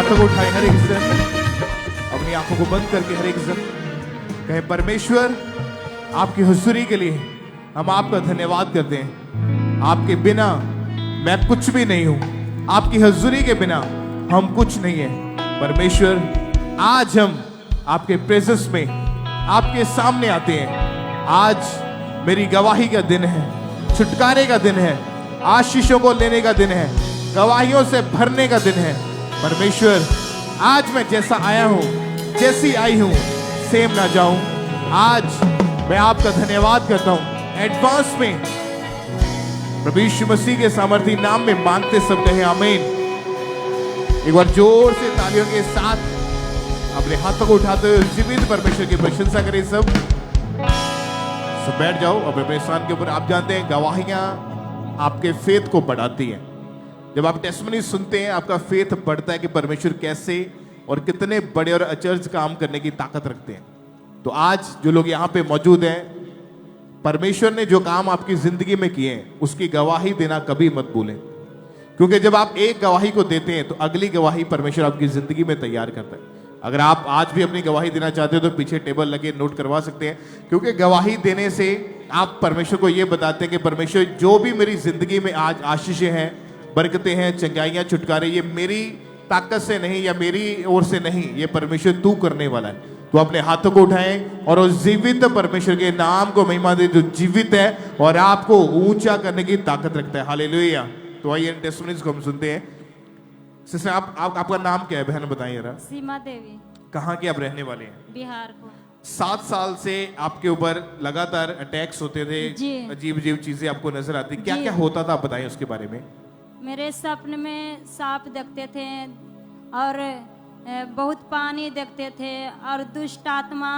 हाथों को उठाए हर एक जन, अपनी आंखों को बंद करके हर एक जन कहे, परमेश्वर आपकी हुजूरी के लिए हम आपका धन्यवाद करते हैं। आपके बिना मैं कुछ भी नहीं हूं, आपकी हुजूरी के बिना हम कुछ नहीं है। परमेश्वर आज हम आपके प्रेजेंस में आपके सामने आते हैं। आज मेरी गवाही का दिन है, छुटकारे का दिन है, आशीषों को लेने का दिन है, गवाहियों से भरने का दिन है। परमेश्वर आज मैं जैसा आया हूं, जैसी आई हूं, सेम ना जाऊं। आज मैं आपका धन्यवाद करता हूं एडवांस में, प्रभु यीशु मसीह के सामर्थी नाम में मांगते सब कहे आमीन। एक बार जोर से तालियों के साथ अपने हाथों को उठाते हुए जीवित परमेश्वर की प्रशंसा करें सब। बैठ जाओ अब अपने स्थान के ऊपर। आप जानते हैं गवाहियां आपके फेथ को बढ़ाती हैं। जब आप टेस्टिमनी सुनते हैं आपका फेथ बढ़ता है कि परमेश्वर कैसे और कितने बड़े और अचरज काम करने की ताकत रखते हैं। तो आज जो लोग यहाँ पे मौजूद हैं, परमेश्वर ने जो काम आपकी जिंदगी में किए हैं उसकी गवाही देना कभी मत भूलें, क्योंकि जब आप एक गवाही को देते हैं तो अगली गवाही परमेश्वर आपकी जिंदगी में तैयार करता है। अगर आप आज भी अपनी गवाही देना चाहते हो तो पीछे टेबल लगे नोट करवा सकते हैं, क्योंकि गवाही देने से आप परमेश्वर को यह बताते हैं कि परमेश्वर जो भी मेरी जिंदगी में आज आशीषें हैं, बरकतें हैं, चंगाइयां, छुटकारे, ये मेरी ताकत से नहीं या मेरी ओर से नहीं, ये परमेश्वर तू करने वाला है। तो अपने हाथों को उठाएं और उस जीवित परमेश्वर के नाम को महिमा दे जो जीवित है और आपको ऊंचा करने की ताकत रखता है। हालेलुया। तो आइए टेस्टिमनीज को हम सुनते हैं। सिस्टर आपका नाम क्या है बहन, बताइए जरा। सीमा देवी। कहाँ के आप रहने वाले हैं? बिहार को। 7 साल से आपके ऊपर लगातार अटैक्स होते थे, जी। अजीब अजीब चीजें आपको नजर आती, क्या क्या होता था, आप बताइए उसके बारे में। मेरे सपने में सांप देखते थे और बहुत पानी देखते थे और दुष्ट आत्मा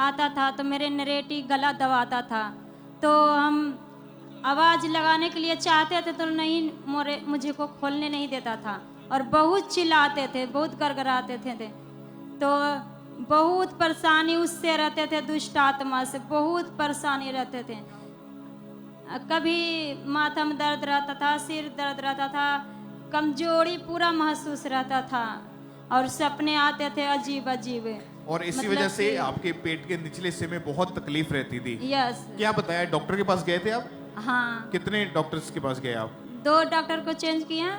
आता था तो मेरे नरेटी गला दबाता था। तो हम आवाज लगाने के लिए चाहते थे तो नहीं, मुझे को खोलने नहीं देता था और बहुत चिल्लाते थे, बहुत गड़गड़ाते थे। तो बहुत परेशानी उससे रहते थे, दुष्ट आत्मा से बहुत परेशानी रहते थे। कभी माथा में दर्द रहता था, सिर दर्द रहता था, कमजोरी पूरा महसूस रहता था और सपने आते थे अजीब अजीब। और इसी वजह से आपके पेट के निचले हिस्से में बहुत तकलीफ रहती थी। यस। क्या बताया, डॉक्टर के पास गए थे आप? हाँ। कितने डॉक्टर्स के पास गए आप? 2 डॉक्टर को चेंज किया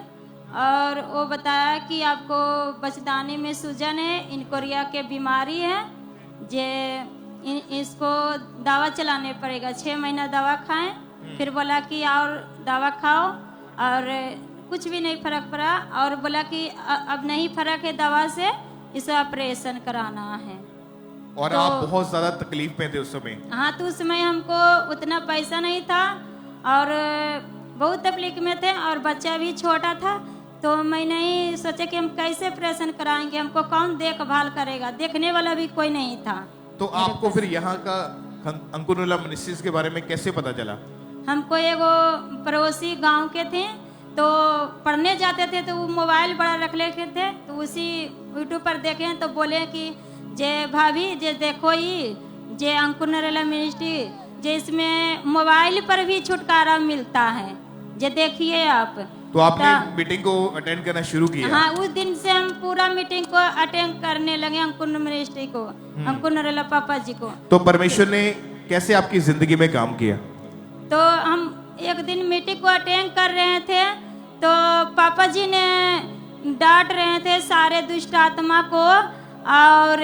और वो बताया कि आपको बचदानी में सूजन है, इनकोरिया के बीमारी है, इसको दवा चलाने पड़ेगा, 6 महीना दवा खाएं। फिर बोला कि और दवा खाओ और कुछ भी नहीं फर्क पड़ा और बोला कि अब नहीं फर्क है दवा से, इसे ऑपरेशन कराना है। और तो, आप बहुत ज्यादा तकलीफ में थे उस समय? हाँ, तो उस समय हमको उतना पैसा नहीं था और बहुत तकलीफ में थे और बच्चा भी छोटा था। तो मैं नहीं सोचे कि हम कैसे ऑपरेशन कराएंगे, हमको कौन देखभाल करेगा, देखने वाला भी कोई नहीं था। तो आपको फिर यहाँ का अंकुरनुला मिनिस्ट्रीज के बारे में कैसे पता चला? हमको एगो पड़ोसी गांव के थे, तो पढ़ने जाते थे तो वो मोबाइल बड़ा रख लेते थे, तो उसी यूट्यूब पर देखे तो बोले कि जे भाभी जे देखो ये जे अंकुरनुला मिनिस्ट्री, जे इसमें मोबाइल पर भी छुटकारा मिलता है, जे देखिए आप। तो आपने मीटिंग को अटेंड करना शुरू किया? हाँ, उस दिन से हम पूरा मीटिंग को अटेंड करने लगे, अंकुरनुला मिनिस्ट्री को, अंकुरनुला पापा जी को। तो परमेश्वर ने कैसे आपकी जिंदगी में काम किया? तो हम एक दिन मीटिंग को अटेंड कर रहे थे तो पापा जी ने डांट रहे थे सारे दुष्ट आत्मा को और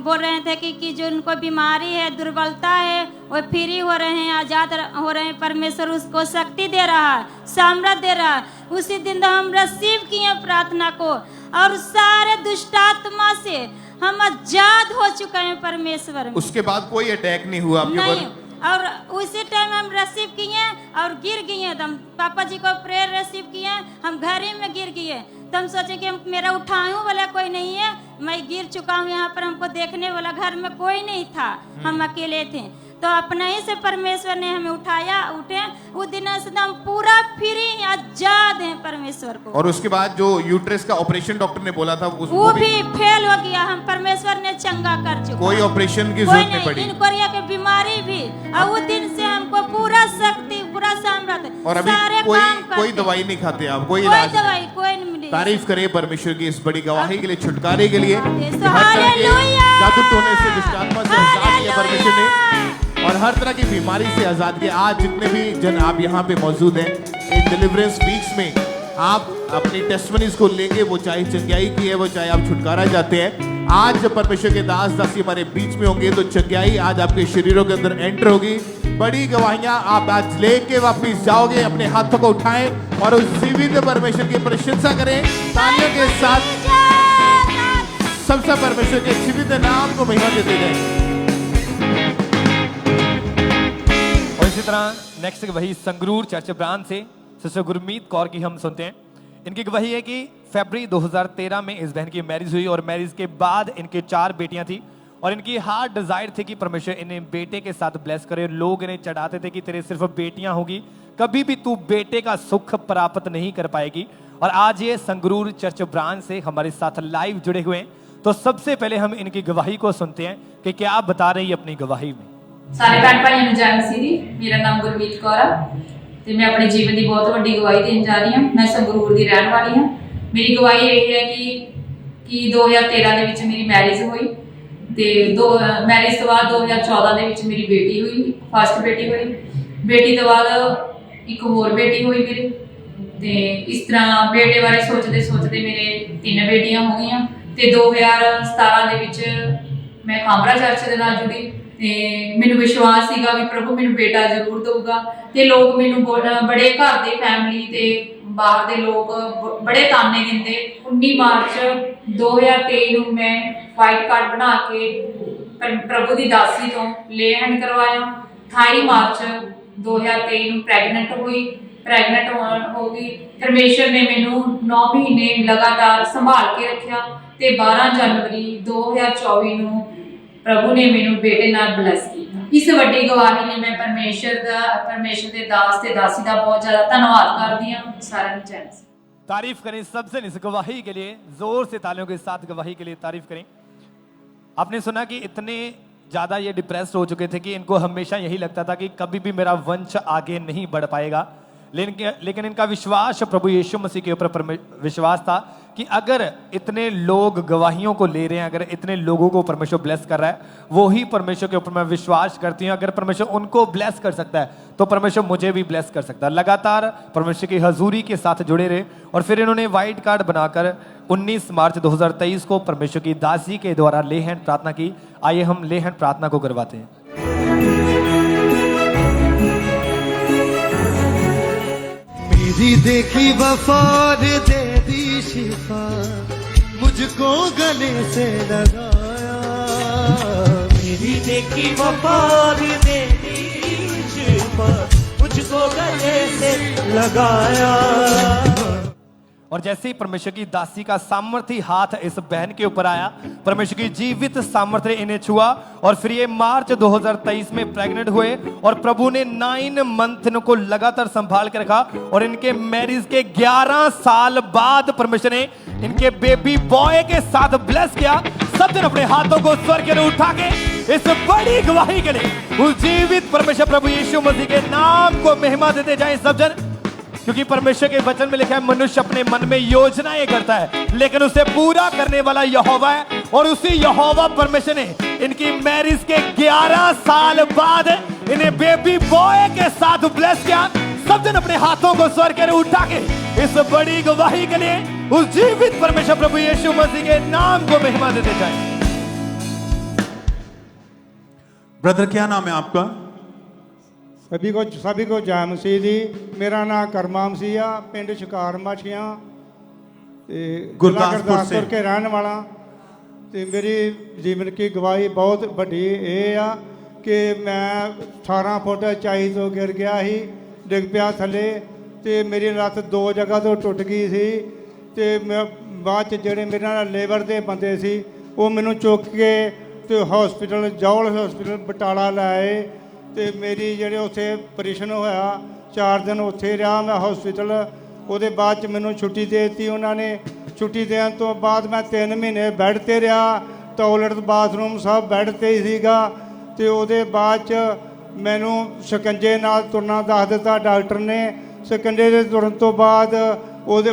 बोल रहे थे कि जो उनको बीमारी है, दुर्बलता है, वो फ्री हो रहे हैं, आजाद हो रहे हैं, परमेश्वर उसको शक्ति दे रहा है, सामर्थ दे रहा है। उसी दिन हम रिसीव किए प्रार्थना को और सारे दुष्ट आत्मा से हम आजाद हो चुके हैं परमेश्वर में। उसके बाद कोई अटैक नहीं हुआ आपके ऊपर? और उसी टाइम हम रिसीव किए और गिर गए, हम पापा जी को प्रेयर रिसीव किए, हम घर ही में गिर गए। तो हम सोचे कि मेरा उठाने वाला कोई नहीं है, मैं गिर चुका हूँ, यहाँ पर हमको देखने वाला घर में कोई नहीं था, हम अकेले थे। तो अपने ही से परमेश्वर ने हमें उठाया, उठे उस दिन से हम पूरा फ्री आजाद हैं परमेश्वर को। और उसके बाद जो यूट्रस का ऑपरेशन डॉक्टर ने बोला था वो भी फेल हो गया, हम परमेश्वर ने चंगा कर चुका, कोई ऑपरेशन की जरूरत नहीं पड़ी। इनकोरिया के बीमारी भी, और उस दिन से हमको पूरा शक्ति, पूरा सामर्थ। और अभी कोई दवाई नहीं खाते आप? कोई दवाई कोई नहीं तारीफ करें परमेश्वर की इस बड़ी गवाही के लिए, छुटकारे के लिए। यीशु, हर तरह के हालेलुया। जादू टोने से, दुष्ट आत्मा से आजाद किया परमेश्वर ने, और हर तरह की बीमारी से आजाद किया। आज जितने भी जन आप यहाँ पे मौजूद हैं, इन डिलीवरेंस वीक्स में आप अपनी टेस्टमनीज को लेके, वो चाहे चंगाई की है, वो चाहे आप छुटकारा चाहते हैं, आज जब परमेश्वर के दास दासी हमारे बीच में होंगे तो चंगाई आज आपके शरीरों के अंदर एंटर होगी। बड़ी गवाहियां आप आज लेके वापिस जाओगे। अपने हाथों को उठाएं और उस जीवित परमेश्वर की प्रशंसा करें तालियों के साथ। सबसे परमेश्वर के जीवित नाम को महिमा देते जाएं। और इसी तरह नेक्स्ट वही संगरूर चर्च ब्रांच से सिस्टर गुरमीत कौर की हम सुनते हैं। इनकी गवाही है कि फरवरी 2013 में इस बहन की मैरिज हुई और मैरिज के बाद इनके 4 बेटियां थी और इनकी हार्ट डिजायर थी कि परमेश्वर इन्हें बेटे के साथ ब्लेस करे। लोग इन्हें चढ़ाते थे कि तेरे सिर्फ बेटियां होगी, कभी भी तू बेटे का सुख प्राप्त नहीं कर पाएगी। और आज ये संगरूर चर्च ब्रांच से हमारे साथ लाइव जुड़े हुए हैं। तो सबसे पहले हम इनकी गवाही को सुनते हैं कि क्या बता रही है अपनी गवाही में। ਸਾਰੇ ਭੈਣ ਭਾਈਆਂ ਨੂੰ ਜੈ ਮਸੀਹ ਦੀ। ਮੇਰਾ ਨਾਮ ਗੁਰਮੀਤ ਕੌਰ ਆ ਤੇ ਮੈਂ ਆਪਣੇ ਜੀਵਨ ਦੀ ਬਹੁਤ ਵੱਡੀ ਗਵਾਹੀ ਦੇਣ ਜਾ ਰਹੀ ਹਾਂ। ਮੈਂ ਸੰਗਰੂਰ ਦੀ ਰਹਿਣ ਵਾਲੀ ਹਾਂ। ਮੇਰੀ ਗਵਾਹੀ ਇਹ ਹੈ ਕਿ 2013 ਦੇ ਵਿੱਚ ਮੇਰੀ ਮੈਰਿਜ ਹੋਈ ਤੇ ਮੈਰਿਜ ਤੋਂ ਬਾਅਦ 2014 ਦੇ ਵਿੱਚ ਮੇਰੀ ਬੇਟੀ ਹੋਈ, ਫਸਟ ਬੇਟੀ ਹੋਈ। ਬੇਟੀ ਤੋਂ ਬਾਅਦ ਇੱਕ ਹੋਰ ਬੇਟੀ ਹੋਈ ਮੇਰੀ ਤੇ ਇਸ ਤਰ੍ਹਾਂ ਬੇਟੇ ਬਾਰੇ ਸੋਚਦੇ ਸੋਚਦੇ ਮੇਰੇ 3 ਬੇਟੀਆਂ ਹੋ ਗਈਆਂ ਤੇ 2017 ਦੇ ਵਿੱਚ ਮੈਂ ਖਾਂਬਰਾ ਚਰਚ ਦੇ ਨਾਲ ਜੁੜੀ ਤੇ ਮੈਨੂੰ ਵਿਸ਼ਵਾਸ ਸੀਗਾ ਵੀ ਪ੍ਰਭੂ ਮੈਨੂੰ ਬੇਟਾ ਜ਼ਰੂਰ ਦਊਗਾ ਤੇ ਲੋਕ ਮੈਨੂੰ ਬੜੇ ਘਰ ਦੇ ਫੈਮਿਲੀ ਤੇ ਬਾਹਰ ਦੇ ਲੋਕ ਬੜੇ ਤਾਨੇ ਦਿੰਦੇ। 19 ਮਾਰਚ 2023 ਨੂੰ ਮੈਂ ਵਾਈਟ ਕਾਰਡ ਬਣਾ ਕੇ ਪ੍ਰਭੂ ਦੀ ਦਾਸੀ ਤੋਂ ਲੇ ਹੈਂਡ ਕਰਵਾਇਆ। 28 ਮਾਰਚ 2023 ਨੂੰ ਪ੍ਰੈਗਨੈਂਟ ਹੋਈ। ਪ੍ਰੈਗਨੈਂਟ ਹੋ ਗਈ। ਪਰਮੇਸ਼ਰ ਨੇ ਮੈਨੂੰ 9 ਮਹੀਨੇ ਲਗਾਤਾਰ ਸੰਭਾਲ ਕੇ ਰੱਖਿਆ ਤੇ 12 ਜਨਵਰੀ 2024 ਨੂੰ ਪ੍ਰਭੂ ਨੇ ਮੈਨੂੰ ਬੇਟੇ ਨਾਲ ਬਲੈਸ ਕੀਤਾ। ਇਸ ਵੱਡੀ ਗਵਾਹੀ ਲਈ ਮੈਂ ਪਰਮੇਸ਼ਰ ਦੇ ਦਾਸ ਤੇ ਦਾਸੀ ਦਾ ਬਹੁਤ ਜ਼ਿਆਦਾ ਧੰਨਵਾਦ ਕਰਦੀ ਹਾਂ। ਸਾਰਿਆਂ ਨੂੰ ਜੈ ਮਸੀਹ। तारीफ करें सबसे इस गवाही के लिए, जोर से तालियों के साथ गवाही के लिए तारीफ करें। आपने सुना कि इतने ज्यादा ये डिप्रेस्ड हो चुके थे कि इनको हमेशा यही लगता था कि कभी भी मेरा वंश आगे नहीं बढ़ पाएगा। लेकिन इनका विश्वास प्रभु यीशु मसीह के ऊपर विश्वास था कि अगर इतने लोग गवाहियों को ले रहे हैं, अगर इतने लोगों को परमेश्वर ब्लेस कर रहा है, वो ही परमेश्वर के ऊपर मैं विश्वास करती हूँ। अगर परमेश्वर उनको ब्लेस कर सकता है तो परमेश्वर मुझे भी ब्लेस कर सकता है। लगातार परमेश्वर की हजूरी के साथ जुड़े रहे और फिर इन्होंने व्हाइट कार्ड बनाकर 19 मार्च 2023 को परमेश्वर की दासी के द्वारा ले हैंड प्रार्थना की। आइए हम ले हैंड प्रार्थना को करवाते हैं। मेरी देखी वफा ने दे दी शिफा, मुझको गले से लगाया। मेरी देखी वफा ने दे दी शिफा, मुझको गले से लगाया। और जैसे ही परमेश्वर की दासी का सामर्थी हाथ इस बहन के ऊपर आया, परमेश्वर की जीवित सामर्थ्य ने इन्हें छुआ और फिर ये मार्च 2023 में प्रेग्नेंट हुए और प्रभु ने 9 मंथ को लगातार संभाल के रखा और इनके मैरिज के 11 साल बाद परमेश्वर ने इनके बेबी बॉय के साथ ब्लेस किया। सब जन अपने हाथों को स्वर्ग के लिए उठा के इस बड़ी गवाही के लिए उस जीवित परमेश्वर प्रभु यीशु मसीह के नाम को महिमा देते जाएं सब जन। क्योंकि परमेश्वर के वचन में लिखा है मनुष्य अपने मन में योजनाएं करता है लेकिन उसे पूरा करने वाला यहोवा है। और उसी यहोवा परमेश्वर ने इनकी मैरिज के 11 साल बाद इन्हें बेबी बॉय के साथ ब्लेस किया। सब जन अपने हाथों को स्वर्ग के लिए उठा के इस बड़ी गवाही के लिए उस जीवित परमेश्वर प्रभु यीशु मसीह के नाम को महिमा देते जाए। ब्रदर क्या नाम है आपका? सभी को जय मसीह जी। मेरा नाम करमा मसीह आ, पिंड शिकार माछियां गुरदासपुर के रहने वाला। तो मेरी जीवन की गवाही बहुत बड़ी ये आ कि मैं 18 फुट ऊंचाई तो गिर गया ही, डिग पिया थले तो मेरी लत्त 2 जगह तो टुट गई सी। तो मैं बाद जेडे मेरे नाल लेबर के बंदे सी वो मैनू चुक के तो हॉस्पिटल जौल हॉस्पिटल बटाला लाए। तो मेरी जेडे उत्थे ऑपरेशन होया 4 दिन उत्थे रहा मैं हॉस्पिटल। ਉਹਦੇ ਬਾਅਦ ਚ ਮੈਨੂੰ ਛੁੱਟੀ ਦੇ ਦਿੱਤੀ ਉਹਨਾਂ ਨੇ। ਛੁੱਟੀ ਦੇਣ ਤੋਂ ਬਾਅਦ ਮੈਂ 3 ਮਹੀਨੇ ਬੈੱਡ ਤੇ ਰਿਹਾ। ਟਾਇਲਟ ਬਾਥਰੂਮ ਸਭ ਬੈੱਡ ਤੇ ਹੀ ਸੀਗਾ। ਤੇ ਉਹਦੇ ਬਾਅਦ ਚ ਮੈਨੂੰ ਸ਼ਿਕੰਜੇ ਨਾਲ ਤੁਰਨਾ ਦੱਸ ਦਿੱਤਾ ਡਾਕਟਰ ਨੇ। ਸ਼ਿਕੰਜੇ ਦੇ ਤੁਰਨ ਤੋਂ ਬਾਅਦ ਉਹਦੇ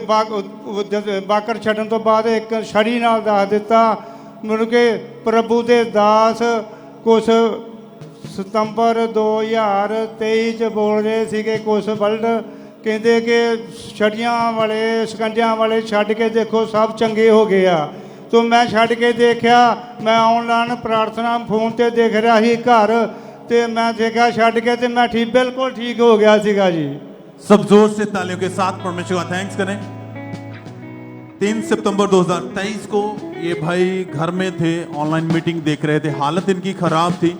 ਬਾਕਰ ਛੱਡਣ ਤੋਂ ਬਾਅਦ ਇੱਕ ਛੜੀ ਨਾਲ ਦੱਸ ਦਿੱਤਾ ਮੈਨੂੰ ਕਿ ਪ੍ਰਭੂ ਦੇ ਦਾਸ ਕੁਛ ਸਤੰਬਰ 2023 ਚ ਬੋਲ ਰਹੇ ਸੀਗੇ ਕੁਛ ਵਰਲਡ ਕਹਿੰਦੇ ਕਿ ਛੜੀਆਂ ਵਾਲੇ ਸਕੰਜਿਆਂ ਵਾਲੇ ਛੱਡ ਕੇ ਦੇਖੋ ਸਭ ਚੰਗੇ ਹੋ ਗਏ ਆ। ਤੋ ਮੈਂ ਛੱਡ ਕੇ ਦੇਖਿਆ, ਮੈਂ ਆਨਲਾਈਨ ਪ੍ਰਾਰਥਨਾ ਫੋਨ ਤੇ ਦੇਖ ਰਿਹਾ ਸੀ ਘਰ ਤੇ ਮੈਂ ਦੇਖਿਆ ਛੱਡ ਕੇ ਤੇ ਮੈਂ ਬਿਲकुल ठीक हो गया ਸੀਗਾ जी। सब जोर से तालियों के साथ परमेश्वर का थैंक्स करें। 3 सितंबर 2023 को ये भाई घर में थे, ऑनलाइन मीटिंग देख रहे थे, हालत इनकी खराब थी,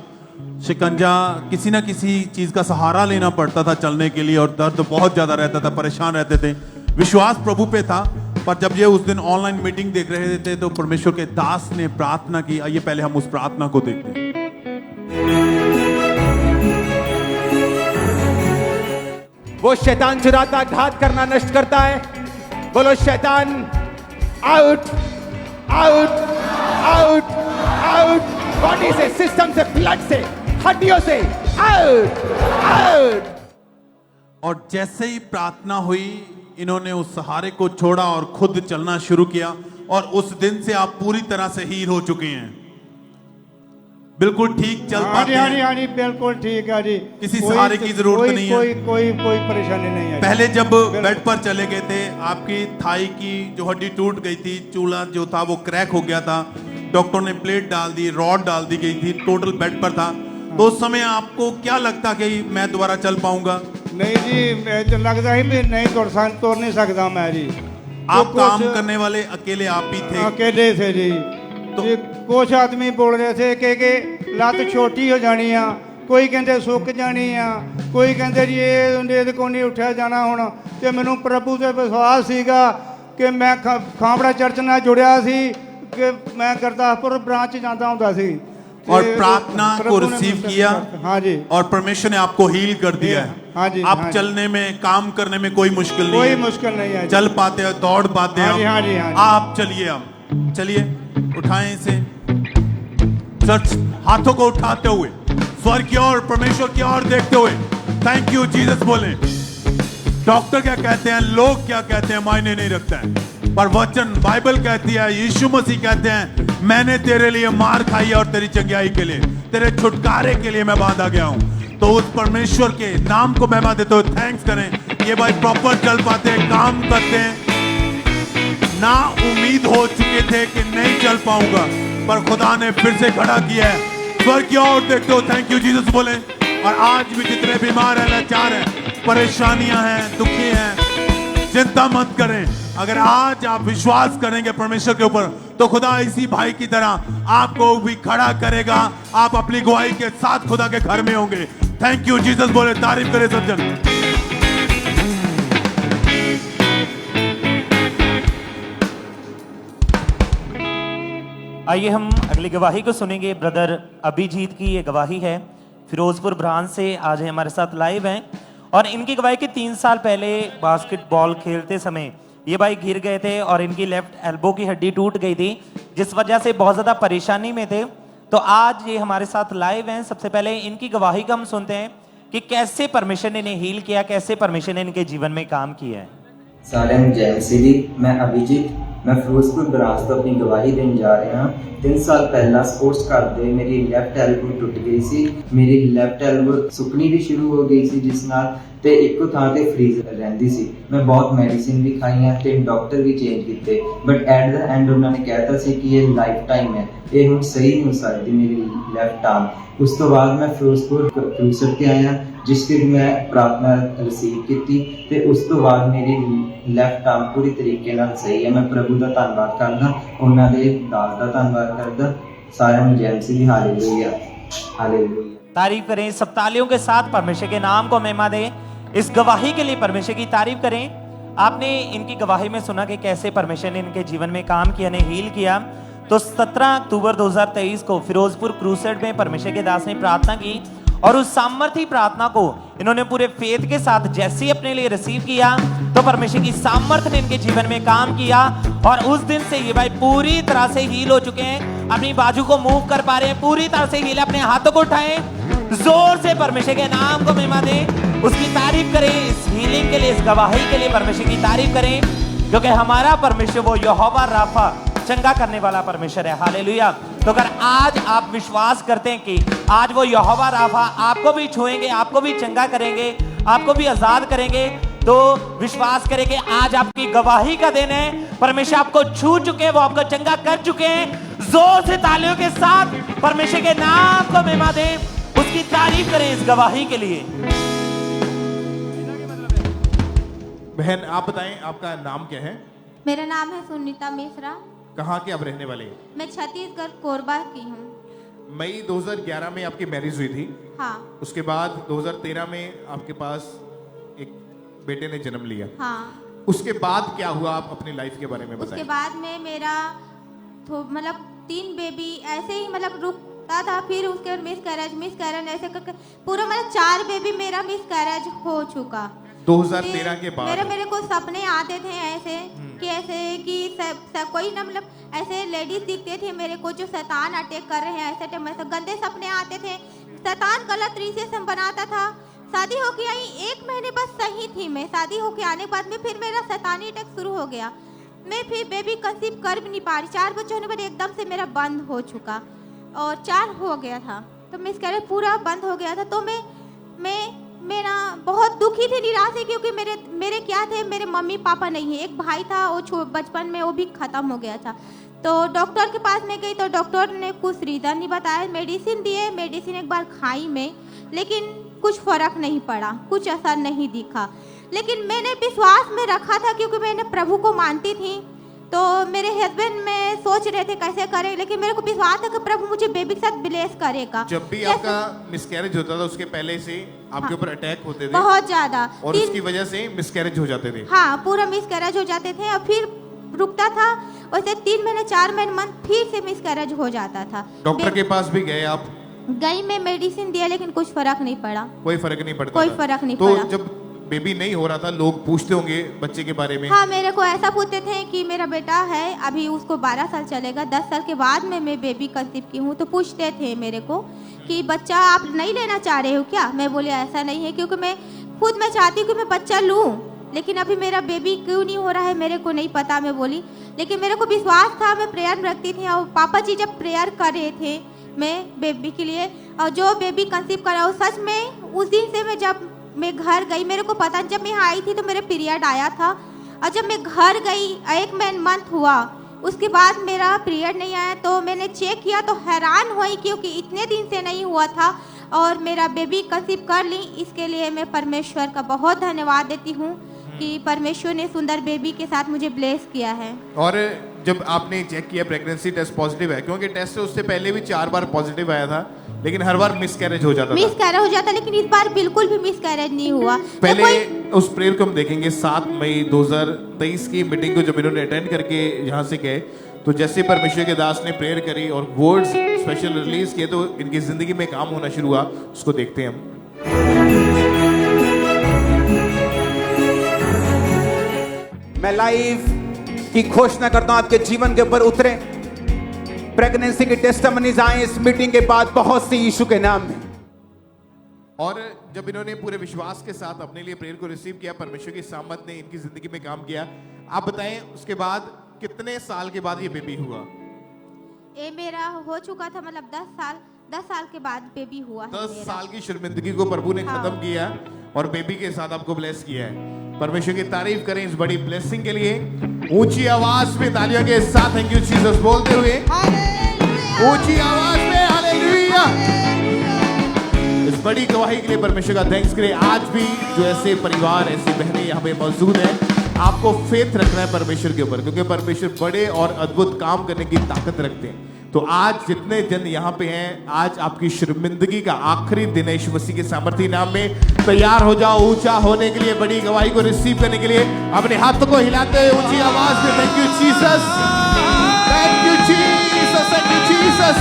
शिकंजा किसी ना किसी चीज का सहारा लेना पड़ता था चलने के लिए और दर्द बहुत ज्यादा रहता था, परेशान रहते थे। विश्वास प्रभु पे था, पर जब ये उस दिन ऑनलाइन मीटिंग देख रहे थे तो परमेश्वर के दास ने प्रार्थना की। आइए पहले हम उस प्रार्थना को देखते हैं। वो शैतान चुराता, घात करना, नष्ट करता है। बोलो शैतान out out out out, body से, सिस्टम से, ब्लड से, हड्डियों से आउट आउट। और जैसे ही प्रार्थना हुई इन्होंने उस सहारे को छोड़ा और खुद चलना शुरू किया और उस दिन से आप पूरी तरह से हील हो चुके हैं, बिल्कुल ठीक चल पाते हैं। हाँ जी बिल्कुल ठीक है जी, किसी सहारे की जरूरत नहीं है। कोई परेशानी नहीं है। पहले जब बेड पर चले गए थे आपकी थाई की जो हड्डी टूट गई थी, चूल्हा जो था वो क्रैक हो गया था, डॉक्टर ने प्लेट डाल दी, रॉड डाल दी गई थी, टोटल बेड पर था। तो उस समय आपको क्या लगता कि मैं दोबारा चल पाऊंगा? नहीं जी, मैं लगता ही नहीं तोड़ नहीं सकता मैं जी। आप काम करने वाले अकेले आप ही थे? अकेले थे जी। तो कुछ आदमी बोल रहे थे कि लत छोटी हो जानी आ, कोई कहते सुक जानी आ, कोई कहते जी ये को नहीं उठा जाना हुण। ते मैनू प्रभु से विश्वास सीगा कि मैं खांबड़ा चर्च नाल जुड़िया सी कि मैं गुरदासपुर ब्रांच जाता हुंदा सी और प्रार्थना को रिसीव किया। हाँ जी। और परमेश्वर ने आपको हील कर दिया है। हाँ जी। आप हाँ चलने में, काम करने में कोई मुश्किल नहीं कोई है। मुश्किल नहीं है। चल पाते हैं, दौड़ पाते हैं। हाँ जी, हाँ जी, हाँ जी। आप चलिए, अब चलिए, उठाएं इसे। चर्च हाथों को उठाते हुए स्वर्ग की ओर, परमेश्वर की ओर देखते हुए थैंक यू जीसस बोले। डॉक्टर क्या कहते हैं, लोग क्या कहते हैं, मायने नहीं रखता है, पर वचन बाइबल कहती है, यीशु मसीह कहते हैं, मैंने तेरे लिए मार खाई है और तेरी चंगाई के लिए, तेरे छुटकारे के लिए मैं बांधा गया हूं। तो उस परमेश्वर के नाम को महिमा देते हुए थैंक्स करें। ये भाई प्रॉपर चल पाते हैं, काम करते हैं। ना उम्मीद हो चुके थे कि नहीं चल पाऊंगा, पर खुदा ने फिर से खड़ा किया है। स्वर्ग की ओर देखते हो, थैंक यू जीसस बोले। और आज भी जितने बीमार हैं, लाचार हैं, परेशानियां हैं, दुखी हैं, चिंता मत करें। अगर आज आप विश्वास करेंगे परमेश्वर के ऊपर, तो खुदा इसी भाई की तरह आपको भी खड़ा करेगा। आप अपनी गवाही के साथ खुदा के घर में होंगे। थैंक यू जीसस बोले। तारीफ करें सज्जन। आइए हम अगली गवाही को सुनेंगे। ब्रदर अभिजीत की ये गवाही है, फिरोजपुर ब्रांच से आज हमारे साथ लाइव हैं। और इनकी गवाही के 3 साल पहले बास्केटबॉल खेलते समय ये भाई गिर गए थे और इनकी लेफ्ट एल्बो की हड्डी टूट गई थी, जिस वजह से बहुत ज़्यादा परेशानी में थे। तो आज ये हमारे साथ लाइव हैं। सबसे पहले इनकी गवाही का हम सुनते हैं कि कैसे परमेश्वर ने इन्हें हील किया, कैसे परमेश्वर ने इनके जीवन में काम किया है। सारिਆਂ ਨੂੰ जय मसीह दी। मैं अभिजीत, मैं फिरोजपुर ब्रांच ਤੋਂ अपनी गवाही देन जा रहा ਹਾਂ। 3 ਸਾਲ ਪਹਿਲਾਂ ਸਪੋਰਟਸ ਕਰਦੇ ਮੇਰੀ ਲੈਫਟ ਐਲਬੋ ਟੁੱਟ ਗਈ ਸੀ। ਮੇਰੀ ਲੈਫਟ ਐਲਬੋ ਸੁੱਕਣੀ ਵੀ ਸ਼ੁਰੂ ਹੋ ਗਈ ਸੀ, ਜਿਸ ਨਾਲ ਤੇ ਇੱਕੋ ਥਾਂ ਤੇ ਫ੍ਰੀਜ਼ ਰਹਿੰਦੀ ਸੀ। ਮੈਂ ਬਹੁਤ ਮੈਡੀਸਿਨ ਵੀ ਖਾਈਆਂ ਤੇ ਡਾਕਟਰ ਵੀ ਚੇਂਜ ਕੀਤੇ, ਬਟ ਐਟ ਦਾ ਐਂਡ ਉਹਨਾਂ ਨੇ ਕਹਿਤਾ ਸੀ ਕਿ ਇਹ ਲਾਈਫ ਟਾਈਮ ਹੈ, ਇਹ ਹੁਣ ਸਹੀ ਨਹੀਂ ਹੋ ਸਕਦੀ ਮੇਰੀ ਲੈਫਟ ਆਰਮ। ਉਸ ਤੋਂ ਬਾਅਦ ਮੈਂ ਫਿਰੋਜ਼ਪੁਰ ਕਰੂਸਰ ਤੇ ਆਇਆ, ਜਿਸ ਤੇ ਮੈਂ ਪ੍ਰਾਰਥਨਾ ਰਿਸੀਵ ਕੀਤੀ ਤੇ ਉਸ ਤੋਂ ਬਾਅਦ ਮੇਰੀ ਲੈਫਟ ਆਰਮ ਪੂਰੀ ਤਰੀਕੇ ਨਾਲ ਸਹੀ ਹੈ। ਮੈਂ ਪ੍ਰਭੂ ਦਾ ਧੰਨਵਾਦ ਕਰਦਾ, ਉਹਨਾਂ ਦੇ ਦਾਸ ਦਾ ਧੰਨਵਾਦ करदा। सारे में जय मसीह दी। Hallelujah hallelujah. तारीफ करें, सब तालियों के साथ परमेश्वर के नाम को महिमा दें। इस गवाही के लिए परमेश्वर की तारीफ करें। आपने इनकी गवाही में सुना कि कैसे परमेश्वर ने इनके जीवन में काम किया, ने हील किया। तो 17 अक्टूबर 2023 को फिरोजपुर क्रूसेड में परमेश्वर के दास ने प्रार्थना की और उस सामर्थी प्रार्थना को इन्होंने पूरे फेथ के साथ जैसे ही अपने लिए रिसीव किया, तो परमेश्वर की सामर्थ्य ने इनके जीवन में काम किया और उस दिन से ये भाई पूरी तरह से हील हो चुके हैं। अपनी बाजू को मूव कर पा रहे हैं, पूरी तरह से हील। अपने हाथों को उठाएं, जोर से परमेश्वर के नाम को महिमा दें। उसकी तारीफ करें, इस हीलिंग के लिए, इस गवाही के लिए परमेश्वर की तारीफ करें, क्योंकि हमारा परमेश्वर वो यहोवा राफा, चंगा करने वाला परमेश्वर है। हालेलुया। तो अगर आज आप विश्वास करते हैं कि आज वो यहोवा राफा आपको भी छुएंगे, आपको भी चंगा करेंगे, आपको भी आजाद करेंगे, तो विश्वास करें कि आज आपकी गवाही का दिन है। परमेश्वर आपको छू चुके हैं, वो आपको चंगा कर चुके हैं। जोर से तालियों के साथ परमेश्वर के नाम को महिमा दें, उसकी तारीफ करें इस गवाही के लिए। बहन आप बताएं आपका नाम क्या है? मेरा नाम है सुनीता मिश्रा। कहाँ के आप रहने वाले हैं? मैं छत्तीसगढ़ कोरबा की हूँ। मई 2011 में आपकी मैरिज हुई थी। हाँ उसके बाद 2013 में आपके पास एक बेटे ने जन्म लिया। हाँ। उसके बाद क्या हुआ, आप अपनी लाइफ के बारे में बताएं। उसके बाद में मेरा मतलब 3 बेबी ऐसे ही मतलब रुकता था, फिर उसके मिसकैरेज ऐसे करके पूरा मतलब 4 बेबी मेरा मिसकैरेज हो चुका। 2013 के बाद मेरे को सपने आते थे ऐसे कि कोई ना मतलब ऐसे लेडीज दिखते थे मेरे को जो शैतान अटैक कर रहे हैं, ऐसे गंदे सपने आते थे। शैतान गलत तरीके से बनाता था। शादी होके आई 1 महीने बस सही थी मैं। शादी होके आने के बाद में फिर मेरा शैतानी अटैक शुरू हो गया। मैं फिर बेबी कंसीव कर भी नहीं पा रही। 4 बच्चे होने पर एकदम से मेरा बंद हो चुका और 4 हो गया था, तो मिसकैरेज पूरा बंद हो गया था। तो मेरा बहुत दुखी थी, निराश है, क्योंकि मेरे क्या थे, मेरे मम्मी पापा नहीं है। एक भाई था, वो बचपन में वो भी खत्म हो गया था। तो डॉक्टर के पास में गई तो डॉक्टर ने कुछ रीज़न नहीं बताया। मेडिसिन दिए, मेडिसिन एक बार खाई मैं, लेकिन कुछ फर्क नहीं पड़ा, कुछ असर नहीं दिखा। लेकिन मैंने विश्वास में रखा था, क्योंकि मैंने प्रभु को मानती थी। तो मेरे हस्बैंड में सोच रहे थे कैसे करें, लेकिन मेरे को विश्वास था कि प्रभु मुझे बेबी के साथ ब्लेस करेगा। जब भी आपका मिसकैरेज होता था उसके पहले से आपके ऊपर अटैक होते थे बहुत ज्यादा, और उसकी वजह से मिसकैरेज हो जाते थे। हाँ, पूरा मिसकैरेज हो जाते थे और फिर रुकता था। वैसे 3 महीने 4 महीने मंथ फिर से मिसकैरेज हो जाता था। डॉक्टर के पास भी गए आप? गई, मैं मेडिसिन दिया, लेकिन कुछ फर्क नहीं पड़ा। कोई फर्क नहीं पड़ता? कोई फर्क नहीं तो पड़ा। जब बेबी नहीं हो रहा था लोग पूछते होंगे बच्चे के बारे में? हाँ, मेरे को ऐसा पूछते थे कि मेरा बेटा है, अभी उसको 12 साल चलेगा, 10 साल के बाद में मैं बेबी कंसीव की हूँ। तो पूछते थे मेरे को कि बच्चा आप नहीं लेना चाह रहे हो क्या? मैं बोले ऐसा नहीं है, क्योंकि मैं चाहती हूँ कि मैं बच्चा लूँ, लेकिन अभी मेरा बेबी क्यों नहीं हो रहा है मेरे को नहीं पता। मैं बोली, लेकिन मेरे को विश्वास था, मैं प्रेयर में रखती थी। और पापा जी जब प्रेयर कर रहे थे मैं बेबी के लिए, और जो बेबी कंसीव करा, और सच में उस दिन से मैं घर गई, मेरे को पता, जब मैं आई थी तो मेरे पीरियड आया था, और जब मैं घर गई 1 मंथ हुआ, उसके बाद मेरा पीरियड नहीं आया। तो मैंने चेक किया तो हैरान हुई, क्योंकि इतने दिन से नहीं हुआ था और मेरा बेबी कंसीव कर ली। इसके लिए मैं परमेश्वर का बहुत धन्यवाद देती हूँ कि परमेश्वर ने सुंदर बेबी के साथ मुझे ब्लेस किया है। और जब आपने चेक किया प्रेगनेंसी टेस्ट पॉजिटिव है, क्योंकि टेस्ट उससे पहले भी 4 बार पॉजिटिव आया था, लेकिन हर बार मिसकैरेज हो जाता था। लेकिन इस बार बिल्कुल भी मिसकैरेज नहीं हुआ। पहले उस प्रेयर को हम देखेंगे 7 मई 2023 की मीटिंग को जब इन्होंने अटेंड करके यहाँ से गए, तो जैसे परमेश्वर के दास ने प्रेयर करी और वर्ड्स स्पेशल रिलीज किए, तो इनकी जिंदगी में काम होना शुरू हुआ। उसको देखते हैं हम। मैं लाइफ की घोषणा करता हूं आपके जीवन के ऊपर उतरे प्रेगनेंसी की टेस्टिमनीज आए इस मीटिंग के बाद बहुत सी यीशु के नाम में। और जब इन्होंने पूरे विश्वास के साथ अपने लिए प्रेयर को रिसीव किया, परमेश्वर की सामर्थ ने इनकी जिंदगी में काम किया। आप बताएं उसके बाद कितने साल के बाद ये बेबी हुआ? ये मेरा हो चुका था, मतलब 10 साल के बाद बेबी हुआ है। 10 साल की शर्मिंदगी को प्रभु ने खत्म किया और बेबी के साथ आपको ब्लेस किया है। परमेश्वर की तारीफ करें इस बड़ी ब्लेसिंग के लिए। ऊंची आवाज में तालियों के साथ थैंक यू जीसस बोलते हुए, ऊंची आवाज में हालेलुया। इस बड़ी गवाही के लिए परमेश्वर का थैंक्स करें। आज भी जो ऐसे परिवार, ऐसी बहनें यहाँ पे मौजूद हैं, आपको फेथ रखना है परमेश्वर के ऊपर, क्योंकि परमेश्वर बड़े और अद्भुत काम करने की ताकत रखते हैं। तो आज जितने जन यहाँ पे हैं, आज आपकी शर्मिंदगी का आखिरी दिन है यीशु मसीह के सामर्थी नाम में। तैयार हो जाओ ऊंचा होने के लिए, बड़ी गवाही को रिसीव करने के लिए। अपने हाथों को हिलाते हुए ऊंची आवाज में thank you Jesus, thank you Jesus, thank you Jesus,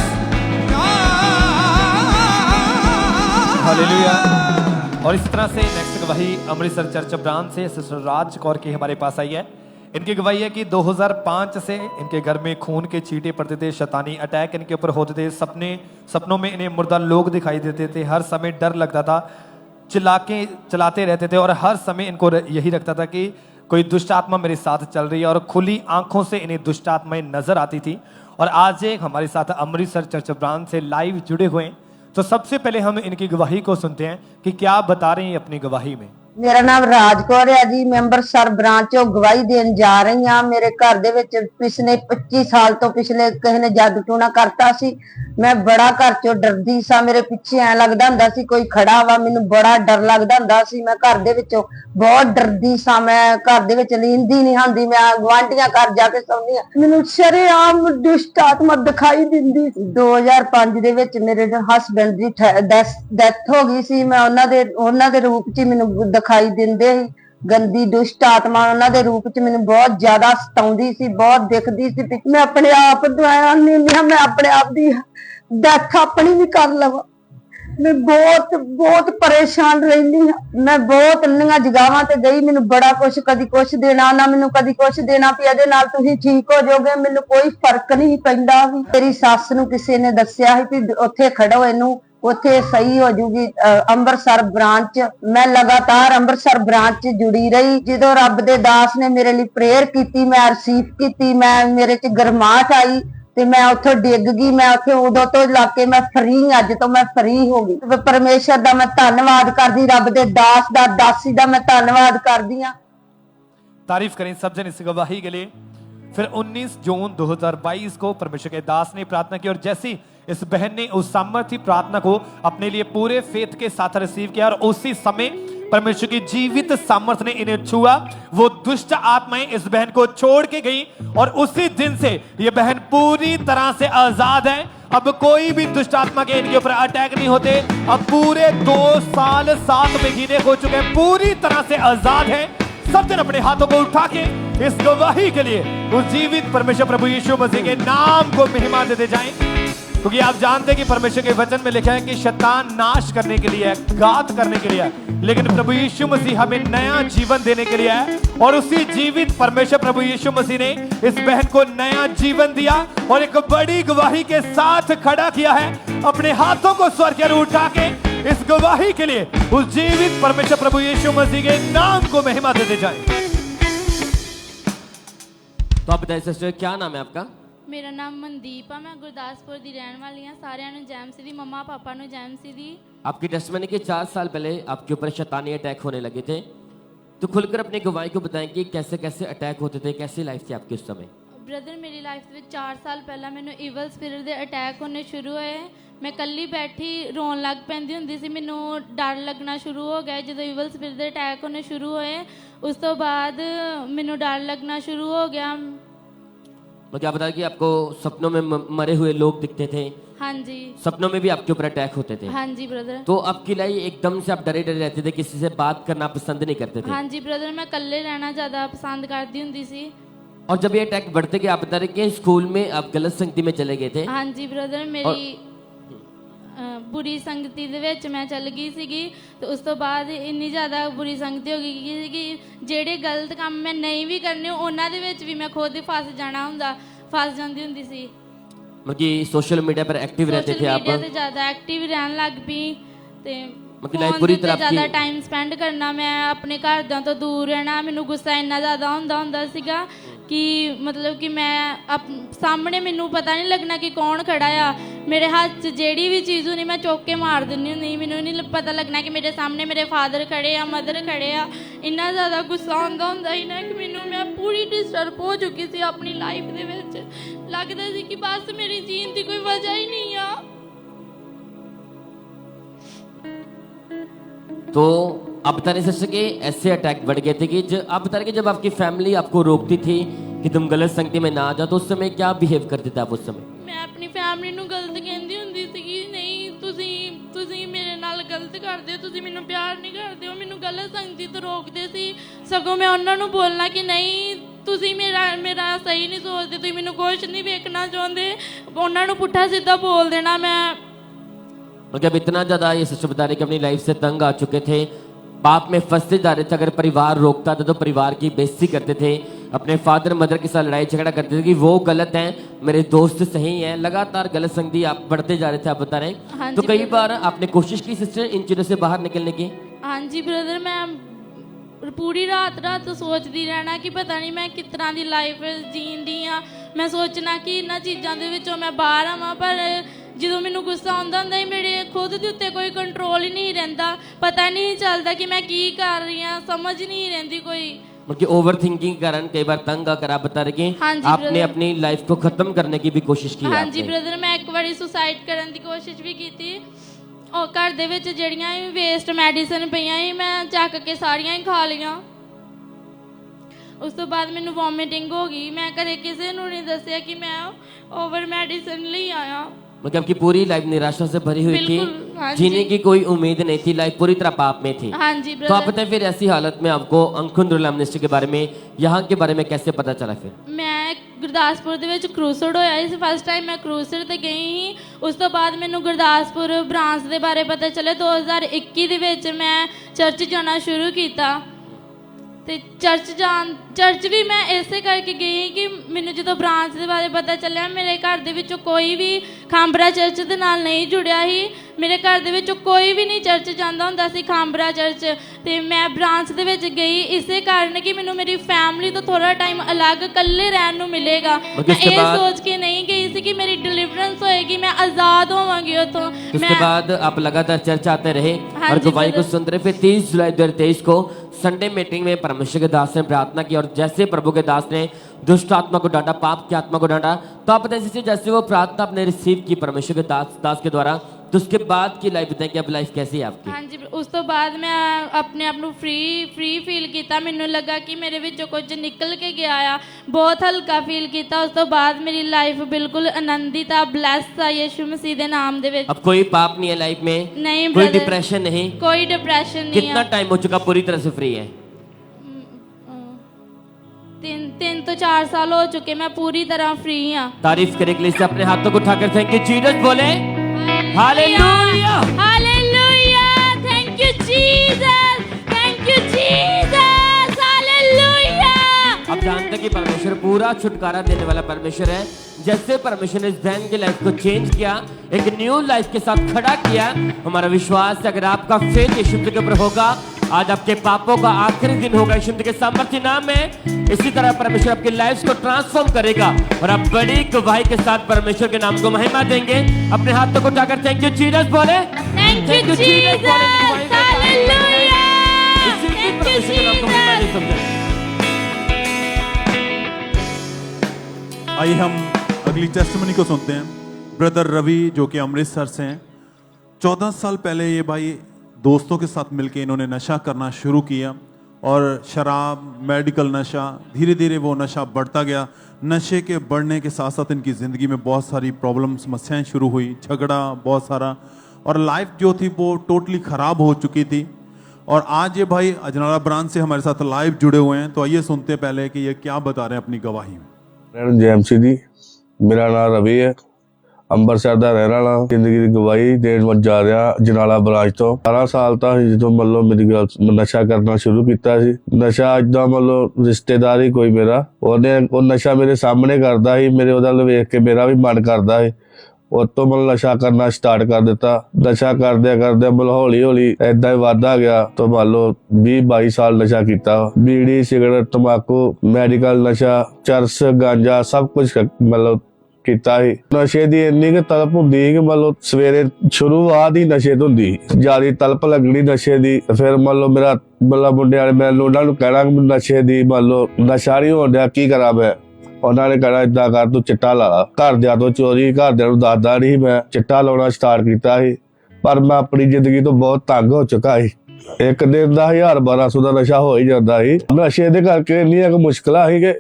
hallelujah. और इस तरह से नेक्स्ट गवाही अमृतसर चर्च ब्रांच से सिस्टर राज कौर की हमारे पास आई है। इनकी गवाही है कि 2005 से इनके घर में खून के छींटे पड़ते थे, शैतानी अटैक इनके ऊपर होते थे, सपनों में इन्हें मुर्दा लोग दिखाई देते थे, हर समय डर लगता था। चलाते रहते थे और हर समय इनको यही रखता था कि कोई दुष्ट आत्मा मेरे साथ चल रही है, और खुली आंखों से इन्हें दुष्ट आत्माएं नजर आती थी। और आज एक हमारे साथ अमृतसर चर्च ब्रांच से लाइव जुड़े हुए हैं, तो सबसे पहले हम इनकी गवाही को सुनते हैं कि क्या बता रहे हैं अपनी गवाही में। मेरा नाम राज कौर है जी, मैं ਅੰਮ੍ਰਿਤਸਰ ब्रांच चो गवाही देन जा रही हाँ। मेरे घर दे विच पिछले 25 साल तो पिछले किसी ने जादू टूना करता सी। मैं बड़ा घर चो डरदी सा, मेरे पिछे ऐ लगदा हुंदा सी कोई खड़ा वा, मैनू बड़ा डर लगदा हुंदा सी। मैं घर दे विचों बहुत डरदी सा, मैं घर दे विच लींदी नहीं हांदी, मैं गुआंढियां घर जाके सौंदी हां, मैनू शरेआम दुष्ट आत्मा दिखाई दिंदी सी। 2005 दे विच मेरे हसबैंड दी डेथ हो गई सी। मैं ਉਹਨਾਂ ਦੇ ਰੂਪ ਚ ਮੈਨੂੰ ਦਿਖਾਈ ਦਿੰਦੇ ਸੀ, गंदी दुष्ट आत्मा ਉਹਨਾਂ ਦੇ ਰੂਪ ਚ ਮੈਨੂੰ ਬਹੁਤ ਜ਼ਿਆਦਾ ਸਤਾਉਂਦੀ ਸੀ, ਬਹੁਤ ਦਿਖਦੀ ਸੀ। ਮੈਂ ਆਪਣੇ ਆਪ ਦੁਆਇਆ ਨਹੀਂ, ਮੈਂ ਆਪਣੇ ਆਪ ਦੀ ਡੈਥ ਆਪਣੀ ਵੀ ਕਰ ਲਵਾਂ। मैं बहुत परेशान रही हाँ। मैं बहुत अन्नियां जगहों ते गई, मैनू बड़ा कुछ कदी कुछ देना ना, मैनू कदी कुछ देना भी ਇਹਦੇ ਨਾਲ ਤੁਸੀਂ ठीक हो जाओगे, मैनू कोई फर्क नहीं पैंदा। मेरी सस नू किसी ने दस्सिया भी उत्थे खड़ो, इनू उत्थे सही हो जूगी। ਅੰਮ੍ਰਿਤਸਰ ब्रांच मैं लगातार ਅੰਮ੍ਰਿਤਸਰ ब्रांच जुड़ी रही। जो रब दे दास ने मेरे लिए प्रेयर की, मैं रिसीव की, मैं मेरे च गरमाहट आई ते मैं उत्थों डिग गई। मैं उत्थे उदों तो लाके मैं फ्री, अज तो मैं फ्री हो गई। परमेश्वर दा मैं धन्नवाद करदी, रब दे दास दा दासी दा मैं धन्नवाद करदी हां। तारीफ करें सब जन इस गवाही के लिए। फिर 19 जून 2022 को परमेश्वर के दास ने प्रार्थना की, और जैसी इस बहन ने उस सामर्थ्य प्रार्थना को अपने लिए पूरे फेथ के साथ रिसीव किया, और उसी समय परमेश्वर की जीवित सामर्थ्य ने इन्हें छुआ। वो दुष्ट आत्माएं इस बहन को छोड़ के गई, और उसी दिन से ये बहन पूरी तरह से आजाद है। अब कोई भी दुष्ट आत्मा के इनके ऊपर अटैक नहीं होते। अब पूरे 2 साल 7 महीने हो चुके हैं, पूरी तरह से आजाद है। सब जन अपने हाथों को उठा के इस गवाही के लिए उस जीवित परमेश्वर प्रभु यीशु मसीह के नाम को महिमा देते जाएं, क्योंकि आप जानते हैं कि परमेश्वर के वचन में लिखा है कि शैतान नाश करने के लिए है, घात करने के लिए है, लेकिन प्रभु यीशु मसीह हमें नया जीवन देने के लिए है। और उसी जीवित परमेश्वर प्रभु यीशु मसीह ने इस बहन को नया जीवन दिया और एक बड़ी गवाही के साथ खड़ा किया है। अपने हाथों को स्वर की ओर उठा के इस गवाही के लिए उस जीवित परमेश्वर प्रभु यीशु मसीह के नाम को महिमा देते जाएं। तो आप बताइए सिस्टर, क्या नाम है आपका? मेरा नाम मनदीप है, मैं गुरदासपुर की रहने वाली हाँ। सारिਆਂ ਨੂੰ जैम सीधी, मम्मा पापा ਨੂੰ जैम सीधी। आपकी टेस्टमनी के 4 साल पहले आपके ऊपर शैतानी अटैक होने लगे थे, तो खुलकर अपनी गवाही को बताएं कि कैसे कैसे अटैक होते थे, कैसी लाइफ थी आपकी उस समय? ब्रदर मेरी लाइफ ਦੇ ਵਿੱਚ 4 ਸਾਲ ਪਹਿਲਾਂ ਮੈਨੂੰ ਈਵਲ ਸਪਿਰਿਟ ਦੇ ਅਟੈਕ ਹੋਣੇ ਸ਼ੁਰੂ ਹੋਏ। ਮੈਂ ਕੱਲੀ ਬੈਠੀ ਰੋਣ ਲੱਗ ਪੈਂਦੀ ਹੁੰਦੀ ਸੀ, ਮੈਨੂੰ ਡਰ ਲੱਗਣਾ ਸ਼ੁਰੂ ਹੋ ਗਿਆ ਜਦੋਂ ਈਵਲ ਸਪਿਰਿਟ ਦੇ ਅਟੈਕ ਹੋਣੇ ਸ਼ੁਰੂ ਹੋਏ। ਉਸ ਤੋਂ ਬਾਅਦ ਮੈਨੂੰ ਡਰ ਲੱਗਣਾ शुरू हो गया। तो क्या बताया कि आपको सपनों में मरे हुए लोग दिखते थे? हाँ जी। सपनों में भी आपके ऊपर अटैक होते थे? हाँ जी ब्रदर। तो आपकी लाइफ एकदम से आप डरे डरे रहते थे, किसी से बात करना पसंद नहीं करते थे? हाँ जी ब्रदर, मैं कल्ले रहना ज़्यादा पसंद करती हुंदी सी। और जब ये अटैक बढ़ते गए, आप बता रहे कि स्कूल में आप गलत संगति में चले गए थे? हाँ जी ब्रदर, मेरी बुरी संगति ਦੇ ਵਿੱਚ ਮੈਂ ਚੱਲ ਗਈ ਸੀਗੀ, ਤੇ ਉਸ ਤੋਂ ਬਾਅਦ ਇੰਨੀ ਜ਼ਿਆਦਾ ਬੁਰੀ ਸੰਗਤੀ ਹੋ ਗਈ ਕਿ ਜਿਹੜੇ ਗਲਤ ਕੰਮ ਮੈਂ ਨਹੀਂ ਵੀ ਕਰਨੇ ਉਹਨਾਂ ਦੇ ਵਿੱਚ ਵੀ ਮੈਂ ਖੁਦ ਹੀ ਫਸ ਜਾਂਦੀ ਹੁੰਦੀ ਸੀ। मतलब सोशल मीडिया पर एक्टिव रहते थे आप? सोशल मीडिया ਤੇ ਜ਼ਿਆਦਾ ਐਕਟਿਵ ਰਹਿਣ ਲੱਗ ਪਈ, ਤੇ मतलब लाइफ पूरी तरह ਜ਼ਿਆਦਾ ਟਾਈਮ ਸਪੈਂਡ ਕਰਨਾ, ਮੈਂ ਆਪਣੇ ਘਰਦਿਆਂ ਤੋਂ ਦੂਰ ਰਹਿਣਾ। ਮੈਨੂੰ ਗੁੱਸਾ ਇੰਨਾ ਜ਼ਿਆਦਾ ਹੁੰਦਾ ਸੀਗਾ ਕਿ ਮਤਲਬ ਕਿ ਮੈਂ ਸਾਹਮਣੇ ਮੈਨੂੰ ਪਤਾ ਨਹੀਂ ਲੱਗਣਾ ਕਿ ਕੌਣ ਖੜਾ ਆ। ਮੇਰੇ ਹੱਥ 'ਚ ਜਿਹੜੀ ਵੀ ਚੀਜ਼ ਹੁੰਦੀ ਮੈਂ ਚੁੱਕ ਕੇ ਮਾਰ ਦਿੰਦੀ ਹੁੰਦੀ, ਮੈਨੂੰ ਨਹੀਂ ਪਤਾ ਲੱਗਣਾ ਕਿ ਮੇਰੇ ਸਾਹਮਣੇ ਮੇਰੇ ਫਾਦਰ ਖੜੇ ਆ, ਮਦਰ ਖੜੇ ਆ। ਇੰਨਾ ਜ਼ਿਆਦਾ ਗੁੱਸਾ ਹੁੰਦਾ ਸੀ ਨਾ ਕਿ ਮੈਨੂੰ ਮੈਂ ਪੂਰੀ ਡਿਸਟਰਬ ਹੋ ਚੁੱਕੀ ਸੀ ਆਪਣੀ ਲਾਈਫ ਦੇ ਵਿੱਚ। ਲੱਗਦਾ ਸੀ ਕਿ ਬਸ ਮੇਰੀ ਜੀਣ ਦੀ ਕੋਈ ਵਜ੍ਹਾ ਹੀ ਨਹੀਂ ਆ। तो आप बता नहीं सकते ऐसे अटैक बढ़ गए थे कि आप बता रहे कि जब आपकी फैमिली आपको रोकती थी कि तुम गलत संगति में ना आ जाओ, तो उस समय क्या बिहेव करते थे आप उस समय? मैं अपनी फैमिली ਨੂੰ ਗਲਤ ਕਹਿੰਦੀ ਹੁੰਦੀ ਸੀ ਕਿ ਨਹੀਂ ਤੁਸੀਂ ਮੇਰੇ ਨਾਲ ਗਲਤ ਕਰਦੇ ਹੋ, ਤੁਸੀਂ ਮੈਨੂੰ ਪਿਆਰ ਨਹੀਂ ਕਰਦੇ ਹੋ, ਮੈਨੂੰ ਗਲਤ ਸੰਗਤੀ ਤੋਂ ਰੋਕਦੇ ਸੀ। ਸਗੋਂ ਮੈਂ ਉਹਨਾਂ ਨੂੰ ਬੋਲਣਾ ਕਿ ਨਹੀਂ ਤੁਸੀਂ ਮੇਰਾ ਸਹੀ ਨਹੀਂ ਸੋਚਦੇ, ਤੁਸੀਂ ਮੈਨੂੰ ਕੁਝ ਨਹੀਂ ਵੇਖਣਾ ਚਾਹੁੰਦੇ, ਉਹਨਾਂ ਨੂੰ ਪੁੱਠਾ ਸਿੱਧਾ ਬੋਲ देना मैं। और जब इतना ज्यादा ये सच बता रहे कि अपनी लाइफ से तंग आ चुके थे, पाप में फंसते जा रहे थे, अगर परिवार रोकता था तो परिवार की बेइज्जती करते थे, अपने फादर मदर के साथ लड़ाई झगड़ा करते थे कि वो गलत हैं, मेरे दोस्त सही हैं, लगातार गलत संगति आप बढ़ते जा रहे थे, आप बता रहे हैं। तो कई बार आपने कोशिश की सिस्टर इन चीजों से बाहर निकलने की? हाँ जी ब्रदर, मैं पूरी रात रात सोचती रहना कि पता नहीं मैं किस तरह की लाइफ जीन दी हाँ। मैं सोचना कि इन्होंने चीज़ों के विचों मैं बाहर आवां, पर जो मैनू गुस्सा आंदा हुंदा मेरे खुद के उत्ते कोई कंट्रोल ही नहीं रहिंदा। पता नहीं चलता कि मैं की कर रही हाँ, समझ नहीं रहिंदी कोई। मतलब ओवर थिंकिंग के कारण कई बार तंग आकर आप बता रहे कि हाँ जी आपने brother। अपनी लाइफ को खत्म करने की भी कोशिश की। हाँ जी आपने। ब्रदर, मैं एक बार सुसाइड करने की कोशिश भी की थी और घर दे विच जड़ियां वेस्ट मैडिसिन पईयां ही मैं चक के सारियां ही खा लियां। उस तो बाद मैनू वॉमिटिंग हो गई। मैं कदे किसी नू नहीं दसिया कि मैं ओवर मेडिसिन ले आया। मतलब कि पूरी लाइफ निराशा से भरी हुई थी, बिल्कुल, हाँ जीने जी। की कोई उम्मीद नहीं थी, लाइफ पूरी तरह पाप में थी। हाँ जी तो आप ब्रदर, बताएं फिर ऐसी हालत में आपको अंकुंद्रुला मिनिस्ट्री के बारे में, यहाँ के बारे में कैसे पता चला फिर? मैं गुरदासपुर ਦੇ ਵਿੱਚ ਕਰੂਸਡ ਹੋਇਆ ਇਸ ਫਸਟ ਟਾਈਮ ਮੈਂ ਕਰੂਸਡ ਤੇ ਗਈ ਸੀ। ਉਸ ਤੋਂ ਬਾਅਦ ਮੈਨੂੰ ਗੁਰਦਾਸਪੁਰ ਬ੍ਰਾਂਚ ਦੇ ਬਾਰੇ ਪਤਾ ਚੱਲਿਆ। 2021 ਦੇ ਵਿੱਚ ਮੈਂ ਚਰਚ ਜਾਣਾ ਸ਼ੁਰੂ ਕੀਤਾ ਤੇ ਚਰਚ ਵੀ ਮੈਂ ਇਸੇ ਕਰਕੇ ਗਈ ਕਿ ਮੈਨੂੰ ਜਦੋਂ ਬ੍ਰਾਂਚ ਦੇ ਬਾਰੇ ਪਤਾ ਚੱਲਿਆ, ਮੇਰੇ ਘਰ ਦੇ ਵਿੱਚੋਂ ਕੋਈ ਵੀ ਖਾਂਬਰਾ ਚਰਚ ਦੇ ਨਾਲ ਨਹੀਂ ਜੁੜਿਆ ਸੀ। ਮੇਰੇ ਘਰ ਦੇ ਵਿੱਚੋਂ ਕੋਈ ਵੀ ਨਹੀਂ ਚਰਚ ਜਾਂਦਾ ਹੁੰਦਾ ਸੀ ਖਾਂਬਰਾ ਚਰਚ। ਤੇ ਮੈਂ ਬ੍ਰਾਂਚ ਦੇ ਵਿੱਚ ਗਈ ਇਸੇ ਕਾਰਨ ਕਿ ਮੈਨੂੰ ਮੇਰੀ ਫੈਮਿਲੀ ਤੋਂ ਥੋੜਾ ਟਾਈਮ ਅਲੱਗ ਇਕੱਲੇ ਰਹਿਣ ਨੂੰ ਮਿਲੇਗਾ। ਮੈਂ ਇਹ ਸੋਚ ਕੇ नहीं गई थी कि मेरी डिलीवरेंस होएगी, मैं आजाद होवांगी उतों। उसके बाद आप लगातार चर्च आते रहे हाँ और जी गवाही को brother। सुनते रहे। फिर 30 जुलाई 2023 को संडे मीटिंग में परमेश्वर के दास ने प्रार्थना की और जैसे प्रभु के दास ने दुष्ट आत्मा को डांटा, पाप की आत्मा को डांटा, तो आप बताइए जैसे वो प्रार्थना आपने रिसीव की परमेश्वर के दास के द्वारा, तो उसके बाद की लाइफ बताएं कि अब लाइफ कैसी है आपकी? हाँ जी, उस तो बाद मैं अपने आप ਨੂੰ फ्री फील किया। मैनू लगा कि मेरे विचों कुछ निकल के गया आ, बहुत हल्का फील किया। उस तो बाद मेरी लाइफ बिल्कुल आनंदित आ, ब्लैस आ यीशु मसीह के नाम दे विच। अब कोई पाप नहीं है लाइफ में, नहीं कोई brother, डिप्रेशन नहीं, कोई डिप्रेशन नहीं कितना है। टाइम हो चुका पूरी तरह से फ्री है? 3 तो 4 साल हो चुके, मैं पूरी तरह फ्री हाँ। तारीफ करने के लिए अपने हाथों को उठाकर थैंक यू जीसस बोले। Hallelujah, hallelujah, thank you Jesus, thank you Jesus, hallelujah. आप जानते हैं कि परमेश्वर पूरा छुटकारा देने वाला परमेश्वर है। जैसे परमेश्वर ने इस बहन की लाइफ को चेंज किया, एक न्यू लाइफ के साथ खड़ा किया, हमारा विश्वास है अगर आपका फेथ यीशु के ऊपर होगा, आज आपके पापों का आखिरी दिन होगा यीशु के सामर्थ्य नाम में। इसी तरह परमेश्वर आपकी लाइफ को ट्रांसफॉर्म करेगा और आप बड़ी गवाही के साथ परमेश्वर के नाम को महिमा देंगे। अपने हाथों को उठाकर थैंक यू जीसस बोले। Thank you Jesus, hallelujah, thank you Jesus. आइए हम अगली टेस्टिमनी को सुनते हैं। ब्रदर रवि जो कि अमृतसर से हैं। 14 साल पहले ये भाई दोस्तों के साथ मिलके इन्होंने नशा करना शुरू किया और शराब, मेडिकल नशा, धीरे धीरे वो नशा बढ़ता गया। नशे के बढ़ने के साथ साथ इनकी ज़िंदगी में बहुत सारी प्रॉब्लम, समस्याएं शुरू हुई, झगड़ा बहुत सारा, और लाइफ जो थी वो टोटली ख़राब हो चुकी थी। और आज ये भाई अजनाला ब्रांच से हमारे साथ लाइव जुड़े हुए हैं, तो आइए सुनते हैं पहले कि ये क्या बता रहे हैं अपनी गवाही में। जैमसी जी, मेरा नाम रवि है, ਅੰਬਰਸਰ ਦਾ ਰਹਿਣ ਵਾਲਾ। ਜ਼ਿੰਦਗੀ ਦੀ ਗਵਾਹੀ ਦੇਣ ਵੱਲ ਜਾ ਰਿਹਾ ਜਨਾਲਾ ਬਰਾਜ ਤੋਂ। 18 ਸਾਲ ਤਾਂ ਜਦੋਂ ਮਤਲਬ ਮੇਰੀ ਗੱਲ ਨਸ਼ਾ ਕਰਨਾ ਸ਼ੁਰੂ ਕੀਤਾ ਸੀ। ਨਸ਼ਾ ਇਦਾਂ ਮਤਲਬ ਰਿਸ਼ਤੇਦਾਰ ਹੀ ਕੋਈ ਮੇਰਾ, ਉਹ ਨਸ਼ਾ ਮੇਰੇ ਸਾਹਮਣੇ ਕਰਦਾ ਸੀ, ਮੇਰੇ ਉਹਦਾ ਵੇਖ ਕੇ ਮੇਰਾ ਵੀ ਮਨ ਕਰਦਾ ਸੀ। ਉਹ ਤੋਂ ਮਤਲਬ ਨਸ਼ਾ ਕਰਨਾ ਸਟਾਰਟ ਕਰ ਦਿੱਤਾ। ਨਸ਼ਾ ਕਰਦਿਆਂ ਮਤਲਬ ਹੌਲੀ ਹੌਲੀ ਏਦਾਂ ਹੀ ਵੱਧਦਾ ਗਿਆ। ਤੋਂ ਮੰਨ ਲਓ 20-22 ਸਾਲ ਨਸ਼ਾ ਕੀਤਾ। ਬੀੜੀ, ਸਿਗਰਟ, ਤੰਬਾਕੂ, ਮੈਡੀਕਲ ਨਸ਼ਾ, ਚਰਸ, ਗਾਂਜਾ, ਸਭ ਕੁਝ ਮਤਲਬ ਕੀਤਾ ਸੀ। ਨਸ਼ੇ ਦੀ ਇੰਨੀ ਕੁ ਤਲਪ ਹੁੰਦੀ ਕਿ ਮਤਲਬ ਸਵੇਰੇ ਸ਼ੁਰੂਆਤ ਹੀ ਨਸ਼ੇ ਤੋਂ ਹੁੰਦੀ, ਜਿਆਦਾ ਤਲਪ ਲੱਗਣੀ ਨਸ਼ੇ ਦੀ। ਫਿਰ ਮੰਨ ਲਓ ਮੇਰਾ ਮਤਲਬ ਮੁੰਡਿਆਂ ਨੇ ਮੈਂ ਉਹਨਾਂ ਨੂੰ ਕਹਿਣਾ ਕਿ ਨਸ਼ੇ ਦੀ ਮੰਨ ਲਓ ਨਸ਼ਾ ਨਹੀਂ ਹੋਣ ਡਿਆ, ਕੀ ਕਰਾਂ ਮੈਂ? ਉਹਨਾਂ ਨੇ ਕਹਿਣਾ ਏਦਾਂ ਕਰ, ਤੂੰ ਚਿੱਟਾ ਲਾ। ਘਰਦਿਆਂ ਤੋਂ ਚੋਰੀ, ਘਰਦਿਆਂ ਨੂੰ ਦੱਸਦਾ ਨਹੀਂ ਮੈਂ ਚਿੱਟਾ ਲਾਉਣਾ ਸਟਾਰਟ ਕੀਤਾ ਸੀ। ਪਰ ਮੈਂ ਆਪਣੀ ਜ਼ਿੰਦਗੀ ਤੋਂ ਬਹੁਤ ਤੰਗ ਹੋ ਚੁੱਕਾ ਸੀ। ਇੱਕ ਦਿਨ ਦਾ 1000-1200 ਦਾ ਨਸ਼ਾ ਹੋ ਹੀ ਜਾਂਦਾ ਸੀ। ਨਸ਼ੇ ਦੇ ਕਰਕੇ ਇੰਨੀਆਂ ਕੁ ਮੁਸ਼ਕਲਾਂ ਸੀ ਕਿ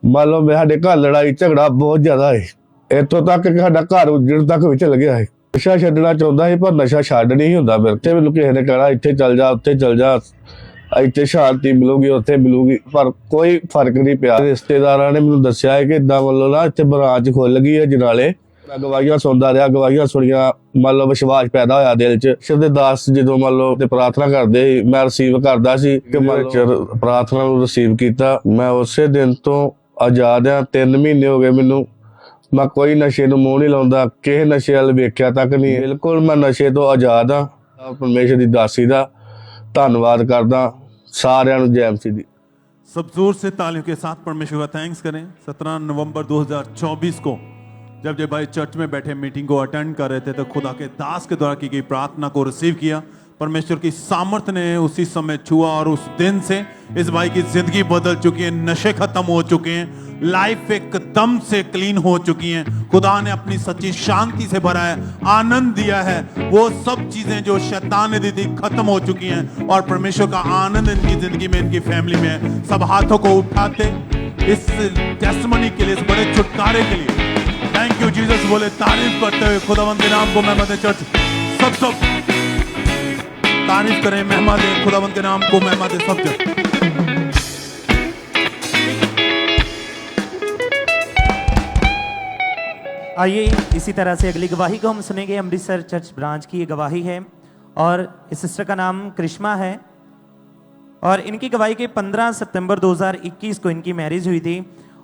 ਮੰਨ ਲਓ ਸਾਡੇ ਘਰ ਲੜਾਈ ਝਗੜਾ ਬਹੁਤ ਜ਼ਿਆਦਾ ਹੈ। ਇੱਥੋਂ ਤੱਕ ਕਿ ਸਾਡਾ ਘਰ ਉੱਜੜ ਤੱਕ ਵੀ ਚਲ ਗਿਆ ਹੈ। ਨਸ਼ਾ ਛੱਡਣਾ ਚਾਹੁੰਦਾ ਸੀ ਪਰ ਨਸ਼ਾ ਛੱਡ ਨਹੀਂ ਹੁੰਦਾ ਮੇਰੇ ਤੇ। ਮੈਨੂੰ ਕਿਸੇ ਨੇ ਕਹਿਣਾ ਇੱਥੇ ਚੱਲ ਜਾ, ਉੱਥੇ ਚੱਲ ਜਾ, ਇੱਥੇ ਸ਼ਾਂਤੀ ਮਿਲੂਗੀ, ਉੱਥੇ ਮਿਲੂਗੀ, ਪਰ ਕੋਈ ਫਰਕ ਨਹੀਂ ਪਿਆ। ਰਿਸ਼ਤੇਦਾਰਾਂ ਨੇ ਮੈਨੂੰ ਦੱਸਿਆ ਹੈ ਕਿ ਏਦਾਂ ਮਤਲਬ ਨਾ ਇੱਥੇ ਬ੍ਰਾਂਚ ਖੁੱਲ ਗਈ ਹੈ ਜਨਾਲੇ। ਮੈਂ ਗਵਾਹੀਆਂ ਸੁਣਦਾ ਰਿਹਾ, ਗਵਾਹੀਆਂ ਸੁਣੀਆਂ, ਮੰਨ ਲਓ ਵਿਸ਼ਵਾਸ ਪੈਦਾ ਹੋਇਆ ਦਿਲ 'ਚ। ਸ਼ਬਦ ਦਾਸ ਜਦੋਂ ਮੰਨ ਲਓ ਤੇ ਪ੍ਰਾਰਥਨਾ ਕਰਦੇ ਸੀ, ਮੈਂ ਰਿਸੀਵ ਕਰਦਾ ਸੀ ਕਿ ਮੰਨ ਪ੍ਰਾਰਥਨਾ ਨੂੰ ਰਿਸੀਵ ਕੀਤਾ। ਮੈਂ ਉਸੇ ਦਿਨ ਤੋਂ ਆਜ਼ਾਦ ਹਾਂ। 3 ਮਹੀਨੇ ਹੋ ਗਏ ਮੈਨੂੰ। ਮੈਂ ਕੋਈ ਨਸ਼ੇ ਨੂੰ ਮੂੰਹ ਨਹੀਂ ਲਾਉਂਦਾ, ਕਿਸੇ ਨਸ਼ੇ ਵੱਲ ਵੇਖਿਆ ਤੱਕ ਨਹੀਂ। ਬਿਲਕੁਲ ਮੈਂ ਨਸ਼ੇ ਤੋਂ ਆਜ਼ਾਦ ਹਾਂ। ਪਰਮੇਸ਼ਰ ਦੀ ਦਾਸੀ ਦਾ ਧੰਨਵਾਦ ਕਰਦਾ ਸਾਰਿਆਂ ਨੂੰ। ਜੈ ਮਸੀਹ ਦੀ। सब जोर से तालियों के साथ परमेश्वर का थैंक्स करें। 17 नवंबर 2024 को जब जब भाई चर्च में बैठे मीटिंग को अटेंड कर रहे थे तो खुदा के दास के द्वारा की गई प्रार्थना को रिसीव किया। परमेश्वर की सामर्थ ने उसी समय छुआ और उस दिन से इस भाई की जिंदगी बदल चुकी है, नशे खत्म हो चुके हैं, लाइफ एकदम से क्लीन हो चुकी है। खुदा ने अपनी सच्ची शांति से भरा है, आनंद दिया है। वो सब चीजें जो शैतान ने दी थी खत्म हो चुकी हैं और परमेश्वर का आनंद इनकी जिंदगी में, इनकी फैमिली में है। सब हाथों को उठाते इस टेस्टिमनी के लिए, इस बड़े छुटकारे के लिए थैंक यू जीसस बोले, तारीफ करते हुए खुदावंद के नाम को महिमा दे। चर्च सब तारीफ करें, महिमा दे, खुदावंद के नाम को महिमा दे सब जगह। आइए इसी तरह से अगली गवाही को हम सुनेंगे। अमृतसर चर्च ब्रांच की ये गवाही है और इस सिस्टर का नाम करिश्मा है और इनकी गवाही के 15 सितंबर 2021 को इनकी मैरिज हुई थी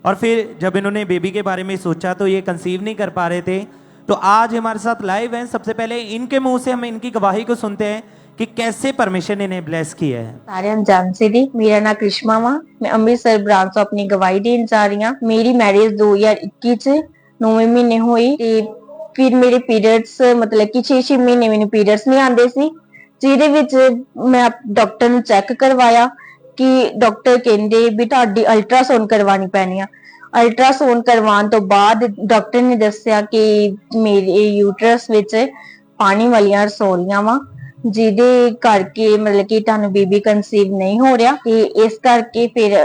और फिर जब इन्होंने बेबी के बारे में सोचा तो ये कंसीव नहीं कर पा रहे थे। तो आज हमारे साथ लाइव हैं। सबसे पहले इनके मुंह से हम इनकी गवाही को सुनते हैं कि कैसे परमेश्वर ने इन्हें ब्लेस किया है। सारे जान सी मेरा नाम करिश्मा वा, मैं अमृतसर ब्रांच ਤੋਂ अपनी गवाही देन जा रही हूँ। मेरी मैरिज 2021 ਚ 9वें महीने हुई ਤੇ ਫਿਰ ਮੇਰੇ ਪੀਰੀਅਡਸ ਮਤਲਬ ਕਿ 6 ਮਹੀਨੇ ਮੈਨੂੰ ਪੀਰੀਅਡਸ ਨਹੀਂ ਆਉਂਦੇ ਸੀ, ਜਿਹਦੇ ਵਿੱਚ ਮੈਂ ਡਾਕਟਰ ਨੂੰ ਚੈੱਕ ਕਰਵਾਇਆ ਕਿ ਡਾਕਟਰ ਕਹਿੰਦੇ ਵੀ ਤੁਹਾਡੀ ਅਲਟਰਾਸਾਊਂਡ ਕਰਵਾਉਣੀ ਪੈਣੀ ਆ। ਅਲਟਰਾਸਾਊਂਡ ਕਰਵਾਉਣ ਤੋਂ ਬਾਅਦ ਡਾਕਟਰ ਨੇ ਦੱਸਿਆ ਕਿ ਮੇਰੇ ਯੂਟਰਸ ਵਿੱਚ ਪਾਣੀ ਵਾਲੀਆਂ ਰਸੌਲੀਆਂ ਵਾ, ਜਿਹਦੇ ਕਰਕੇ ਮਤਲਬ ਕਿ ਤੁਹਾਨੂੰ ਬੇਬੀ ਕਨਸੀਵ ਨਹੀਂ ਹੋ ਰਿਹਾ ਤੇ ਇਸ ਕਰਕੇ ਫਿਰ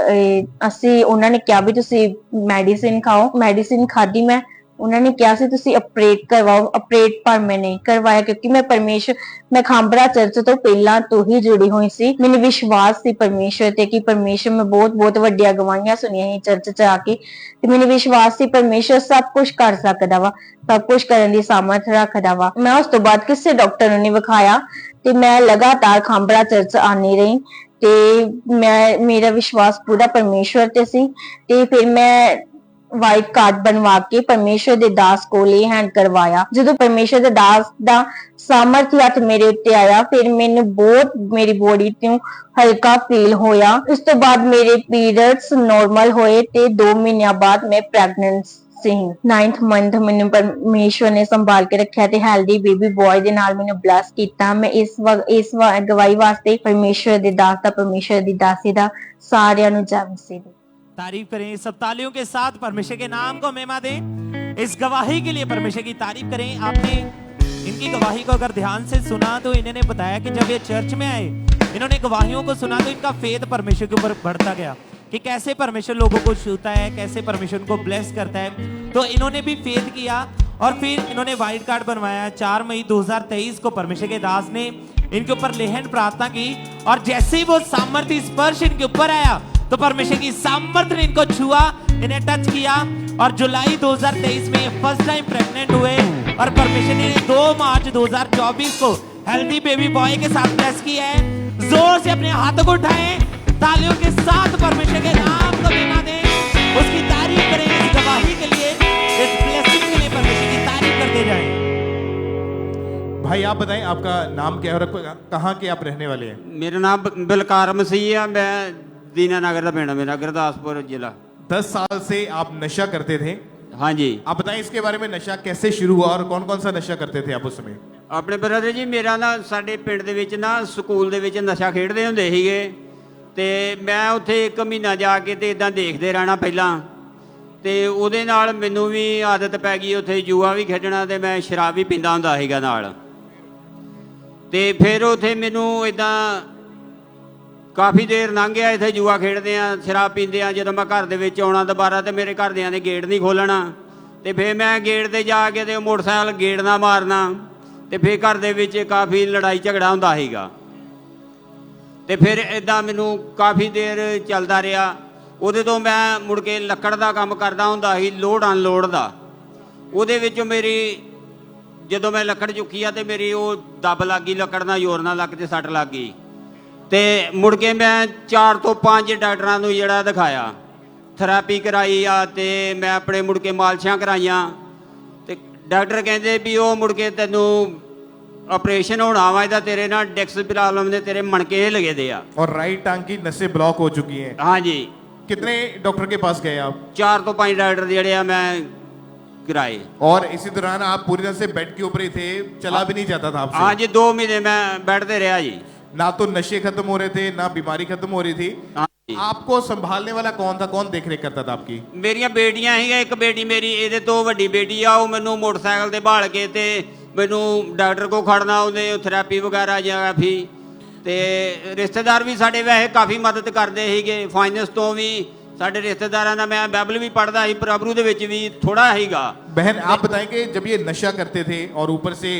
ਅਸੀਂ ਉਹਨਾਂ ਨੇ ਕਿਹਾ ਵੀ ਤੁਸੀਂ ਮੈਡੀਸਿਨ ਖਾਓ। ਮੈਡੀਸਿਨ ਖਾਦੀ ਮੈਂ, ਉਹਨਾਂ ਨੇ ਕਿਹਾ ਸੀ ਤੁਸੀਂ ਆਪਰੇਟ ਕਰਵਾਓ। ਆਪਰੇਟ ਪਰ ਮੈਂ ਨਹੀਂ ਕਰਵਾਇਆ ਕਿਉਂਕਿ ਮੈਂ ਖਾਂਬਰਾ ਚਰਚ ਤੋਂ ਪਹਿਲਾਂ ਤੋਂ ਹੀ ਜੁੜੀ ਹੋਈ ਸੀ। ਮੈਨੂੰ ਵਿਸ਼ਵਾਸ ਸੀ ਪਰਮੇਸ਼ਰ ਤੇ ਕਿ ਪਰਮੇਸ਼ਰ ਮੈਂ ਬਹੁਤ ਵੱਡੀਆਂ ਗਵਾਹੀਆਂ ਸੁਣੀਆਂ ਸੀ ਚਰਚ ਚ ਆ ਕੇ ਤੇ ਮੈਨੂੰ ਵਿਸ਼ਵਾਸ ਸੀ ਪਰਮੇਸ਼ਰ ਸਭ ਕੁਝ ਕਰ ਸਕਦਾ ਵਾ, ਸਭ ਕੁਝ ਕਰਨ ਦੀ ਸਾਮਰਥ ਰੱਖਦਾ ਵਾ। ਮੈਂ ਉਸ ਤੋਂ ਬਾਅਦ ਕਿਸੇ ਡਾਕਟਰ ਨੂੰ ਨਹੀਂ ਵਿਖਾਇਆ ਤੇ ਮੈਂ ਲਗਾਤਾਰ ਖਾਂਬਰਾ ਚਰਚ ਆਉਂਦੀ ਰਹੀ ਤੇ ਮੇਰਾ ਵਿਸ਼ਵਾਸ ਪੂਰਾ ਪਰਮੇਸ਼ਰ ਤੇ ਸੀ ਤੇ ਫਿਰ ਮੈਂ ਵਾਈਟ ਕਾਰਡ ਬਣਵਾ ਕੇ ਪਰਮੇਸ਼ਰ ਦੇ ਦਾਸ ਕੋਲ ਹੀ ਹੈਂਡ ਕਰਵਾਇਆ। ਜਦੋਂ ਪਰਮੇਸ਼ਰ ਦੇ ਦਾਸ ਦਾ ਸਾਮਰਥੀ ਹੱਥ ਮੇਰੇ ਉੱਤੇ ਆਇਆ ਫਿਰ ਮੈਨੂੰ ਬਹੁਤ ਮੇਰੀ ਬੋਡੀ ਤੋਂ ਹਲਕਾ ਫੀਲ ਹੋਇਆ। ਉਸ ਤੋਂ ਬਾਅਦ ਮੇਰੇ ਪੀਰੀਅਡਸ ਨਾਰਮਲ ਹੋਏ ਤੇ 2 ਮਹੀਨਿਆਂ ਬਾਅਦ ਮੈਂ ਪ੍ਰੈਗਨੈਂਟ ਸੀ। 9th ਮੰਥ ਮੈਨੂੰ ਪਰਮੇਸ਼ਰ ਨੇ ਸੰਭਾਲ ਕੇ ਰੱਖਿਆ ਤੇ ਹੈਲਦੀ ਬੇਬੀ ਬॉय ਦੇ ਨਾਲ ਮੈਨੂੰ ਬਲੈਸ ਕੀਤਾ। ਮੈਂ ਇਸ ਗਵਾਹੀ ਵਾਸਤੇ ਪਰਮੇਸ਼ਰ ਦੇ ਦਾਸ ਦਾ, ਪਰਮੇਸ਼ਰ ਦੀ ਦਾਸੀ ਦਾ ਸਾਰਿਆਂ ਨੂੰ ਜੈ ਮਸੀਹ ਦੀ। तारीफ करें सब तालियों के साथ, परमेश्वर के नाम को महिमा दें। इस गवाही के लिए परमेश्वर की तारीफ करें। आपने इनकी गवाही को अगर ध्यान से सुना तो इन्होंने बताया कि जब ये चर्च में आए, इन्होंने गवाहियों को सुना तो इनका फेथ परमेश्वर के ऊपर बढ़ता गया कि कैसे परमेश्वर लोगों को छूता है, कैसे परमेश्वर उनको ब्लेस करता है। तो इन्होंने भी फेथ किया और फिर इन्होंने व्हाइट कार्ड बनवाया। 4 मई 2023 को परमेश्वर के दास ने इनके ऊपर लेहन प्रार्थना की और जैसे ही वो सामर्थ्य स्पर्श इनके ऊपर आया तो परमेश्वर की सामर्थ ने इनको छुआ, इन्हें टच किया और जुलाई 2023 में फर्स्ट टाइम प्रेग्नेंट हुए और परमेश्वर ने 2 मार्च 2024 को हेल्दी बेबी बॉय के साथ ब्लेस किया है। जोर से अपने हाथों को उठाएं, तालियों के साथ परमेश्वर के नाम को महिमा दें, उसकी तारीफ करें। इस गवाही के लिए, इस ब्लेसिंग के लिए परमेश्वर की तारीफ करते जाएं। भाई आप बताएं आपका नाम क्या है और कहाँ के आप रहने वाले हैं? मेरा नाम बलकार मसीह है, मैं दीनानगर का पिंड मेरा, गुरदासपुर जिला। 10 साल से आप नशा करते थे? हाँ जी। आप बताएं इसके बारे में, नशा कैसे शुरू हुआ और कौन कौन सा नशा करते थे आप उस समय? ਆਪਣੇ ਬ੍ਰਦਰ ਜੀ, ਮੇਰਾ ਨਾ ਸਾਡੇ ਪਿੰਡ ਦੇ ਵਿੱਚ ਨਾ ਸਕੂਲ ਦੇ ਵਿੱਚ ਨਸ਼ਾ ਖੇਡਦੇ ਹੁੰਦੇ ਸੀਗੇ ਤੇ ਮੈਂ ਉੱਥੇ 1 ਮਹੀਨਾ ਜਾ ਕੇ ਤੇ ਇਦਾਂ ਦੇਖਦੇ ਰਹਿਣਾ ਪਹਿਲਾਂ ਤੇ ਉਹਦੇ ਨਾਲ ਮੈਨੂੰ ਵੀ ਆਦਤ ਪੈ ਗਈ ਉੱਥੇ ਜੂਆ ਵੀ ਖੇਡਣਾ ਤੇ ਮੈਂ ਸ਼ਰਾਬ ਵੀ ਪੀਂਦਾ ਹੁੰਦਾ ਸੀਗਾ ਨਾਲ ਤੇ ਫਿਰ ਉੱਥੇ ਮੈਨੂੰ ਇਦਾਂ ਕਾਫੀ ਦੇਰ ਲੰਘ ਗਿਆ ਇੱਥੇ ਜੂਆ ਖੇਡਦੇ ਆ, ਸ਼ਰਾਬ ਪੀਂਦੇ ਆ। ਜਦੋਂ ਮੈਂ ਘਰ ਦੇ ਵਿੱਚ ਆਉਣਾ ਦੁਬਾਰਾ ਤੇ ਮੇਰੇ ਘਰਦਿਆਂ ਨੇ ਗੇਟ ਨਹੀਂ ਖੋਲ੍ਹਣਾ ਤੇ ਫਿਰ ਮੈਂ ਗੇਟ ਤੇ ਜਾ ਕੇ ਤੇ ਮੋਟਰਸਾਈਕਲ ਗੇਟ ਨਾ ਮਾਰਨਾ ਤੇ ਫਿਰ ਘਰ ਦੇ ਵਿੱਚ ਕਾਫੀ ਲੜਾਈ ਝਗੜਾ ਹੁੰਦਾ ਸੀਗਾ ਤੇ ਫਿਰ ਇਦਾਂ ਮੈਨੂੰ ਕਾਫੀ ਦੇਰ ਚੱਲਦਾ ਰਿਹਾ। ਉਹਦੇ ਤੋਂ ਮੈਂ ਮੁੜ ਕੇ ਲੱਕੜ ਦਾ ਕੰਮ ਕਰਦਾ ਹੁੰਦਾ ਸੀ, ਲੋਡ ਅਨਲੋਡ ਦਾ। ਉਹਦੇ ਵਿੱਚ ਮੇਰੀ ਜਦੋਂ ਮੈਂ ਲੱਕੜ ਚੁੱਕੀ ਆ ਤੇ ਮੇਰੀ ਉਹ ਦੱਬ ਲੱਗ ਗਈ, ਲੱਕੜ ਨਾਲ ਜ਼ੋਰ ਨਾਲ ਲੱਗ ਤੇ ਸੱਟ ਲੱਗ ਗਈ ਤੇ ਮੁੜ ਕੇ ਮੈਂ 4 ਤੋਂ 5 ਡਾਕਟਰਾਂ ਨੂੰ ਜਿਹੜਾ ਦਿਖਾਇਆ, ਥੈਰੇਪੀ ਕਰਾਈ ਆ ਤੇ ਮੈਂ ਆਪਣੇ ਮੁੜ ਕੇ ਮਾਲਸ਼ਾਂ ਕਰਾਈਆਂ ਤੇ ਡਾਕਟਰ ਕਹਿੰਦੇ ਵੀ ਉਹ ਮੁੜ ਕੇ ਤੈਨੂੰ ਆਪਰੇਸ਼ਨ ਹੋਣਾ ਵਾ ਇਹਦਾ, ਤੇਰੇ ਨਾਲ ਡਿਸਕ ਪ੍ਰੋਬਲਮ ਦੇ ਤੇਰੇ ਮਣਕੇ ਲਗੇ ਦੇ ਆ। और राइट टांग की नसें ब्लॉक हो चुकी हैं। हाँ जी। कितने डॉक्टर के पास गए आप? 4 ਤੋਂ 5 डॉक्टर ਜਿਹੜੇ ਆ मैं कराए। और इसी दौरान आप पूरी तरह से बेड के ऊपर ही थे, चला भी नहीं जाता था आपसे? हाँ जी, 2 महीने मैं बेड पे रहा जी। ना तो नशे खत्म हो रहे थे, ना बीमारी खत्म हो रही थी। आपको संभालने वाला कौन था, कौन देख रेख करता था आपकी? ਮੇਰੀਆਂ ਬੇਟੀਆਂ ਸੀਗੀਆਂ, ਇੱਕ ਬੇਟੀ ਮੇਰੀ ਇਹਦੇ ਤੋਂ ਵੱਡੀ ਬੇਟੀ ਆ, ਉਹ ਮੈਨੂੰ ਮੋਟਰਸਾਈਕਲ ਤੇ ਭਾਲ ਕੇ ਤੇ ਮੈਨੂੰ ਡਾਕਟਰ ਕੋ ਖੜਨਾ, ਉਹਨੇ ਥੈਰੇਪੀ ਵਗੈਰਾ ਜਾਂ ਫੀ ਤੇ ਰਿਸ਼ਤੇਦਾਰ ਵੀ ਸਾਡੇ ਵੈਸੇ ਕਾਫੀ ਮਦਦ ਕਰਦੇ ਸੀਗੇ, ਫਾਈਨੈਂਸ ਤੋਂ ਵੀ ਸਾਡੇ ਰਿਸ਼ਤੇਦਾਰਾਂ ਦਾ। ਮੈਂ ਬਾਈਬਲ ਵੀ ਪੜ੍ਹਦਾ ਸੀ, ਪ੍ਰਭੂ ਦੇ ਵਿੱਚ ਵੀ ਥੋੜਾ ਸੀਗਾ। बहन आप बताएंगे जब ये नशा करते थे और ऊपर से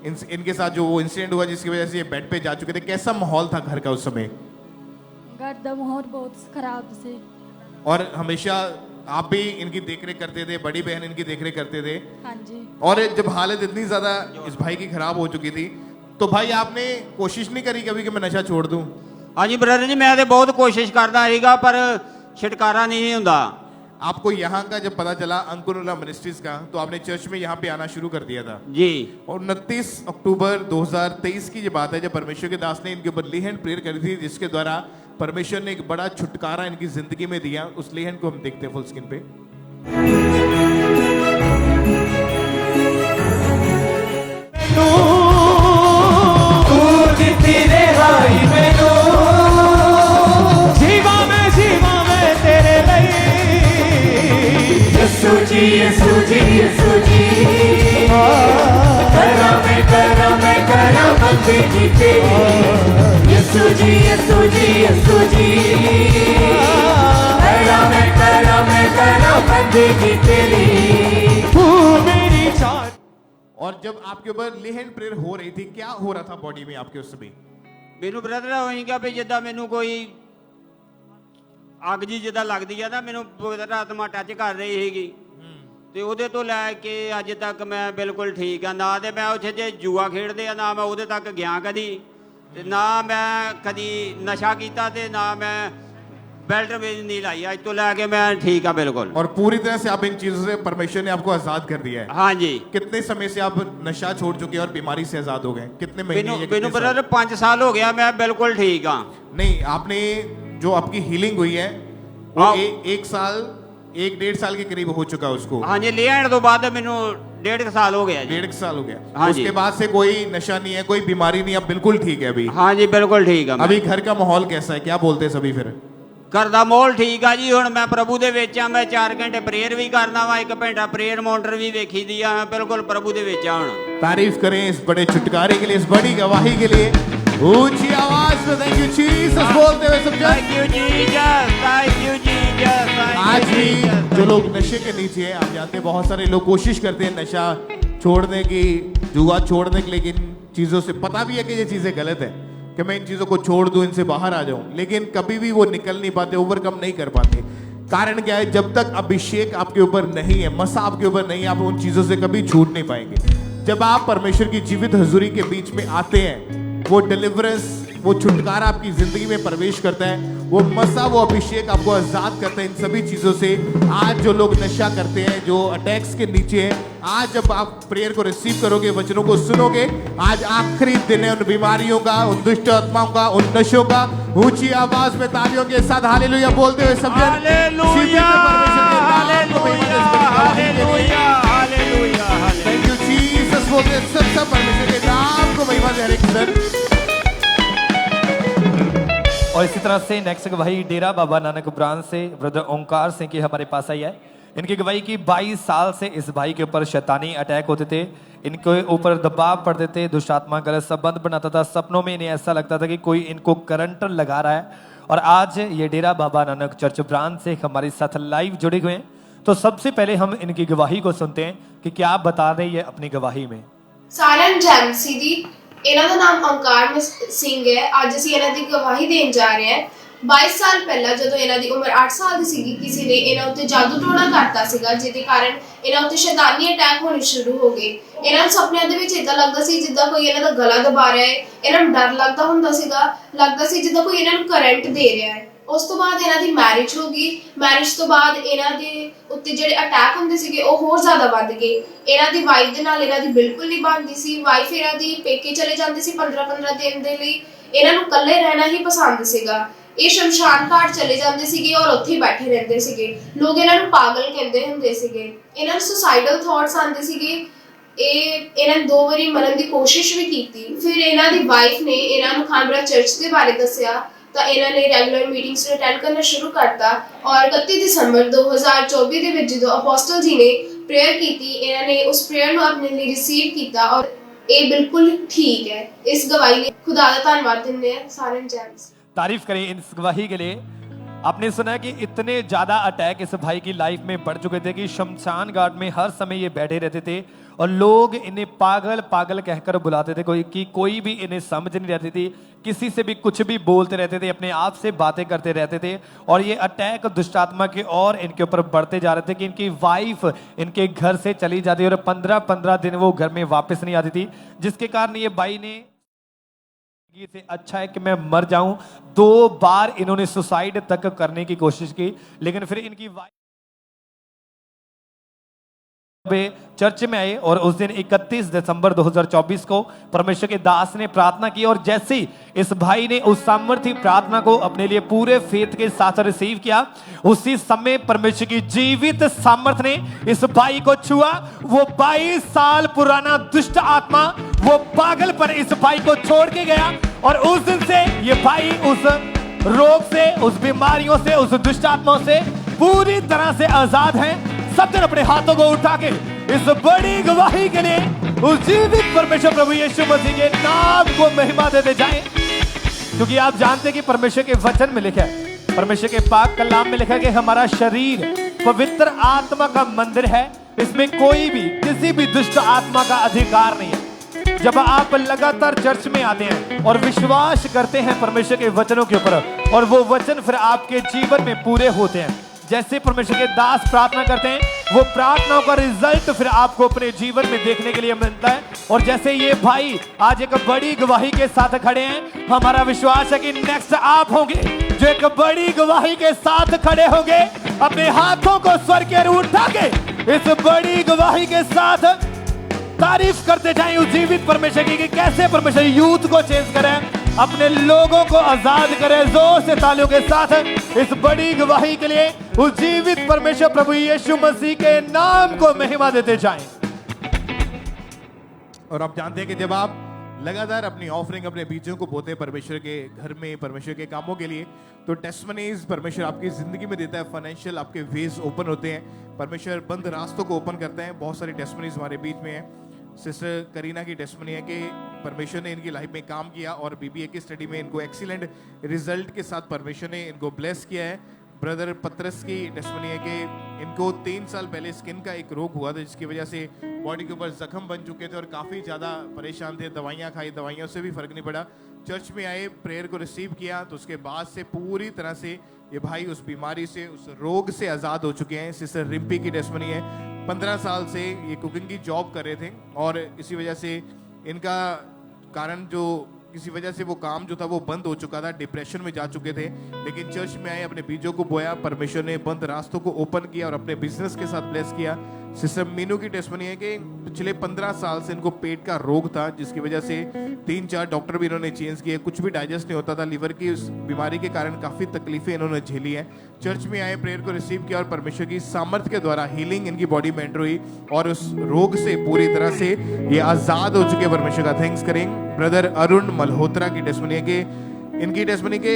इनके साथ जो वो इंसिडेंट हुआ जिसकी वजह से ये बेड पे जा चुके थे, कैसा माहौल था घर का उस समय? घर का माहौल बहुत खराब से। और हमेशा आप भी इनकी देखरेख करते थे, बड़ी बहन इनकी देखरेख करते थे। हाँ जी। और जब हालत इतनी ज्यादा इस भाई की खराब हो चुकी थी, तो भाई आपने कोशिश नहीं करी कभी कि मैं नशा छोड़ दूं? हाँ जी ब्रदर जी, मैं तो बहुत कोशिश करता ਸੀਗਾ पर छुटकारा नहीं ਹੁੰਦਾ। आपको यहाँ का जब पता चला अंकुरुल्लाह मिनिस्ट्रीज का, तो आपने चर्च में यहाँ पे आना शुरू कर दिया था जी। और 29 अक्टूबर 2023 की ये बात है जब परमेश्वर के दास ने इनके ऊपर ली हैंड प्रेयर करी थी, जिसके द्वारा परमेश्वर ने एक बड़ा छुटकारा इनकी जिंदगी में दिया। उस ली हैंड को हम देखते हैं फुल स्क्रीन पे। और जब आपके ऊपर ली हैंड प्रेयर हो रही थी, क्या हो रहा था बॉडी में आपके उस समय? ਮੈਨੂੰ ਬ੍ਰਦਰ ਹੋਏਗਾ ਵੀ ਜਿੱਦਾਂ ਮੈਨੂੰ ਕੋਈ ਅੱਗ ਜੀ ਜਿੱਦਾਂ ਲੱਗਦੀ ਆ ਨਾ, ਮੈਨੂੰ ਪਵਿੱਤਰ ਆਤਮਾ ਟੱਚ ਕਰ ਰਹੀ ਸੀਗੀ ਤੇ ਉਹਦੇ ਤੋਂ ਲੈ ਕੇ ਅੱਜ ਤੱਕ ਮੈਂ ਬਿਲਕੁਲ ਠੀਕ ਆ। ਨਾ ਤੇ ਮੈਂ ਉੱਥੇ ਜੇ ਜੂਆ ਖੇਡਦੇ ਆ, ਨਾ ਮੈਂ ਉਹਦੇ ਤੱਕ ਗਿਆ ਕਦੀ, ਤੇ ਨਾ ਮੈਂ ਕਦੀ ਨਸ਼ਾ ਕੀਤਾ, ਤੇ ਨਾ ਮੈਂ बेल्ट में नहीं लाई। आज तो लाके मैं ठीक है बिल्कुल। और पूरी तरह से आप इन चीजों से परमेश्वर ने आपको आजाद कर दिया है। हाँ जी। कितने समय से आप नशा छोड़ चुके हैं और बीमारी से आजाद हो गए? कितने महीने? मैंने ब्रदर 5 साल हो गया, मैं बिल्कुल ठीक हाँ। नहीं, आपने जो आपकी हीलिंग हुई है वो 1 साल 1.5 साल के करीब हो चुका उसको। हाँ जी, ले आने तो बाद मैंने 1.5 साल हो गया। 1.5 साल हो गया। हाँ उसके जी। बाद से कोई नशा नहीं है, कोई बीमारी नहीं, अब बिल्कुल ठीक है अभी? हाँ जी बिल्कुल ठीक है। अभी घर का माहौल कैसा है, क्या बोलते हैं सभी? फिर घर का माहौल ठीक है जी। हुण मैं प्रभु दे विच आ, मैं 4 घंटे प्रेयर भी करना वा, 1 घंटा प्रेयर मॉनिटर भी वेखी दी आ, मैं बिल्कुल प्रभु दे विच आ। हुण तारीफ करें इस बड़े छुटकारे के लिए, इस बड़ी गवाही के लिए। ऊंची आवाज में थैंक यू जीसस बोलते हुए सब जन। Thank you Jesus, thank you Jesus. आज भी जो लोग नशे के नीचे हैं, आप जानते हैं बहुत सारे लोग कोशिश करते हैं नशा छोड़ने की, जुआ छोड़ने की, लेकिन चीजों से पता भी है कि ये चीजें गलत है, कि मैं इन चीजों को छोड़ दूं, इनसे बाहर आ जाऊं, लेकिन कभी भी वो निकल नहीं पाते, ओवरकम नहीं कर पाते। कारण क्या है? जब तक अभिषेक आपके ऊपर नहीं है, मसा आपके ऊपर नहीं है, आप उन चीजों से कभी छूट नहीं पाएंगे। जब आप परमेश्वर की जीवित हजूरी के बीच में आते हैं, वो डिलीवरेंस, वो छुटकारा आपकी जिंदगी में प्रवेश करता है, वो मसा, वो अभिषेक आपको आजाद करता है इन सभी चीजों से। आज जो लोग नशा करते हैं, जो अटैक्स के नीचे हैं, आज जब आप प्रेयर को रिसीव करोगे, वचनों को सुनोगे, आज आखिरी दिन है उन बीमारियों का, उन दुष्ट आत्माओं का, उन नशों का। ऊंची आवाज में तालियों के साथ हालेलुया बोलते हुए सब जन hallelujah, hallelujah, hallelujah. Thank you Jesus बोलते हैं सब परमेश्वर के नाम को महिमा दे। हर एक जन। और इसी तरह से नेक्स्ट गवाही डेरा बाबा नानक ब्रांच से ब्रदर ओंकार सिंह की हमारे पास आई है। इनकी गवाही की 22 साल से इस भाई के ऊपर शैतानी अटैक होते थे, इनके ऊपर दबाव पड़ते थे, दुष्टात्मा गलत संबंध बनाता था, सपनों में इन्हें ऐसा लगता था कि कोई इनको करंट लगा रहा है। और आज ये डेरा बाबा नानक चर्च ब्रांच से हमारे साथ लाइव जुड़े हुए हैं। तो सबसे पहले हम इनकी गवाही को सुनते हैं कि क्या बता रही है अपनी गवाही में। ਸਾਰਿਆਂ ਨੂੰ ਜੈ ਮਸੀਹ ਦੀ। ਇਹਨਾਂ ਦਾ ਨਾਮ ਓਂਕਾਰ ਸਿੰਘ ਹੈ। ਅੱਜ ਅਸੀਂ ਇਹਨਾਂ ਦੀ ਗਵਾਹੀ ਦੇਣ ਜਾ ਰਹੇ ਹਾਂ। 22 ਸਾਲ ਪਹਿਲਾਂ ਜਦੋਂ ਇਹਨਾਂ ਦੀ ਉਮਰ 8 ਸਾਲ ਦੀ ਸੀਗੀ, ਕਿਸੇ ਨੇ ਇਹਨਾਂ ਉੱਤੇ ਜਾਦੂ ਟੋਣਾ ਕਰਤਾ ਸੀਗਾ, ਜਿਹਦੇ ਕਾਰਨ ਇਹਨਾਂ ਉੱਤੇ ਸ਼ੈਤਾਨੀ ਅਟੈਕ ਹੋਣੇ ਸ਼ੁਰੂ ਹੋ ਗਏ। ਇਹਨਾਂ ਨੂੰ ਸੁਪਨਿਆਂ ਦੇ ਵਿੱਚ ਇਦਾਂ ਲੱਗਦਾ ਸੀ ਜਿੱਦਾਂ ਕੋਈ ਇਹਨਾਂ ਦਾ ਗਲਾ ਦਬਾ ਰਿਹਾ ਹੈ। ਇਹਨਾਂ ਨੂੰ ਡਰ ਲੱਗਦਾ ਹੁੰਦਾ ਸੀਗਾ, ਲੱਗਦਾ ਸੀ ਜਿੱਦਾਂ ਕੋਈ ਇਹਨਾਂ ਨੂੰ ਕਰੰਟ ਦੇ ਰਿਹਾ ਹੈ। ਉਸ ਤੋਂ ਬਾਅਦ ਇਹਨਾਂ ਦੀ ਮੈਰਿਜ ਹੋ ਗਈ। ਮੈਰਿਜ ਤੋਂ ਬਾਅਦ ਇਹਨਾਂ ਦੇ ਉੱਤੇ ਜਿਹੜੇ ਅਟੈਕ ਹੁੰਦੇ ਸੀਗੇ ਉਹ ਹੋਰ ਜ਼ਿਆਦਾ ਵੱਧ ਗਏ। ਇਹਨਾਂ ਦੀ ਵਾਈਫ ਦੇ ਨਾਲ ਇਹਨਾਂ ਦੀ ਬਿਲਕੁਲ ਨਹੀਂ ਬਣਦੀ ਸੀ। ਵਾਈਫ ਇਹਨਾਂ ਦੀ ਪੇਕੇ ਚਲੇ ਜਾਂਦੀ ਸੀ 15-15 ਦਿਨ ਦੇ ਲਈ। ਇਹਨਾਂ ਨੂੰ ਇਕੱਲੇ ਰਹਿਣਾ ਹੀ ਪਸੰਦ ਸੀਗਾ। ਇਹ ਸ਼ਮਸ਼ਾਨ ਘਾਟ ਚਲੇ ਜਾਂਦੇ ਸੀਗੇ ਔਰ ਉੱਥੇ ਬੈਠੇ ਰਹਿੰਦੇ ਸੀਗੇ। ਲੋਕ ਇਹਨਾਂ ਨੂੰ ਪਾਗਲ ਕਹਿੰਦੇ ਹੁੰਦੇ ਸੀਗੇ। ਇਹਨਾਂ ਨੂੰ ਸੁਸਾਈਡਲ ਥਾਟਸ ਆਉਂਦੇ ਸੀਗੇ। ਇਹਨਾਂ ਨੇ 2 ਵਾਰੀ ਮਰਨ ਦੀ ਕੋਸ਼ਿਸ਼ ਵੀ ਕੀਤੀ। ਫਿਰ ਇਹਨਾਂ ਦੀ ਵਾਈਫ ਨੇ ਇਹਨਾਂ ਨੂੰ ਖਾਨਪੁਰਾ ਚਰਚ ਦੇ ਬਾਰੇ ਦੱਸਿਆ ਤਾਂ ਇਹਨਾਂ ਨੇ ਰੈਗੂਲਰ ਮੀਟਿੰਗਸ ਨੂੰ ਅਟੈਂਡ ਕਰਨਾ ਸ਼ੁਰੂ ਕਰਤਾ। ਔਰ 31 ਦਸੰਬਰ 2024 ਦੇ ਵਿੱਚ ਜਦੋਂ ਅਪੋਸਟਲ ਜੀ ਨੇ ਪ੍ਰੇਅਰ ਕੀਤੀ, ਇਹਨਾਂ ਨੇ ਉਸ ਪ੍ਰੇਅਰ ਨੂੰ ਆਪਣੇ ਲਈ ਰਿਸੀਵ ਕੀਤਾ ਔਰ ਇਹ ਬਿਲकुल ठीक है। इस गवाही लिए खुदा का धन्यवाद देते हैं सारे जेंट्स। तारीफ करें इस गवाही के लिए। आपने सुना कि इतने ज्यादा अटैक इस भाई की लाइफ में बढ़ चुके थे कि शमशान घाट में हर समय ये बैठे रहते थे और लोग इन्हें पागल पागल कहकर बुलाते थे। कोई भी इन्हें समझ नहीं रहती थी, किसी से भी कुछ भी बोलते रहते थे, अपने आप से बातें करते रहते थे। और ये अटैक दुष्टात्मा के और इनके ऊपर बढ़ते जा रहे थे कि इनकी वाइफ इनके घर से चली जाती और 15-15 दिन वो घर में वापस नहीं आती थी, जिसके कारण ये भाई ने से अच्छा है कि मैं मर जाऊं। 2 बार इन्होंने सुसाइड तक करने की कोशिश की, लेकिन फिर इनकी वाइफ चर्च में आए और उस दिन 31 दिसंबर 2024 को परमेश्वर के दास ने प्रार्थना की और जैसे ही इस भाई ने उस सामर्थ्य प्रार्थना को अपने लिए पूरे फेथ के साथ रिसीव किया, उसी समय परमेश्वर की जीवित सामर्थ्य ने इस भाई को छुआ। वो 22 साल पुराना दुष्ट आत्मा, वो पागलपन इस भाई को छोड़ के गया और उस दिन से ये भाई उस रोग से, उस बीमारियों से, उस दुष्ट आत्माओं से पूरी तरह से आजाद हैं। सब जन अपने हाथों को उठा के इस बड़ी गवाही के लिए उस जीवित परमेश्वर प्रभु यीशु मसीह के नाम को महिमा देते जाएं, क्योंकि आप जानते हैं कि परमेश्वर के वचन में लिखा है, परमेश्वर के पाक कलाम में लिखा है कि हमारा शरीर पवित्र आत्मा का मंदिर है, इसमें कोई भी किसी भी दुष्ट आत्मा का अधिकार नहीं है। जब आप लगातार चर्च में आते हैं और विश्वास करते हैं परमेश्वर के वचनों के ऊपर और वो वचन फिर आपके जीवन में पूरे होते हैं, जैसे परमेश्वर के दास प्रार्थना करते हैं, वो प्रार्थनाओं का रिजल्ट फिर आपको अपने जीवन में देखने के लिए मिलता है। और जैसे ये भाई आज एक बड़ी गवाही के साथ खड़े हैं, हमारा विश्वास है कि नेक्स्ट आप होंगे जो एक बड़ी गवाही के साथ खड़े होंगे। अपने हाथों को स्वर की ओर उठा के इस बड़ी गवाही के साथ तारीफ करते जाएं उस जीवित परमेश्वर की कि कैसे परमेश्वर यूथ को चेंज करें, अपने लोगों को आजाद करें। जोर से तालियों के साथ इस बड़ी गवाही के लिए उस जीवित परमेश्वर प्रभु यीशु मसीह के नाम को महिमा देते जाएं। और आप जानते हैं कि जब आप लगातार अपनी ऑफरिंग, अपने बीजों को बोते हैं परमेश्वर के घर में, परमेश्वर के कामों के लिए, तो टेस्टमनीज परमेश्वर आपकी जिंदगी में देता है। फाइनेंशियल आपके वेज ओपन होते हैं, परमेश्वर बंद रास्तों को ओपन करते हैं। बहुत सारी टेस्टमनीज हमारे बीच में है। सिस्टर करीना की टेस्टमनी है कि परमेश्वर ने इनकी लाइफ में काम किया और बीबीए की स्टडी में इनको एक्सीलेंट रिजल्ट के साथ परमेश्वर ने इनको ब्लेस किया है। ब्रदर पत्रस की टेस्टमनी है कि इनको 3 साल पहले स्किन का एक रोग हुआ था, जिसकी वजह से बॉडी के ऊपर जख्म बन चुके थे और काफ़ी ज़्यादा परेशान थे। दवाइयाँ खाई, दवाइयों से भी फर्क नहीं पड़ा। चर्च में आए, प्रेयर को रिसीव किया, तो उसके बाद से पूरी तरह से ये भाई उस बीमारी से, उस रोग से आज़ाद हो चुके हैं। सिस्टर रिम्पी की टेस्टमनी है, 15 साल से ये कुकिंग की जॉब कर रहे थे और इसी वजह से इनका कारण जो किसी वजह से वो काम जो था वो बंद हो चुका था, डिप्रेशन में जा चुके थे। लेकिन चर्च में आए, अपने बीजों को बोया, परमेश्वर ने बंद रास्तों को ओपन किया और अपने बिजनेस के साथ ब्लेस किया। सिस्टर मीनू की टेस्टमनी है कि पिछले 15 साल से इनको पेट का रोग था, जिसकी वजह से 3-4 डॉक्टर भी इन्होंने चेंज किए, कुछ भी डाइजेस्ट नहीं होता था। लीवर की उस बीमारी के कारण काफ़ी तकलीफें इन्होंने झेली हैं। चर्च में आए, प्रेयर को रिसीव किया और परमेश्वर की सामर्थ्य के द्वारा हीलिंग इनकी बॉडी में एंटर हुई और उस रोग से पूरी तरह से ये आज़ाद हो चुके। परमेश्वर का थैंक्स करें। ब्रदर अरुण मल्होत्रा की टेस्टमनी है कि इनकी टेस्टमनी के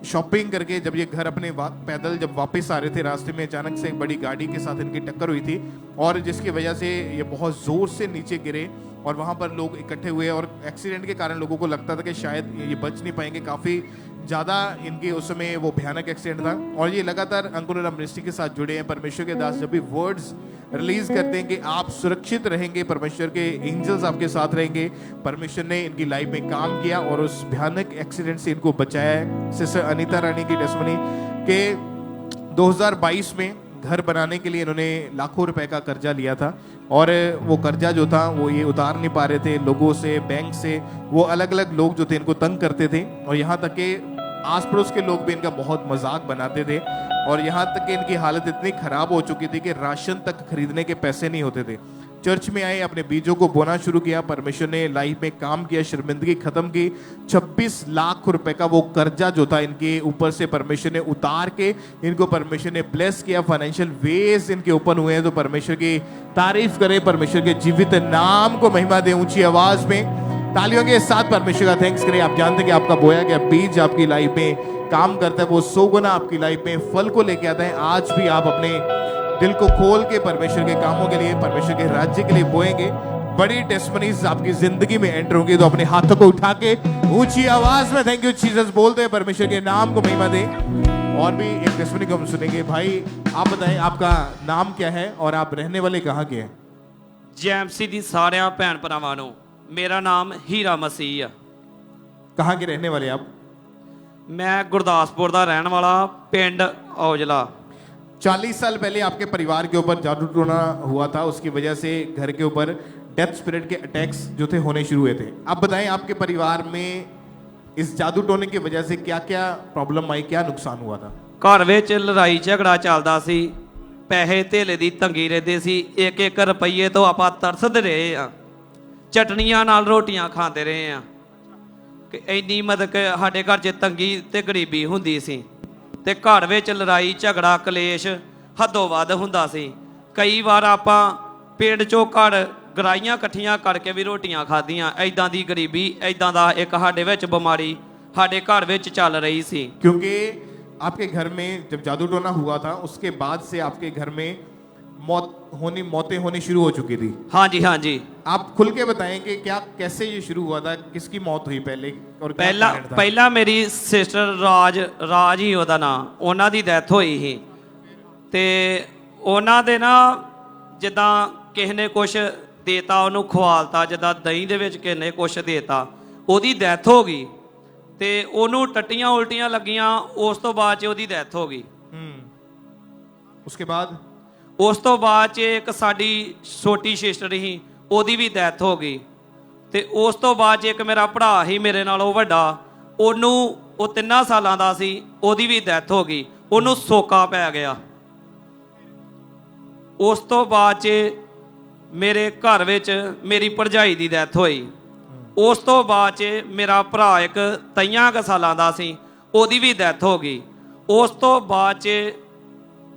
शॉपिंग करके जब ये घर अपने पैदल जब वापस आ रहे थे, रास्ते में अचानक से एक बड़ी गाड़ी के साथ इनकी टक्कर हुई थी और जिसकी वजह से ये बहुत ज़ोर से नीचे गिरे और वहाँ पर लोग इकट्ठे हुए और एक्सीडेंट के कारण लोगों को लगता था कि शायद ये बच नहीं पाएंगे। काफ़ी ज़्यादा इनके उस समय वो भयानक एक्सीडेंट था और ये लगातार अंकुर मिनिस्ट्री के साथ जुड़े हैं। परमेश्वर के दास जब भी वर्ड्स रिलीज करते हैं कि आप सुरक्षित रहेंगे, परमेश्वर के एंजल्स आपके साथ रहेंगे, परमेश्वर ने इनकी लाइफ में काम किया और उस भयानक एक्सीडेंट से इनको बचाया है। सिस्टर अनीता रानी की टेस्टमनी के 2022 में घर बनाने के लिए इन्होंने लाखों रुपए का कर्जा लिया था और वो कर्जा जो था वो ये उतार नहीं पा रहे थे। लोगों से, बैंक से, वो अलग अलग लोग जो थे इनको तंग करते थे और यहाँ तक कि आस पड़ोस के लोग भी इनका बहुत मजाक बनाते थे और यहाँ तक कि इनकी हालत इतनी खराब हो चुकी थी कि राशन तक खरीदने के पैसे नहीं होते थे। चर्च में आए, अपने बीजों को बोना शुरू किया, परमेश्वर ने लाइफ में काम किया, शर्मिंदगी खत्म की। 26 लाख रुपए का वो कर्जा जो था इनके ऊपर से परमेश्वर ने उतार के इनको परमेश्वर ने ब्लेस किया। फाइनेंशियल वेज इनके ओपन हुए हैं। तो परमेश्वर की तारीफ करें, परमेश्वर के जीवित नाम को महिमा दें ऊंची आवाज में। तालियों के साथ परमेश्वर का थैंक्स करें। आप जानते हैं कि आपका बोया गया बीज आपकी लाइफ में काम करता है, वो 100 गुना आपकी लाइफ में फल को लेके आता है। आज भी आप अपने दिल को खोल के परमेश्वर के कामों के लिए, परमेश्वर के राज्य के लिए बोएंगे, बड़ी टेस्टमनीज आपकी जिंदगी में एंटर होंगी। तो अपने हाथों को उठा के ऊंची आवाज में थैंक यू जीसस बोलते हैं, परमेश्वर के नाम को महिमा दें। और भी एक टेस्टमनी को हम सुनेंगे। भाई आप बताएं आपका नाम क्या है और आप रहने वाले कहाँ के हैं? ਜੈਮਸੀ ਦੀ ਸਾਰਿਆਂ ਭੈਣ ਭਰਾਵਾਂ ਨੂੰ ਮੇਰਾ ਨਾਮ ਹੀਰਾ ਮਸੀਹ ਆ। कहाँ के रहने वाले आप? मैं गुरदासपुर ਦਾ ਰਹਿਣ ਵਾਲਾ, ਪਿੰਡ ਔਜਲਾ। 40 साल पहले आपके परिवार के ऊपर जादू टोना हुआ था, उसकी वजह से घर के ऊपर डेथ स्पिरिट के अटैक्स जो थे होने शुरू हुए थे। आप बताएं आपके परिवार में इस जादू टोने की वजह से क्या क्या प्रॉब्लम आई, क्या नुकसान हुआ था? ਘਰ ਵਿੱਚ ਲੜਾਈ ਝਗੜਾ ਚੱਲਦਾ ਸੀ, ਪੈਸੇ ਧੇਲੇ ਦੀ ਤੰਗੀ ਰਹਿੰਦੇ ਸੀ। 1-1 ਰੁਪਈਏ ਤੋਂ ਆਪਾਂ ਤਰਸਦੇ ਰਹੇ ਆ, ਚਟਨੀਆਂ ਨਾਲ ਰੋਟੀਆਂ ਖਾਂਦੇ ਰਹੇ ਆ ਕਿ ਇੰਨੀ ਮਤਲਬ ਕਿ ਸਾਡੇ ਘਰ 'ਚ ਤੰਗੀ ਤੇ ਗਰੀਬੀ ਹੁੰਦੀ ਸੀ ਤੇ ਘਰ ਵਿੱਚ ਲੜਾਈ ਝਗੜਾ ਕਲੇਸ਼ ਹੱਦੋਂ ਵੱਧ ਹੁੰਦਾ ਸੀ। ਕਈ ਵਾਰ ਆਪਾਂ ਪਿੰਡ 'ਚੋਂ ਘਰ ਗਰਾਈਆਂ ਇਕੱਠੀਆਂ ਕਰਕੇ ਵੀ ਰੋਟੀਆਂ ਖਾਧੀਆਂ। ਐਦਾਂ ਦੀ ਗਰੀਬੀ, ਐਦਾਂ ਦਾ ਇੱਕ ਸਾਡੇ ਵਿੱਚ ਬਿਮਾਰੀ ਸਾਡੇ ਘਰ ਵਿੱਚ ਚੱਲ ਰਹੀ ਸੀ। क्योंकि आपके घर में जब जादू टोना हुआ था उसके बाद से आपके घर में मौतें होनी शुरू हो चुकी थी। हाँ जी, हाँ जी। आप खुल के बताएं कि क्या कैसे ये शुरू हुआ था, किसकी मौत हुई पहले और क्या कारण था? ਪਹਿਲਾਂ ਮੇਰੀ ਸਿਸਟਰ ਰਾਜ ਹੀ ਉਹਦਾ ਨਾਂ, ਉਹਨਾਂ ਦੀ ਡੈਥ ਹੋਈ ਸੀ ਤੇ ਉਹਨਾਂ ਦੇ ਨਾ ਜਿੱਦਾਂ ਕਿਸੇ ਨੇ ਕੁਛ ਦੇਤਾ ਉਹਨੂੰ ਖਵਾਲਤਾ, ਜਿੱਦਾਂ ਦਹੀਂ ਦੇ ਵਿੱਚ ਕਿਸੇ ਨੇ ਕੁਛ ਦੇਤਾ, ਉਹਦੀ ਡੈਥ ਹੋ ਗਈ ਤੇ ਉਹਨੂੰ ਟੱਟੀਆਂ ਉਲਟੀਆਂ ਲੱਗੀਆਂ। ਉਸ ਤੋਂ ਬਾਅਦ 'ਚ ਉਹਦੀ ਡੈਥ ਹੋ ਗਈ। उसके बाद ਉਸ ਤੋਂ ਬਾਅਦ 'ਚ ਇੱਕ ਸਾਡੀ ਛੋਟੀ ਸਿਸਟਰ ਸੀ, ਉਹਦੀ ਵੀ ਡੈਥ ਹੋ ਗਈ ਤੇ ਉਸ ਤੋਂ ਬਾਅਦ 'ਚ ਇੱਕ ਮੇਰਾ ਭਰਾ ਸੀ ਮੇਰੇ ਨਾਲੋਂ ਵੱਡਾ, ਉਹਨੂੰ ਉਹ 3 ਸਾਲਾਂ ਦਾ ਸੀ, ਉਹਦੀ ਵੀ ਡੈਥ ਹੋ ਗਈ। ਉਹਨੂੰ ਸੋਕਾ ਪੈ ਗਿਆ। ਉਸ ਤੋਂ ਬਾਅਦ 'ਚ ਮੇਰੇ ਘਰ ਵਿੱਚ ਮੇਰੀ ਭਰਜਾਈ ਦੀ ਡੈਥ ਹੋਈ। ਉਸ ਤੋਂ ਬਾਅਦ 'ਚ ਮੇਰਾ ਭਰਾ ਇੱਕ 23 ਕੁ ਸਾਲਾਂ ਦਾ ਸੀ, ਉਹਦੀ ਵੀ ਡੈਥ ਹੋ ਗਈ। ਉਸ ਤੋਂ ਬਾਅਦ 'ਚ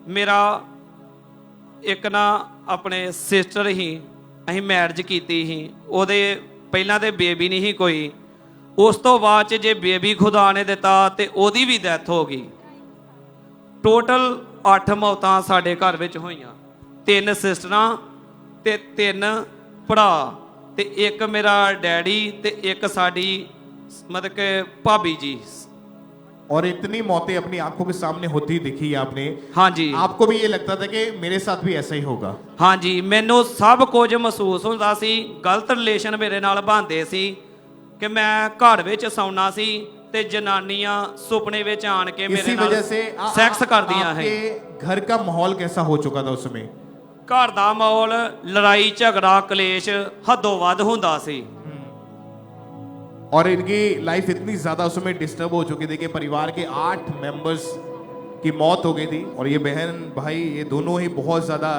ਮੇਰਾ ਇੱਕ ਨਾ ਆਪਣੇ ਸਿਸਟਰ ਹੀ, ਅਸੀਂ ਮੈਰਿਜ ਕੀਤੀ ਸੀ, ਉਹਦੇ ਪਹਿਲਾਂ ਤੇ ਬੇਬੀ ਨਹੀਂ ਸੀ ਕੋਈ। ਉਸ ਤੋਂ ਬਾਅਦ 'ਚ ਜੇ ਬੇਬੀ ਖੁਦਾ ਨੇ ਦਿੱਤਾ ਤੇ ਉਹਦੀ ਵੀ ਡੈਥ ਹੋ ਗਈ। ਟੋਟਲ 8 ਮੌਤਾਂ ਸਾਡੇ ਘਰ ਵਿੱਚ ਹੋਈਆਂ। 3 ਸਿਸਟਰਾਂ ਤੇ 3 ਭਰਾ ਤੇ ਇੱਕ ਮੇਰਾ ਡੈਡੀ ਤੇ ਇੱਕ ਸਾਡੀ ਮਤਲਬ ਕਿ ਭਾਬੀ ਜੀ। और इतनी मौतें अपनी आंखों के सामने होती दिखी आपने? हाँ जी। आपको भी ये लगता था कि मेरे साथ भी ऐसा ही होगा? हाँ जी, ਮੈਨੂੰ ਸਭ ਕੁਝ ਮਹਿਸੂਸ ਹੁੰਦਾ ਸੀ। ਗਲਤ ਰਿਲੇਸ਼ਨ ਮੇਰੇ ਨਾਲ ਬਣਦੇ ਸੀ ਕਿ ਮੈਂ ਘਰ ਵਿੱਚ ਸੌਣਾ ਸੀ ਤੇ ਜਨਾਨੀਆਂ ਸੁਪਨੇ ਵਿੱਚ ਆਣ ਕੇ ਮੇਰੇ इसी ਨਾਲ वजह से ਸੈਕਸ ਕਰਦੀਆਂ ਹੈ। आपके घर का माहौल कैसा हो चुका था उस समय? ਘਰ ਦਾ ਮਾਹੌਲ ਲੜਾਈ ਝਗੜਾ ਕਲੇਸ਼ ਹੱਦੋਂ ਵੱਧ ਹੁੰਦਾ ਸੀ। और इनकी लाइफ इतनी ज्यादा उसमें डिस्टर्ब हो चुकी थी कि परिवार के 8 मेंबर्स की मौत हो गई थी। और ये बहन भाई ये दोनों ही बहुत ज्यादा,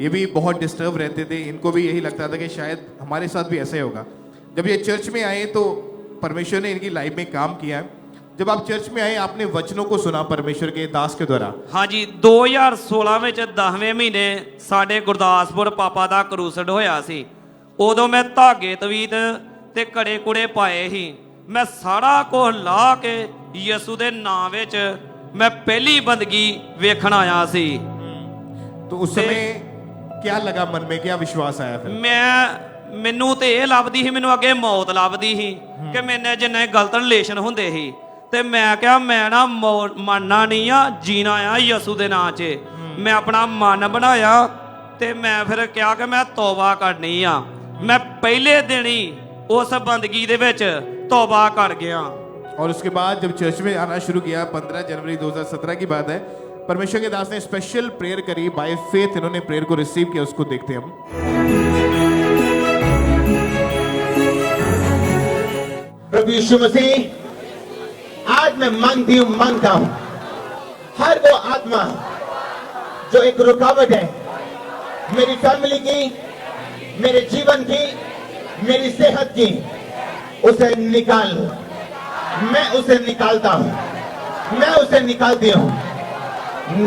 ये भी बहुत डिस्टर्ब रहते थे। इनको भी यही लगता था कि शायद हमारे साथ भी ऐसा ही होगा। जब ये चर्च में आए तो परमेश्वर ने इनकी लाइफ में काम किया है। जब आप चर्च में आए आपने वचनों को सुना परमेश्वर के दास के द्वारा। हाँ जी, 2016 ਵਿੱਚ 10ਵੇਂ ਮਹੀਨੇ ਸਾਡੇ ਗੁਰਦਾਸਪੁਰ ਪਾਪਾ ਦਾ ਕਰੂਸਡ ਹੋਇਆ ਸੀ। ਉਦੋਂ ਮੈਂ ਧਾਗੇ ਤਵੀਤ ਤੇ ਕੜੇ ਕੁੜੇ ਪਾਏ ਸੀ। ਮੈਂ ਸਾਰਾ ਕੁਝ ਲਾ ਕੇ ਯਿਸੂ ਦੇ ਨਾਮ ਵਿੱਚ ਮੈਂ ਪਹਿਲੀ ਬੰਦਗੀ ਵੇਖਣ ਆਇਆ ਸੀ। तो उस समय क्या लगा मन में, क्या विश्वास आया फिर? ਮੈਨੂੰ ਤੇ ਇਹ ਲੱਭਦੀ ਸੀ, ਮੈਨੂੰ ਅੱਗੇ ਮੌਤ ਲੱਭਦੀ ਸੀ ਕਿ ਮੈਨੇ ਜਿੰਨੇ ਗਲਤ ਰਿਲੇਸ਼ਨ ਹੁੰਦੇ ਸੀ ਤੇ ਮੈਂ ਕਿਹਾ ਮੈਂ ਨਾ ਮੰਨਣਾ ਨਹੀਂ ਆ, ਜੀਣਾ ਆ ਯਿਸੂ ਦੇ ਨਾਂ 'ਚ। ਮੈਂ ਆਪਣਾ ਮਨ ਬਣਾਇਆ ਤੇ ਮੈਂ ਫਿਰ ਕਿਹਾ ਕਿ ਮੈਂ ਤੌਬਾ ਕਰਨੀ ਆ। ਮੈਂ ਪਹਿਲੇ ਦਿਨ ਹੀ उस बंदगी दे विच तौबा कर गया। और उसके बाद जब चर्च में आना शुरू किया, 15 जनवरी 2017 की बात है, परमेश्वर के दास ने स्पेशल प्रेयर करी। बाय फेथ इन्होंने प्रेयर को रिसीव किया। उसको देखते हैं हम। प्रभु यीशु मसीह, आज आज मैं मांगता हूं हर वो आत्मा जो एक रुकावट है मेरी फैमिली की, मेरे जीवन की, मेरी सेहत की, उसे निकाल। मैं उसे निकालता हूं, मैं उसे निकालती हूं।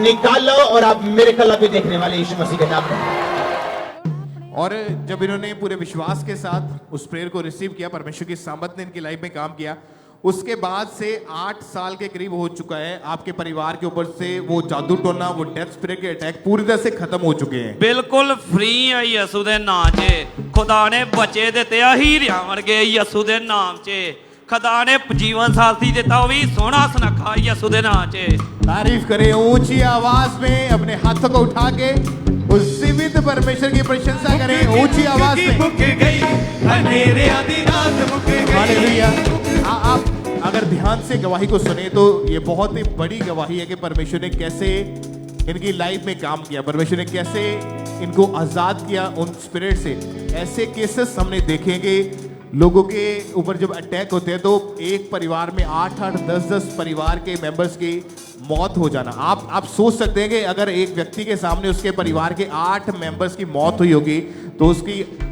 निकालो और आप मेरे कल भी देखने वाले यीशु मसीह के नाम में। और जब इन्होंने पूरे विश्वास के साथ उस प्रेयर को रिसीव किया, परमेश्वर की सामर्थ ने इनकी लाइफ में काम किया, उसके बाद से 8 साल के करीब हो चुका है। आपके परिवार के ऊपर से वो जादू टोना, वो डेथ स्पिरिट के अटैक पूरी तरह से खत्म हो चुके हैं। बिल्कुल फ्री है यसू दे नाम च। खुदा ने बच्चे दिते आ हीरिया वर्गे यसू दे नाम च। खुदा ने जीवन साथी दिता वो भी सोना सुनखा यसू दे नाम च। तारीफ करें ऊंची आवाज में, अपने हाथों को उठा के उस जीवित परमेश्वर की प्रशंसा करें ऊंची आवाज में। हालेलुया। आप अगर ध्यान से गवाही को सुने तो ये बहुत ही बड़ी गवाही है कि परमेश्वर ने कैसे इनकी लाइफ में काम किया, परमेश्वर ने कैसे इनको आजाद किया उन स्पिरिट से। ऐसे केसेस हमने देखेंगे लोगों के ऊपर जब अटैक होते हैं तो एक परिवार में 8-8, 10-10 परिवार के मेंबर्स की मौत हो जाना। आप सोच सकते हैं कि अगर एक व्यक्ति के सामने उसके परिवार के 8 मेंबर्स की मौत हुई होगी तो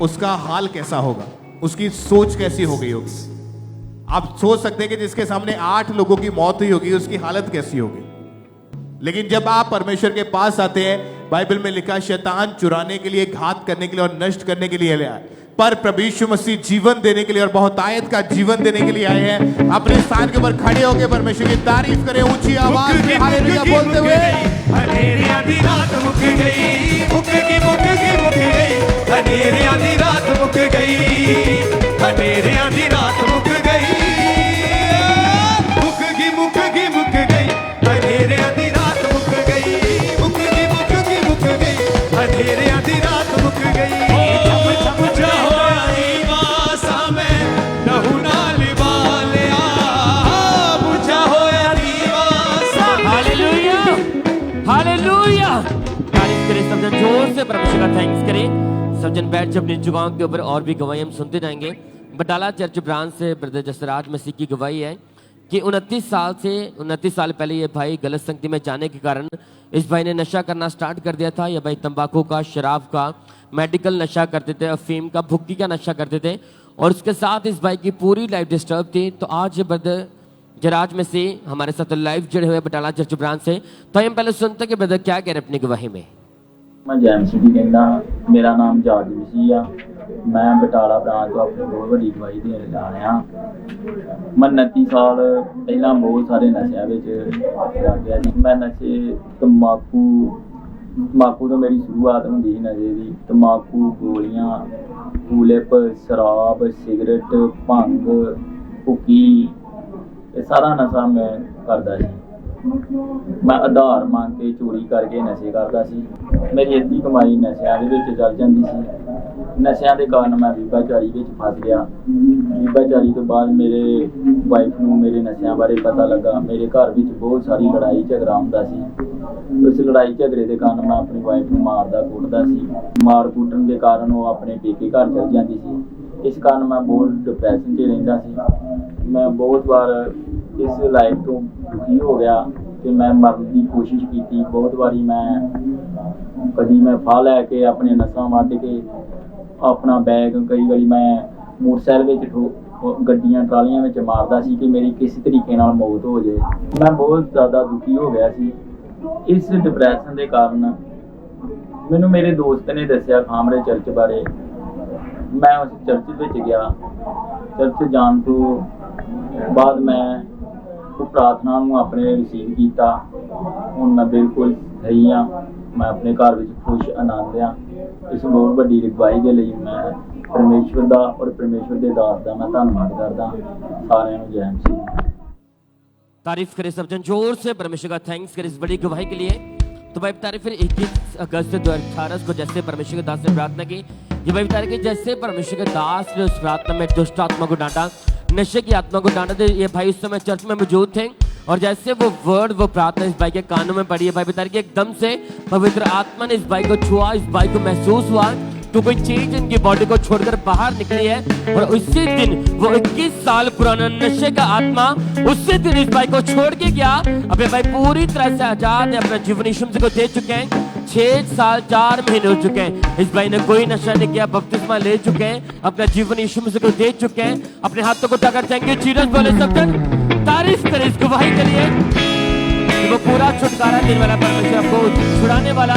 उसका हाल कैसा होगा, उसकी सोच कैसी हो गई होगी। आप सोच सकते हैं कि जिसके सामने 8 लोगों की मौत हुई होगी उसकी हालत कैसी होगी। लेकिन जब आप परमेश्वर के पास आते हैं, बाइबल में लिखा शैतान चुराने के लिए, घात करने के लिए और नष्ट करने के लिए आया, पर प्रभु यीशु मसीह जीवन देने के लिए और बहुतायत का जीवन देने के लिए आए हैं। अपने स्थान के ऊपर खड़े होकर परमेश्वर की तारीफ करें ऊंची आवाज में हालेलुया बोलते हुए। अंधेरे आधी रात मुक गई, मुक गई, मुक गई, मुक गई। अंधेरे आधी रात मुक गई, अंधेरे आधी रात मुक गई, मुक गई, मुक गई, मुक गई। अंधेरे आधी रात मुक गई, मुक गई, मुक गई, मुक गई। अंधेरे आधी रात मुक गई। जोर से परमेश्वर का थैंक्स करें। सब जन बैठ जाओ अपनी जगहों के ऊपर। और भी गवाही हम सुनते जाएंगे। बटाला चर्च ब्रांच से ब्रदर जसराज मसीह की गवाही है कि 29 साल पहले ये भाई गलत संगति में जाने के कारण इस भाई ने नशा करना स्टार्ट कर दिया था। ये भाई तंबाकू का, शराब का, मेडिकल नशा करते थे, अफीम का, भुक्की का नशा करते थे और उसके साथ इस भाई की पूरी लाइफ डिस्टर्ब थी। तो आज ब्रदर जराज में से हमारे साथ लाइव जुड़े हुए बटाला चर्च ब्रांच से। तो हम पहले सुनते कि ब्रदर क्या कह रहे अपनी गवाही में। मैं जैमसी जी कहना, मेरा नाम जार्ज मसीह आ। मैं बटाला ब्रांच तो अपनी बहुत बड़ी गवाही देने जा रहा। मैं 29 साल पहला बहुत सारे नशे लग गया जी। मैं नशे तंबाकू तो मेरी शुरुआत होंगी नशे की। तंबाकू, गोलियां, कूलिप, शराब, सिगरेट, भंग, भुक्की, ये सारा नशा मैं करता सी। मैं आधार मांग के चोरी करके नशे करता सी। मेरी अद्धी कमाई नशਿਆਂ ਦੇ ਵਿੱਚ ਚੱਲ ਜਾਂਦੀ ਸੀ। नशਿਆਂ ਦੇ ਕਾਰਨ ਮੈਂ ਵਿਭਾਚਾਰੀ ਵਿੱਚ ਫਸ ਗਿਆ। ਵਿਭਾਚਾਰੀ ਤੋਂ ਬਾਅਦ ਮੇਰੇ ਵਾਈਫ ਨੂੰ ਮੇਰੇ ਨਸ਼ਿਆਂ ਬਾਰੇ ਪਤਾ ਲੱਗਾ। ਮੇਰੇ ਘਰ ਵਿੱਚ ਬਹੁਤ ਸਾਰੀ ਲੜਾਈ ਝਗੜਾ ਹੁੰਦਾ ਸੀ। ਉਸ ਲੜਾਈ ਝਗੜੇ ਦੇ ਕਾਰਨ ਮੈਂ ਆਪਣੀ ਵਾਈਫ ਨੂੰ ਮਾਰਦਾ ਕੁੱਟਦਾ ਸੀ। ਮਾਰ ਕੁੱਟਣ ਦੇ ਕਾਰਨ ਉਹ ਆਪਣੇ ਪੇਕੇ ਘਰ ਚਲ ਜਾਂਦੀ ਸੀ। ਇਸ ਕਾਰਨ ਮੈਂ ਬਹੁਤ ਡਿਪਰੈਸ਼ਨ 'ਚ ਰਹਿੰਦਾ ਸੀ। ਮੈਂ ਬਹੁਤ ਵਾਰ इस लाइफ तो दुखी हो गया कि मैं मरने की कोशिश की। बहुत बारी मैं कभी मैं फाह लैके अपने नसां वड्ड के अपना बैग, कई बारी मैं मोटरसाइकिल गड्डियां ट्रालियां में मारदा सी कि मेरी किस तरीके नाल मौत हो जाए। मैं बहुत ज़्यादा दुखी हो गया सी। इस डिप्रैशन के कारण मैनू मेरे दोस्त ने दस्सिया खामरे चर्च बारे। मैं उस चर्च विच गया। चर्च जान तो बाद मैं प्रार्थना अपने रिसीव किया। हुण मैं बिल्कुल सही हाँ। मैं अपने घर में खुश आनंद हाँ। इस बहुत बड़ी गवाही के लिए मैं परमेश्वर का और परमेश्वर के दास का मैं धन्यवाद करदा। सारिਆਂ ਨੂੰ जय मसीह। तारीफ करें सब जन जोर से परमेश्वर का थैंक्स करें इस बड़ी गवाही के लिए। तो भाई बता रहे फिर 21 अगस्त 2018 को जैसे परमेश्वर के दास ने प्रार्थना की, ये भाई बता रहे कि जैसे परमेश्वर के दास ने उस प्रार्थना में दुष्ट आत्मा को डांटा, नशे की आत्मा को डांटा थे। ये भाई उस समय चर्च में मौजूद थे और जैसे वो वर्ड, वो प्रार्थना इस भाई के कानों में पड़ी है, भाई बता रहे कि एकदम से पवित्र आत्मा ने इस भाई को छुआ, इस भाई को महसूस हुआ तो कोई चीज इनकी बॉडी को छोड़कर बाहर निकली है और उसी दिन वो 21 साल पुराना नशे का आत्मा उसी दिन इस भाई को छोड़ के गया। अबे भाई पूरी तरह से आजाद है, अपना जीवन यीशु मसीह को दे चुके हैं। 6 साल 4 महीने हो चुके हैं, इस भाई ने कोई नशा नहीं किया, बपतिस्मा ले चुके हैं, अपना जीवन यीशु मसीह को दे चुके हैं। अपने हाथों को उठाकर थैंक यू जीसस बोले सब जन, तारीफ करें इस गवाही के लिए। वो पूरा छुटकारा देने वाला परमेश्वर, आपको छुड़ाने वाला,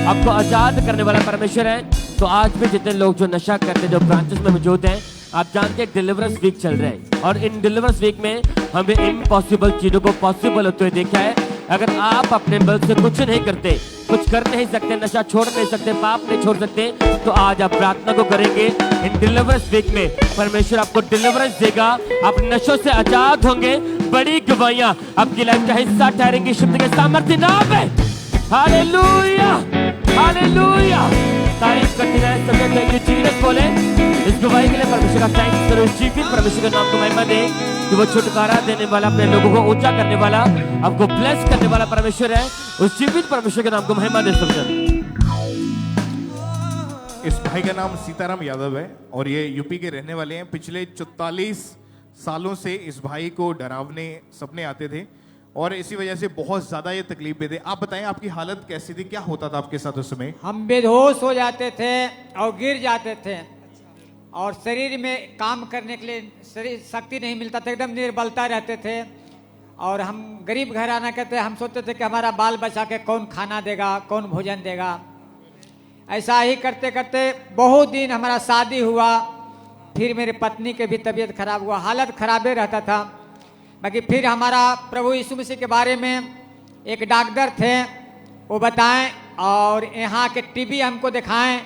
आपको आजाद करने वाला परमेश्वर है। तो आज भी जितने लोग जो नशा करते हैं, जो ब्रांचेस में मौजूद हैं, आप जानते हैं डिलीवरेंस वीक चल रहा है और इन डिलीवरेंस वीक में हमें इम्पॉसिबल चीजों को पॉसिबल होते हुए देखा है। अगर आप अपने बल से कुछ नहीं करते, कुछ कर नहीं सकते, नशा छोड़ नहीं सकते, पाप नहीं छोड़ सकते, तो आज आप प्रार्थना को करेंगे। इन डिलीवरेंस वीक में परमेश्वर आपको डिलीवरेंस देगा, आप नशों से आजाद होंगे। बड़ी गवाहियां आपकी लाइफ का हिस्सा ठहरेंगी शब्द के सामर्थ्य नाम है। Hallelujah, hallelujah. तारीफ करते रहे सब, थैंक यू जीसस बोले। इस गवाही के लिए परमेश्वर का थैंक्स करो। जीवित परमेश्वर के नाम को महिमा दे कि वो छुटकारा देने वाला, अपने लोगों को ऊंचा करने वाला, आपको ब्लेस करने वाला परमेश्वर है। उस जीवित परमेश्वर के नाम को महिमा दे सब जन। इस भाई का नाम सीताराम यादव है और ये यूपी के रहने वाले हैं। पिछले 44 सालों से इस भाई को डरावने सपने आते थे और इसी वजह से बहुत ज्यादा ये तकलीफ में थे। आप बताएं आपकी हालत कैसी थी, क्या होता था आपके साथ उस समय? हम बेहोश हो जाते थे और गिर जाते थे और शरीर में काम करने के लिए शरीर शक्ति नहीं मिलता था, एकदम निर्बलता रहते थे। और हम गरीब घराना के थे, हम सोचते थे कि हमारा बाल बचा के कौन खाना देगा, कौन भोजन देगा। ऐसा ही करते करते बहुत दिन हमारा शादी हुआ, फिर मेरी पत्नी के भी तबीयत खराब हुआ, हालत खराबे रहता था। बाकी फिर हमारा प्रभु यीशु मसीह के बारे में एक डॉक्टर थे, वो बताएं और यहाँ के टीवी हमको दिखाएं,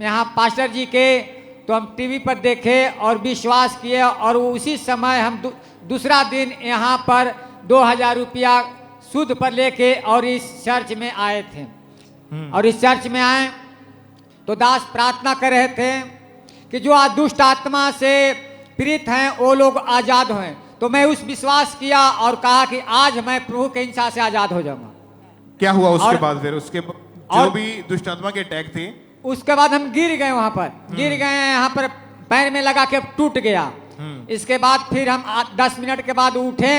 यहाँ पास्टर जी के, तो हम टीवी पर देखे और विश्वास किए और उसी समय हम दूसरा दिन यहाँ पर 2000 रुपया सूद पर लेके और इस चर्च में आए थे। और इस चर्च में आए तो दास प्रार्थना कर रहे थे कि जो आज दुष्ट आत्मा से पीड़ित हैं वो लोग आजाद हों। तो मैं उस विश्वास किया और कहा कि आज मैं प्रभु के हिंसा से आजाद हो जाऊंगा। क्या हुआ उसके बाद फिर? उसके जो भी दुष्ट आत्मा के अटैक थे, उसके बाद हम गिर गए, वहां पर गिर गए, यहाँ पर पैर में लगा के टूट गया। इसके बाद फिर हम 10 मिनट के बाद उठे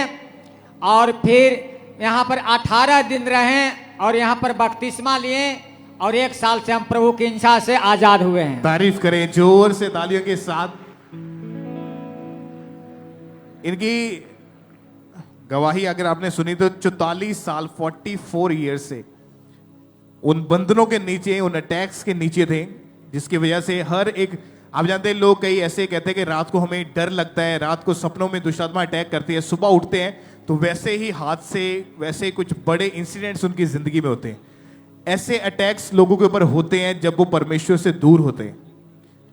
और फिर यहाँ पर 18 दिन रहे और यहाँ पर बपतिस्मा लिए और 1 साल से हम प्रभु की हिंसा से आजाद हुए हैं। तारीफ करें जोर से तालियों के साथ। इनकी गवाही अगर आपने सुनी तो 44 साल 44 ईयर से उन बंधनों के नीचे, उन अटैक्स के नीचे थे, जिसकी वजह से हर एक, आप जानते हैं लोग कई ऐसे कहते हैं कि रात को हमें डर लगता है, रात को सपनों में दुष्ट आत्मा अटैक करती है, सुबह उठते हैं तो वैसे ही हादसे, वैसे कुछ बड़े इंसिडेंट्स उनकी जिंदगी में होते हैं। ऐसे अटैक्स लोगों के ऊपर होते हैं जब वो परमेश्वर से दूर होते हैं।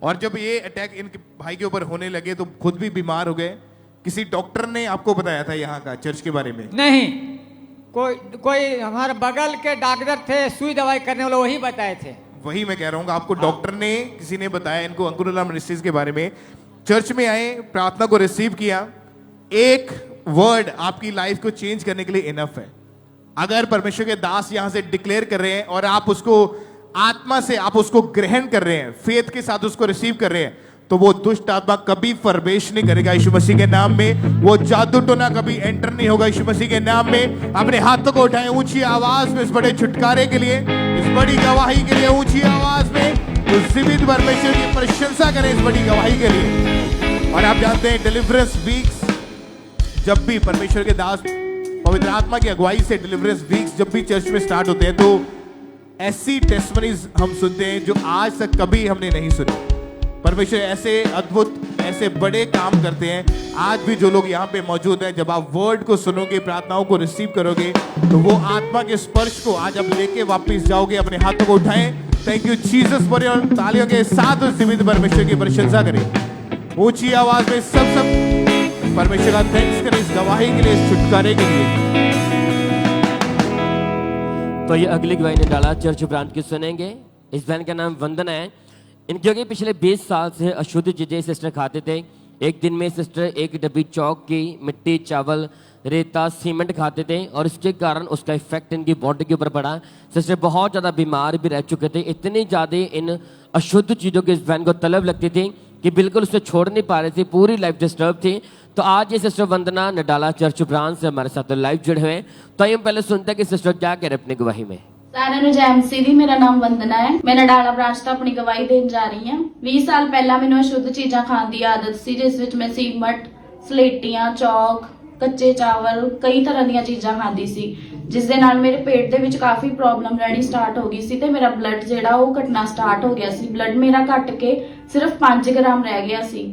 और जब ये अटैक इनके भाई के ऊपर होने लगे तो खुद भी बीमार हो गए। किसी डॉक्टर ने आपको बताया था यहाँ का चर्च के बारे में? नहीं, कोई हमारे बगल के डॉक्टर थे, सुई दवाई करने वाले, वही बताए थे। वही मैं कह रहा हूँ, आपको डॉक्टर ने, किसी ने बताया इनको अंकुरलाम मिनिस्ट्रीज के बारे में। चर्च में आए, प्रार्थना को रिसीव किया, एक वर्ड आपकी लाइफ को चेंज करने के लिए इनफ है। अगर परमेश्वर के दास यहां से डिक्लेयर कर रहे हैं और आप उसको आत्मा से, आप उसको ग्रहण कर रहे हैं, फेथ के साथ उसको रिसीव कर रहे हैं, तो वो दुष्ट आत्मा कभी प्रवेश नहीं करेगा यीशु मसीह के नाम में। वो जादू टोना कभी एंटर नहीं होगा यीशु मसीह के नाम में। अपने हाथों को उठाएं ऊंची आवाज में इस बड़े छुटकारे के लिए, इस बड़ी गवाही के लिए ऊंची आवाज में उस जीवित परमेश्वर की प्रशंसा करें इस बड़ी गवाही के लिए। और आप जानते हैं डिलीवरेंस वीक्स, जब भी परमेश्वर के दास पवित्र आत्मा की अगुवाई से डिलीवरेंस वीक्स जब भी चर्च में स्टार्ट होते हैं तो ऐसी टेस्टमनीज हम सुनते हैं जो आज तक कभी हमने नहीं सुनी। परमेश्वर ऐसे अद्भुत, ऐसे बड़े काम करते हैं। आज भी जो लोग यहाँ पे मौजूद हैं, जब आप वर्ड को सुनोगे, प्रार्थनाओं को रिसीव करोगे, तो वो आत्मा के स्पर्श को आज आप लेके वापस जाओगे। अपने हाथों को उठाएं, thank you Jesus for your. तालियों के साथ उस जीवित परमेश्वर की प्रशंसा करें ऊंची आवाज में। सब परमेश्वर का थैंक्स करें इस गवाही के लिए, इस छुटकारे के लिए। तो ये अगली गवाही ने डाला चर्च ब्रांच की सुनेंगे। इस बहन का नाम वंदना है। इनके पिछले 20 साल से अशुद्ध चीजें सिस्टर खाते थे। एक दिन में सिस्टर 1 डब्बी चौक की मिट्टी, चावल, रेता, सीमेंट खाते थे और इसके कारण उसका इफेक्ट इनकी बॉडी के ऊपर पड़ा। सिस्टर बहुत ज़्यादा बीमार भी रह चुके थे। इतनी ज़्यादा इन अशुद्ध चीजों की इस बहन को तलब लगती थी कि बिल्कुल उसे छोड़ नहीं पा रही थी, पूरी लाइफ डिस्टर्ब थी। तो आज ये सिस्टर वंदना नडाला चर्च ब्रांच से हमारे साथ लाइव जुड़े हुए हैं। तो हम पहले सुनते हैं कि सिस्टर क्या कह रहे अपनी गवाही में। ਸਾਰਿਆਂ ਨੂੰ ਜੈ ਮਸੀਹ ਦੀ। ਮੇਰਾ ਨਾਮ ਵੰਦਨਾ ਹੈ। ਮੈਂ ਨਡਾਲਾ ਬ੍ਰਾਂਚ ਤੋਂ ਆਪਣੀ ਗਵਾਹੀ ਦੇਣ ਜਾ ਰਹੀ ਹਾਂ। 20 ਸਾਲ ਪਹਿਲਾਂ ਮੈਨੂੰ ਅਸ਼ੁੱਧ ਚੀਜ਼ਾਂ ਖਾਣ ਦੀ ਆਦਤ ਸੀ, ਜਿਸ ਵਿੱਚ ਮੈਂ ਸੀਮਟ, ਸਲੇਟੀਆਂ, ਚੌਕ, ਕੱਚੇ ਚਾਵਲ, ਕਈ ਤਰ੍ਹਾਂ ਦੀਆਂ ਚੀਜ਼ਾਂ ਖਾਂਦੀ ਸੀ, ਜਿਸ ਦੇ ਨਾਲ ਮੇਰੇ ਪੇਟ ਦੇ ਵਿੱਚ ਕਾਫੀ ਪ੍ਰੋਬਲਮ ਰਹਿਣੀ ਸਟਾਰਟ ਹੋ ਗਈ ਸੀ ਤੇ ਮੇਰਾ ਬਲੱਡ ਜਿਹੜਾ ਉਹ ਘਟਣਾ ਸਟਾਰਟ ਹੋ ਗਿਆ ਸੀ। ਬਲੱਡ ਮੇਰਾ ਘਟ ਕੇ ਸਿਰਫ 5 ਗ੍ਰਾਮ ਰਹਿ ਗਿਆ ਸੀ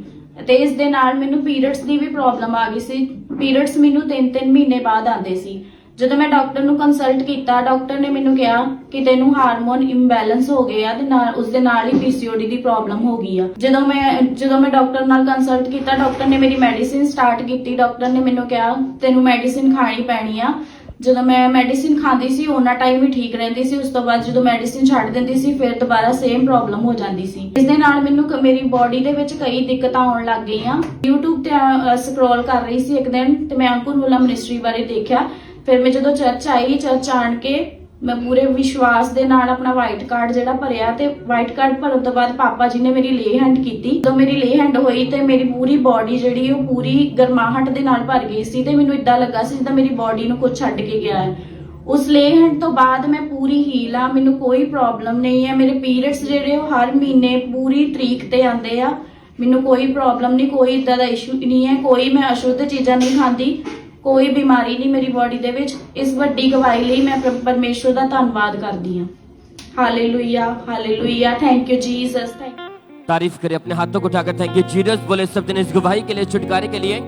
ਤੇ ਇਸ ਦੇ ਨਾਲ ਮੈਨੂੰ ਪੀਰੀਅਡਸ ਦੀ ਵੀ ਪ੍ਰੋਬਲਮ ਆ ਗਈ ਸੀ। ਪੀਰੀਅਡਸ ਮੈਨੂੰ 3-3 ਮਹੀਨੇ ਬਾਅਦ ਆਉਂਦੇ ਸੀ। ਜਦੋਂ ਮੈਂ ਡਾਕਟਰ ਨੂੰ ਕੰਸਲਟ ਕੀਤਾ, ਡਾਕਟਰ ਨੇ ਮੈਨੂੰ ਕਿਹਾ ਕਿ ਤੈਨੂੰ ਹਾਰਮੋਨ ਇੰਬੈਲੈਂਸ ਹੋ ਗਏ ਆ ਤੇ ਨਾਲ ਉਸ ਦੇ ਨਾਲ ਹੀ ਪੀਸੀਓਡੀ ਦੀ ਪ੍ਰੋਬਲਮ ਹੋ ਗਈ ਆ। ਜਦੋਂ ਮੈਂ ਡਾਕਟਰ ਨਾਲ ਕੰਸਲਟ ਕੀਤਾ, ਡਾਕਟਰ ਨੇ ਮੇਰੀ ਮੈਡੀਸਿਨ ਸਟਾਰਟ ਕੀਤੀ। ਡਾਕਟਰ ਨੇ ਮੈਨੂੰ ਕਿਹਾ ਤੈਨੂੰ ਮੈਡੀਸਿਨ ਖਾਣੀ ਪੈਣੀ ਆ। ਜਦੋਂ ਮੈਂ ਮੈਡੀਸਿਨ ਖਾਂਦੀ ਸੀ ਉਹਨਾਂ ਟਾਈਮ ਵੀ ਠੀਕ ਰਹਿੰਦੀ ਸੀ, ਉਸ ਤੋਂ ਬਾਅਦ ਜਦੋਂ ਮੈਡੀਸਿਨ ਛੱਡ ਦਿੰਦੀ ਸੀ ਫਿਰ ਦੁਬਾਰਾ ਸੇਮ ਪ੍ਰੋਬਲਮ ਹੋ ਜਾਂਦੀ ਸੀ। ਇਸ ਦੇ ਨਾਲ ਮੈਨੂੰ ਮੇਰੀ ਬੋਡੀ ਦੇ ਵਿੱਚ ਕਈ ਦਿੱਕਤਾਂ ਆਉਣ ਲੱਗ ਗਈਆਂ। YouTube ਤੇ ਸਕਰੋਲ ਕਰ ਰਹੀ ਸੀ ਇੱਕ ਦਿਨ ਤੇ ਮੈਂ ਅੰਕੁਰ ਮੁੱਲਾ ਮਿਨਿਸਟਰੀ ਬਾਰੇ ਦੇਖਿਆ। ਫਿਰ ਮੈਂ ਜਦੋਂ ਚਰਚ ਆਈ, ਚਰਚ ਆਣ ਕੇ ਮੈਂ ਪੂਰੇ ਵਿਸ਼ਵਾਸ ਦੇ ਨਾਲ ਆਪਣਾ ਵਾਈਟ ਕਾਰਡ ਜਿਹੜਾ ਭਰਿਆ ਤੇ ਵਾਈਟ ਕਾਰਡ ਭਰਨ ਤੋਂ ਬਾਅਦ ਪਾਪਾ ਜੀ ਨੇ ਮੇਰੀ ਲੇ ਹੈਂਡ ਕੀਤੀ। ਜਦੋਂ ਮੇਰੀ ਲੇ ਹੈਂਡ ਹੋਈ ਤੇ ਮੇਰੀ ਪੂਰੀ ਬਾਡੀ ਜਿਹੜੀ ਉਹ ਪੂਰੀ ਗਰਮਾਹਟ ਦੇ ਨਾਲ ਭਰ ਗਈ ਸੀ ਤੇ ਮੈਨੂੰ ਇਦਾਂ ਲੱਗਾ ਸੀ ਜਿੱਦਾਂ ਮੇਰੀ ਬਾਡੀ ਨੂੰ ਕੁਝ ਛੱਡ ਕੇ ਗਿਆ ਹੈ। ਉਸ ਲੇ ਹੈਂਡ ਤੋਂ ਬਾਅਦ ਮੈਂ ਪੂਰੀ ਹੀਲ ਆ, ਮੈਨੂੰ ਕੋਈ ਪ੍ਰੋਬਲਮ ਨਹੀਂ ਹੈ। ਮੇਰੇ ਪੀਰੀਅਡਸ ਜਿਹੜੇ ਉਹ ਹਰ ਮਹੀਨੇ ਪੂਰੀ ਤਰੀਕ ਤੇ ਆਉਂਦੇ ਆ, ਮੈਨੂੰ ਕੋਈ ਪ੍ਰੋਬਲਮ ਨਹੀਂ, ਕੋਈ ਇਦਾਂ ਦਾ ਇਸ਼ੂ ਨਹੀਂ ਹੈ, ਕੋਈ ਮੈਂ ਅਸ਼ੁੱਧ ਚੀਜ਼ਾਂ ਨਹੀਂ ਖਾਂਦੀ, ਕੋਈ ਬਿਮਾਰੀ ਨਹੀਂ ਮੇਰੀ ਬੋਡੀ ਦੇ ਵਿੱਚ। ਇਸ ਵੱਡੀ ਗਵਾਹੀ ਲਈ ਮੈਂ ਪਰਮੇਸ਼ਵਰ ਦਾ ਧੰਨਵਾਦ ਕਰਦੀ ਹਾਂ। Hallelujah hallelujah, thank you Jesus. तारीफ करें, अपने हाथों को उठाकर थैंक यू जीसस बोले सब दिन इस गवाही के लिए, छुटकारे के लिए।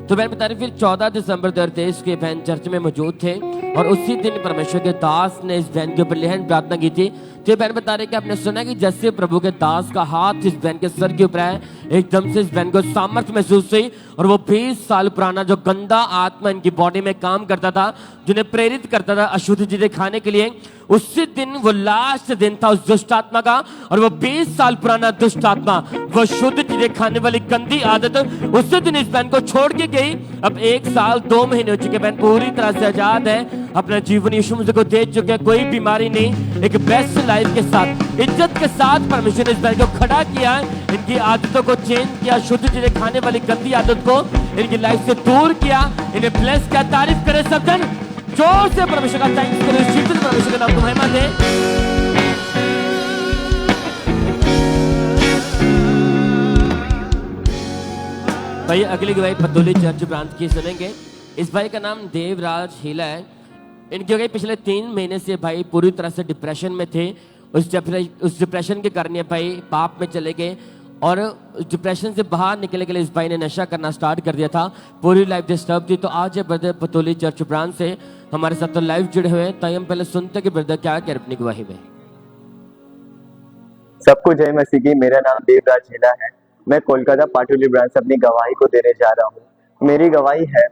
तो बहन बता रही फिर 14 दिसंबर 2023 के बहन चर्च में मौजूद थे और उसी दिन परमेश्वर के दास ने इस बहन के ऊपर लेहन प्रार्थना की थी। तो बहन बता रहे कि आपने सुना कि जैसे प्रभु के दास का हाथ इस बहन के सर के ऊपर है, एकदम से इस बहन को सामर्थ्य महसूस हुई और वो 20 साल पुराना जो गंदा आत्मा इनकी बॉडी में काम करता था, जिन्हें प्रेरित करता था अशुद्ध चीजें खाने के लिए, उसी दिन वो लास्ट दिन था उस दुष्ट आत्मा का। और वो 20 साल पुराना दुष्ट आत्मा, वो शुद्ध चीजें खाने वाली गंदी आदत उसी दिन इस बहन को छोड़ के गई। अब 1 साल 2 महीने हो चुके, बहन पूरी तरह से आजाद है, अपना जीवन यीशु मसीह को दे चुके हैं, कोई बीमारी नहीं, एक बेस्ट लाइफ के साथ, इज्जत के साथ परमेश्वर ने इस बहन को खड़ा किया, इनकी आदतों को चेंज किया, शुद्ध चीजें खाने वाली गंदी आदत को इनकी लाइफ से दूर किया, इन्हें ब्लेस किया। तारीफ करें सब जन, जोर से परमेश्वर का थैंक्स करें, शीतल परमेश्वर का नाम को महिमा दे। भाई अगली गवाही पतोली चर्च ब्रांच की सुनेंगे। इस भाई का नाम देवराज हीला है। इनकी गवाही पिछले 3 महीने से भाई पूरी तरह से डिप्रेशन में थे। उस डिप्रेशन के कारण ये भाई पाप में चले गए और डिप्रेशन से बाहर निकलने के लिए इस भाई ने नशा करना स्टार्ट कर दिया था, पूरी लाइफ डिस्टर्ब थी। तो आज ये ब्रदर पतोली चर्च ब्रांच से हमारे साथ तो लाइव जुड़े हुए हैं। तो हम पहले सुनते हैं कि ब्रदर क्या कह रहे अपनी गवाही में। सबको जय मसीह की। मेरा नाम देवराज हीला है। मैं कोलकाता पाटुली ब्रांच से अपनी गवाही को देने जा रहा हूँ। मेरी गवाही है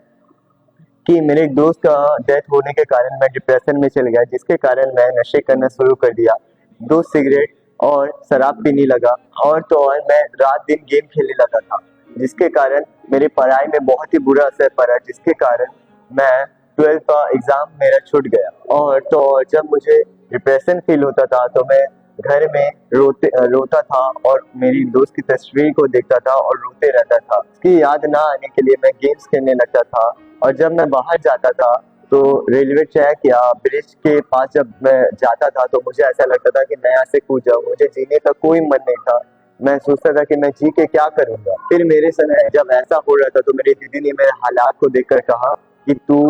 कि मेरे एक दोस्त का डेथ होने के कारण मैं डिप्रेशन में चल गया, जिसके कारण मैं नशे करना शुरू कर दिया, 2 सिगरेट और शराब पीने लगा, और तो और मैं रात दिन गेम खेलने लगा था, जिसके कारण मेरी पढ़ाई में बहुत ही बुरा असर पड़ा, जिसके कारण मैं 12th का एग्जाम मेरा छूट गया। और तो जब मुझे डिप्रेशन फील होता था तो मैं घर में रोता था और मेरी दोस्त की तस्वीर को देखता था और रोते रहता था। उसकी याद ना आने के लिए मैं गेम्स खेलने लगता था। और जब मैं बाहर जाता था तो रेलवे ट्रैक या ब्रिज के पास जब मैं जाता था तो मुझे ऐसा लगता था कि मैं यहाँ से कूद जाऊँ। मुझे जीने का कोई मन नहीं था। मैं सोचता था कि मैं जी के क्या करूँगा। फिर मेरे समय जब ऐसा हो रहा था तो मेरी दीदी ने मेरे हालात को देखकर कहा कि तू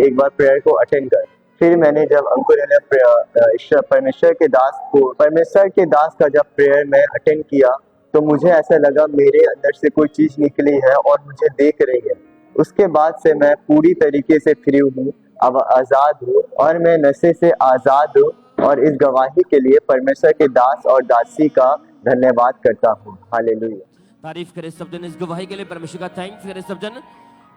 एक बार प्रेयर को अटेंड कर। फिर मैंने जब अंकुर परमेश्वर के दास का जब प्रेयर में अटेंड किया तो मुझे ऐसा लगा मेरे अंदर से कोई चीज निकली है और मुझे देख रही है। उसके बाद से मैं पूरी तरीके से फ्री हूँ, अब आज़ाद हूँ और मैं नशे से आज़ाद हूँ। और इस गवाही के लिए परमेश्वर के दास और दासी का धन्यवाद करता हूँ। हालेलुया। तारीफ करें सब जन इस गवाही के लिए, परमेश्वर का थैंक्स करें सब जन।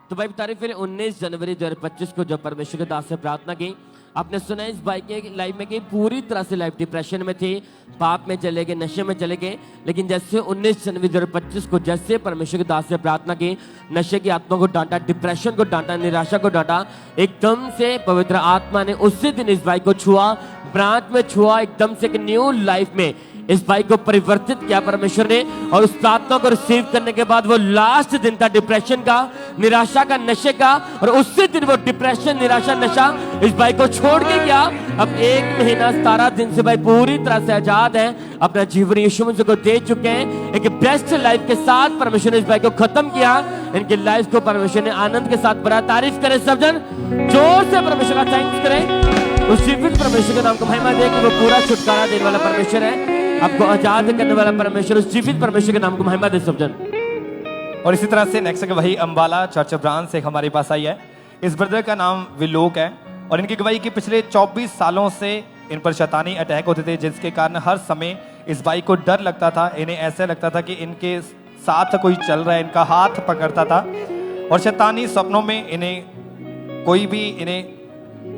तो भाई तारीफ करें 19 जनवरी 2025 को जब परमेश्वर के दास से प्रार्थना की, आपने सुना इस भाई के लाइफ में कि पूरी तरह से लाइफ डिप्रेशन में थी, पाप में चले गए, नशे में चले गए। लेकिन जैसे 19 जनवरी 2025 को जैसे परमेश्वर के दास से प्रार्थना की, नशे की आत्मा को डांटा, डिप्रेशन को डांटा, निराशा को डांटा, एकदम से पवित्र आत्मा ने उसी दिन इस भाई को छुआ, ब्रांच में छुआ, एकदम से एक न्यू लाइफ में इस भाई को परिवर्तित किया परमेश्वर ने, और उस प्रार्थना को रिसीव करने के बाद वो लास्ट दिन था डिप्रेशन का, निराशा का, नशे का, और उसी दिन वो डिप्रेशन, निराशा, नशा इस भाई को छोड़ के गया। अब 1 महीना 17 दिन से भाई पूरी तरह से आजाद है, अपना जीवन यीशु मसीह को दे चुके हैं। एक बेस्ट लाइफ के साथ परमेश्वर ने इस भाई को खत्म किया। इनकी लाइफ को परमेश्वर ने आनंद के साथ भरा। तारीफ करें सब जन, जोर से परमेश्वर का थैंक्स करें। उस जीवित परमेश्वर के नाम को महिमा दे कि वो पूरा छुटकारा देने वाला परमेश्वर है, आपको आजाद करने वाला परमेश्वर। उस जीवित परमेश्वर के नाम को महिमा दे सब जन। और इसी तरह से नेक्स्ट वही अंबाला चर्च ब्रांच से हमारे पास आई है। इस ब्रदर का नाम विलोक है और इनकी गवाही की पिछले 24 सालों से इन पर शैतानी अटैक होते थे, जिसके कारण हर समय इस भाई को डर लगता था। इन्हें ऐसा लगता था कि इनके साथ कोई चल रहा है, इनका हाथ पकड़ता था और शैतानी सपनों में इन्हें कोई भी इन्हें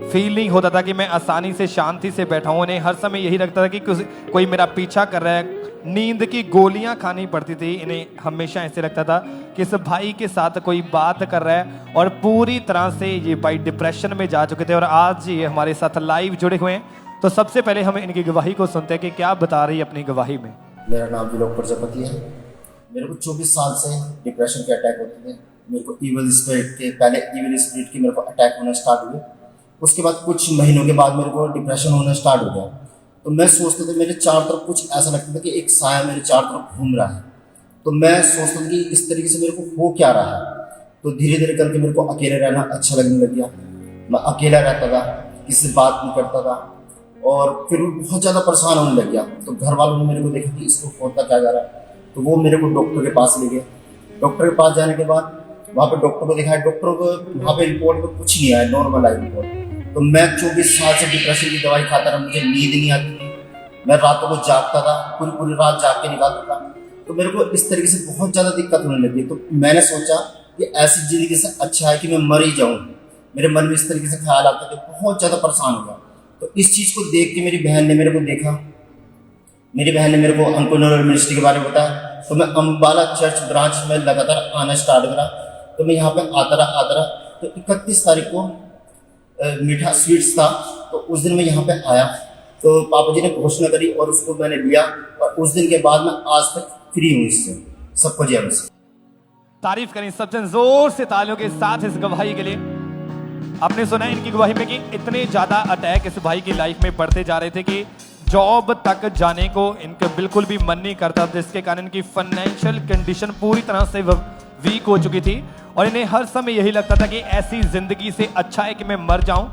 फील नहीं होता था कि मैं आसानी से शांति से बैठा हूं। इन्हें हर समय यही लगता था कि कोई मेरा पीछा कर रहा है। नींद की गोलियां खानी पड़ती थी। इन्हें हमेशा ऐसे लगता था कि इस भाई के साथ कोई बात कर रहा है, और पूरी तरह से ये भाई डिप्रेशन में जा चुके थे। और आज ये हमारे साथ लाइव जुड़े हुए हैं। तो सबसे पहले हम इनकी गवाही को सुनते हैं कि क्या बता रही है अपनी गवाही में। मेरा नाम विलोक प्रजापति है। मेरे को 24 साल से डिप्रेशन के अटैक होते थे। मेरे को ईविल स्पिरिट के मेरे को अटैक होना स्टार्ट हुए। उसके बाद कुछ महीनों के बाद मेरे को डिप्रेशन होना स्टार्ट हो गया। तो मैं सोचता था, मेरे चारों तरफ कुछ ऐसा लगता था कि एक साया मेरे चारों तरफ घूम रहा है। तो मैं सोचता था कि इस तरीके से मेरे को हो क्या रहा है। तो धीरे धीरे करके मेरे को अकेले रहना अच्छा लगने लग गया। मैं अकेला रहता था, किसी से बात नहीं करता था, और फिर बहुत ज़्यादा परेशान होने लग गया। तो घर वालों ने मेरे को देखा कि इसको होता क्या जा रहा है, तो वो मेरे को डॉक्टर के पास ले गए। डॉक्टर के पास जाने के बाद वहाँ पे डॉक्टर को दिखाया। डॉक्टर को वहाँ पे रिपोर्ट में कुछ नहीं आया, नॉर्मल आई रिपोर्ट। तो मैं 24 साल से डिप्रेशन की दवाई खाता रहा, मुझे नींद नहीं आती थी। मैं रातों को जागता था, पूरी रात जाग के निकालता था। तो मेरे को इस तरीके से बहुत ज़्यादा दिक्कत होने लगी। तो मैंने सोचा कि ऐसी ज़िंदगी से अच्छा है कि मैं मर ही जाऊँ। मेरे मन में इस तरीके से ख्याल आता था, बहुत ज़्यादा परेशान हो गया। तो इस चीज़ को देख के मेरी बहन ने मेरे को देखा। मेरी बहन ने मेरे को अंकुर मिनिस्ट्री के बारे में बताया। तो मैं अंबाला चर्च ब्रांच में लगातार आना स्टार्ट करा। तो मैं यहाँ पे आता रहा। तो 31 तारीख को मीठा स्वीट्स था, तो उस दिन मैं यहाँ पे आया। तो पापा जी ने घोषणा करी और उसको मैंने लिया, और उस दिन के बाद मैं आज तक फ्री हूँ इससे। सबको जय मसीह। तारीफ करें सब जन जोर से तालियों के साथ इस गवाही के लिए। आपने सुना इनकी गवाही में कि इतने ज्यादा अटैक इस भाई की लाइफ में बढ़ते जा रहे थे कि जॉब तक जाने को इनका बिल्कुल भी मन नहीं करता, जिसके कारण इनकी फाइनेंशियल कंडीशन पूरी तरह से वीक हो चुकी थी। और इन्हें हर समय यही लगता था कि ऐसी जिंदगी से अच्छा है कि मैं मर जाऊं।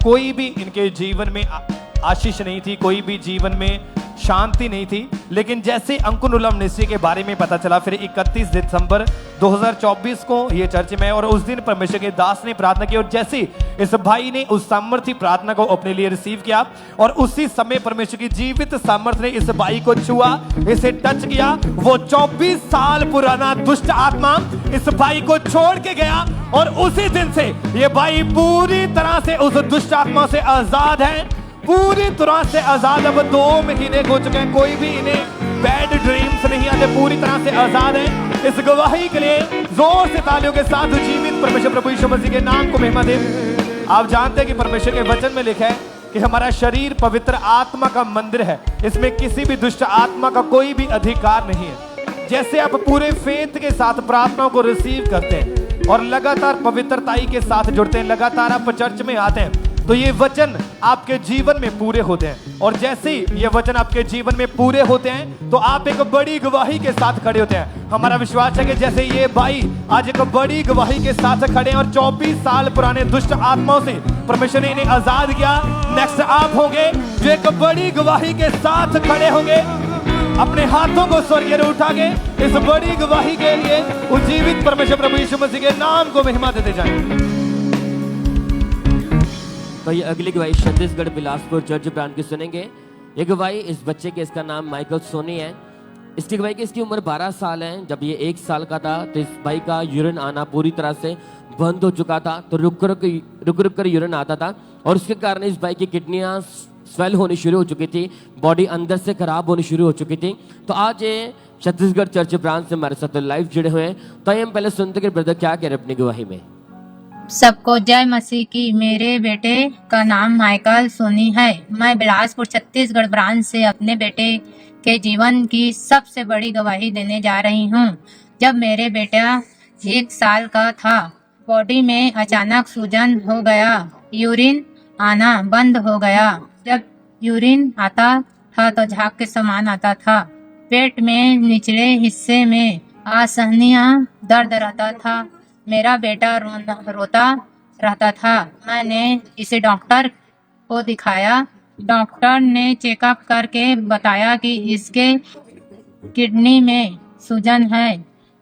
कोई भी इनके जीवन में आशीष नहीं थी, कोई भी जीवन में शांति नहीं थी। लेकिन जैसे अंकुर मिनिस्ट्री के बारे में पता चला, फिर 31 दिसंबर 2024 को ये चर्च में, और उस दिन परमेश्वर के दास ने प्रार्थना की, और जैसे इस भाई ने उस सामर्थ्य प्रार्थना को अपने लिए रिसीव किया, और उसी समय परमेश्वर की जीवित सामर्थ्य ने इस भाई को छुआ, इसे टच किया। वो 24 साल पुराना दुष्ट आत्मा इस भाई को छोड़ के गया, और उसी दिन से ये भाई पूरी तरह से उस दुष्ट आत्मा से आजाद है, पूरी तरह से आजाद। अब 2 महीने हो चुके हैं, कोई भी इन्हें बैड ड्रीम्स नहीं आते, पूरी तरह से आजाद है। इस गवाही के लिए जोर से तालियों के साथ जीवित परमेश्वर प्रभु यीशु मसीह के नाम को महिमा दे। आप जानते हैं कि परमेश्वर के वचन में लिखा है कि हमारा शरीर पवित्र आत्मा का मंदिर है, इसमें किसी भी दुष्ट आत्मा का कोई भी अधिकार नहीं है। जैसे आप पूरे फेथ के साथ प्रार्थनाओं को रिसीव करते हैं और लगातार पवित्रताई के साथ जुड़ते हैं, लगातार आप चर्च में आते हैं, तो ये वचन आपके जीवन में पूरे होते हैं। और जैसे ही ये वचन आपके जीवन में पूरे होते हैं, तो आप एक बड़ी गवाही के साथ खड़े होते हैं। हमारा विश्वास है कि जैसे ये भाई आज एक बड़ी गवाही के साथ खड़े हैं, और 24 साल पुराने दुष्ट आत्माओं से परमेश्वर ने इन्हें आजाद किया, नेक्स्ट आप होंगे जो एक बड़ी गवाही के साथ खड़े होंगे, अपने हाथों को स्वर्ग में उठा के इस बड़ी गवाही के लिए उज्जीवित परमेश्वर प्रभु यीशु मसीह के नाम को महिमा देते जाएं। तो ये अगली गवाही छत्तीसगढ़ बिलासपुर चर्च ब्रांच की सुनेंगे। ये गवाही इस बच्चे के, इसका नाम माइकल सोनी है। इसकी गवाही की इसकी उम्र 12 साल है। जब ये 1 साल का था तो इस भाई का यूरिन आना पूरी तरह से बंद हो चुका था, तो रुक रुक कर यूरिन आता था, और उसके कारण इस भाई की किडनियां स्वेल होनी शुरू हो चुकी थी, बॉडी अंदर से खराब होनी शुरू हो चुकी थी। तो आज ये छत्तीसगढ़ चर्च ब्रांच से हमारे साथ लाइव जुड़े हुए हैं। तो हम पहले सुनते कि ब्रदर क्या कह रहे अपनी गवाही में। सबको जय मसीह की। मेरे बेटे का नाम माइकल सोनी है। मैं बिलासपुर छत्तीसगढ़ ब्रांच से अपने बेटे के जीवन की सबसे बड़ी गवाही देने जा रही हूँ। जब मेरे बेटा 1 साल का था, बॉडी में अचानक सूजन हो गया, यूरिन आना बंद हो गया। जब यूरिन आता था तो झाग के समान आता था। पेट में निचले हिस्से में असहनीय दर्द रहता था। मेरा बेटा रोता रहता था। मैंने इसे डॉक्टर को दिखाया। डॉक्टर ने चेकअप करके बताया कि इसके किडनी में सूजन है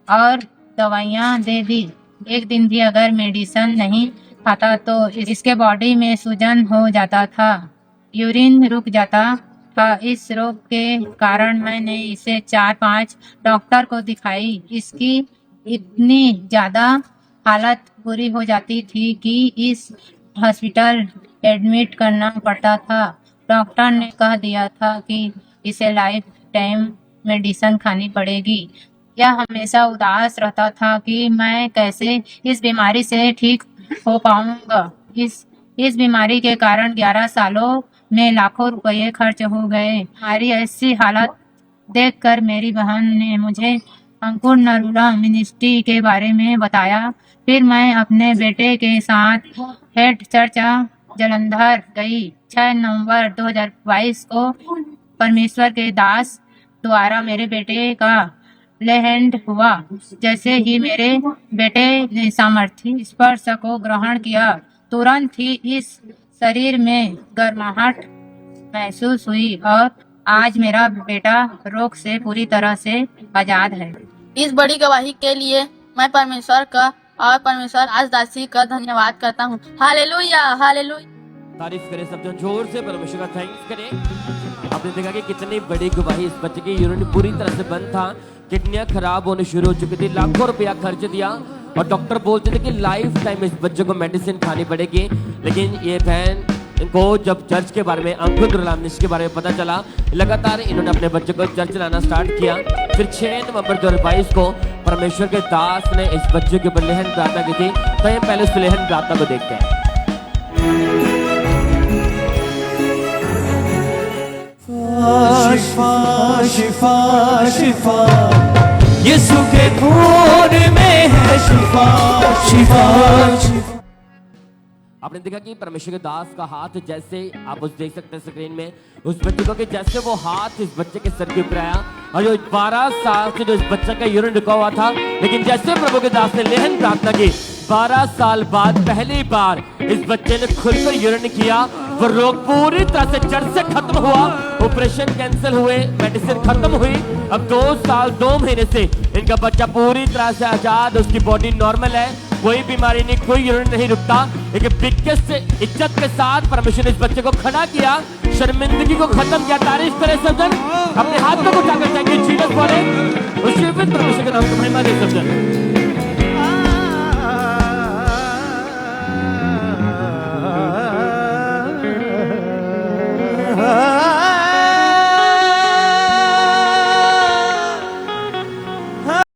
और दवाइयाँ दे दी। एक दिन भी अगर मेडिसिन नहीं खाता तो इसके बॉडी में सूजन हो जाता था, यूरिन रुक जाता था। इस रोग के कारण मैंने इसे 4-5 डॉक्टर को दिखाई। इसकी इतनी ज्यादा हालत बुरी हो जाती थी कि इस हॉस्पिटल एडमिट करना पड़ता था। डॉक्टर ने कह दिया था कि इसे लाइफ टाइम मेडिसिन खानी पड़ेगी। यह हमेशा उदास रहता था कि मैं कैसे इस बीमारी से ठीक हो पाऊंगा। इस बीमारी के कारण 11 सालों में लाखों रुपए खर्च हो गए। हमारी ऐसी हालत देखकर मेरी बहन ने मुझे अंकुर नरूला मिनिस्ट्री के बारे में बताया। फिर मैं अपने बेटे के साथ हेड चर्च जलंधर गई। 6 नवंबर 2022 को परमेश्वर के दास द्वारा मेरे बेटे का लैंड हुआ। जैसे ही मेरे बेटे ने सामर्थ्य स्पर्श को ग्रहण किया, तुरंत ही इस शरीर में गर्माहट महसूस हुई और आज मेरा बेटा रोग से पूरी तरह से आजाद है। इस बड़ी गवाही के लिए मैं परमेश्वर का और परमेश्वर आज दासी का धन्यवाद करता हूँ। Hallelujah, hallelujah. तारीफ करें सब जन, जोर से परमेश्वर का थैंक्स करें। आपने देखा कि कितनी बड़ी गवाही, इस बच्चे की यूरिन पूरी तरह से बंद था, किडनियां खराब होने शुरू हो चुकी थी, लाखों रुपया खर्च दिया और डॉक्टर बोलते थे कि लाइफ टाइम इस बच्चे को मेडिसिन खानी पड़ेगी। लेकिन ये बहन इनको जब चर्च के बारे में, अंकुर नरूला मिनिस्ट्री के बारे में पता चला, लगातार इन्होंने अपने बच्चे को चर्च लाना स्टार्ट किया। फिर 6 नवंबर 2022 को परमेश्वर के दास ने इस बच्चे के ऊपर लेहन प्रार्थना की थी। तो हम पहले उस लेहन प्रार्थना को देखते हैं। शिफा शिफा शिफा यीशु के खून में है शिफा शिफा। आपने देखा कि परमेश्वर के दास का हाथ, जैसे आप उस देख सकते हैं स्क्रीन में, उस बच्चे को कि जैसे वो हाथ इस बच्चे के सर के ऊपर आया और जो 12 साल से जो इस बच्चे का यूरिन रुका हुआ था, लेकिन जैसे प्रभु के दास ने लेहन प्रार्थना की, 12 साल बाद पहली बार इस बच्चे ने खुलकर यूरिन किया। वो रोग पूरी तरह से जड़ से खत्म हुआ, ऑपरेशन कैंसिल हुए, मेडिसिन खत्म हुई। अब 2 साल 2 महीने से इनका बच्चा पूरी तरह से आजाद, उसकी बॉडी नॉर्मल है, कोई बीमारी नहीं, कोई यूरिन नहीं रुकता। एक बिगेस्ट इज्जत के साथ परमेश्वर ने इस बच्चे को खड़ा किया, शर्मिंदगी को खत्म किया। तारीफ करें सब जन, अपने हाथ को उठाकर थैंक यू जीसस बोले, उस परमेश्वर के नाम को महिमा दे सब जन।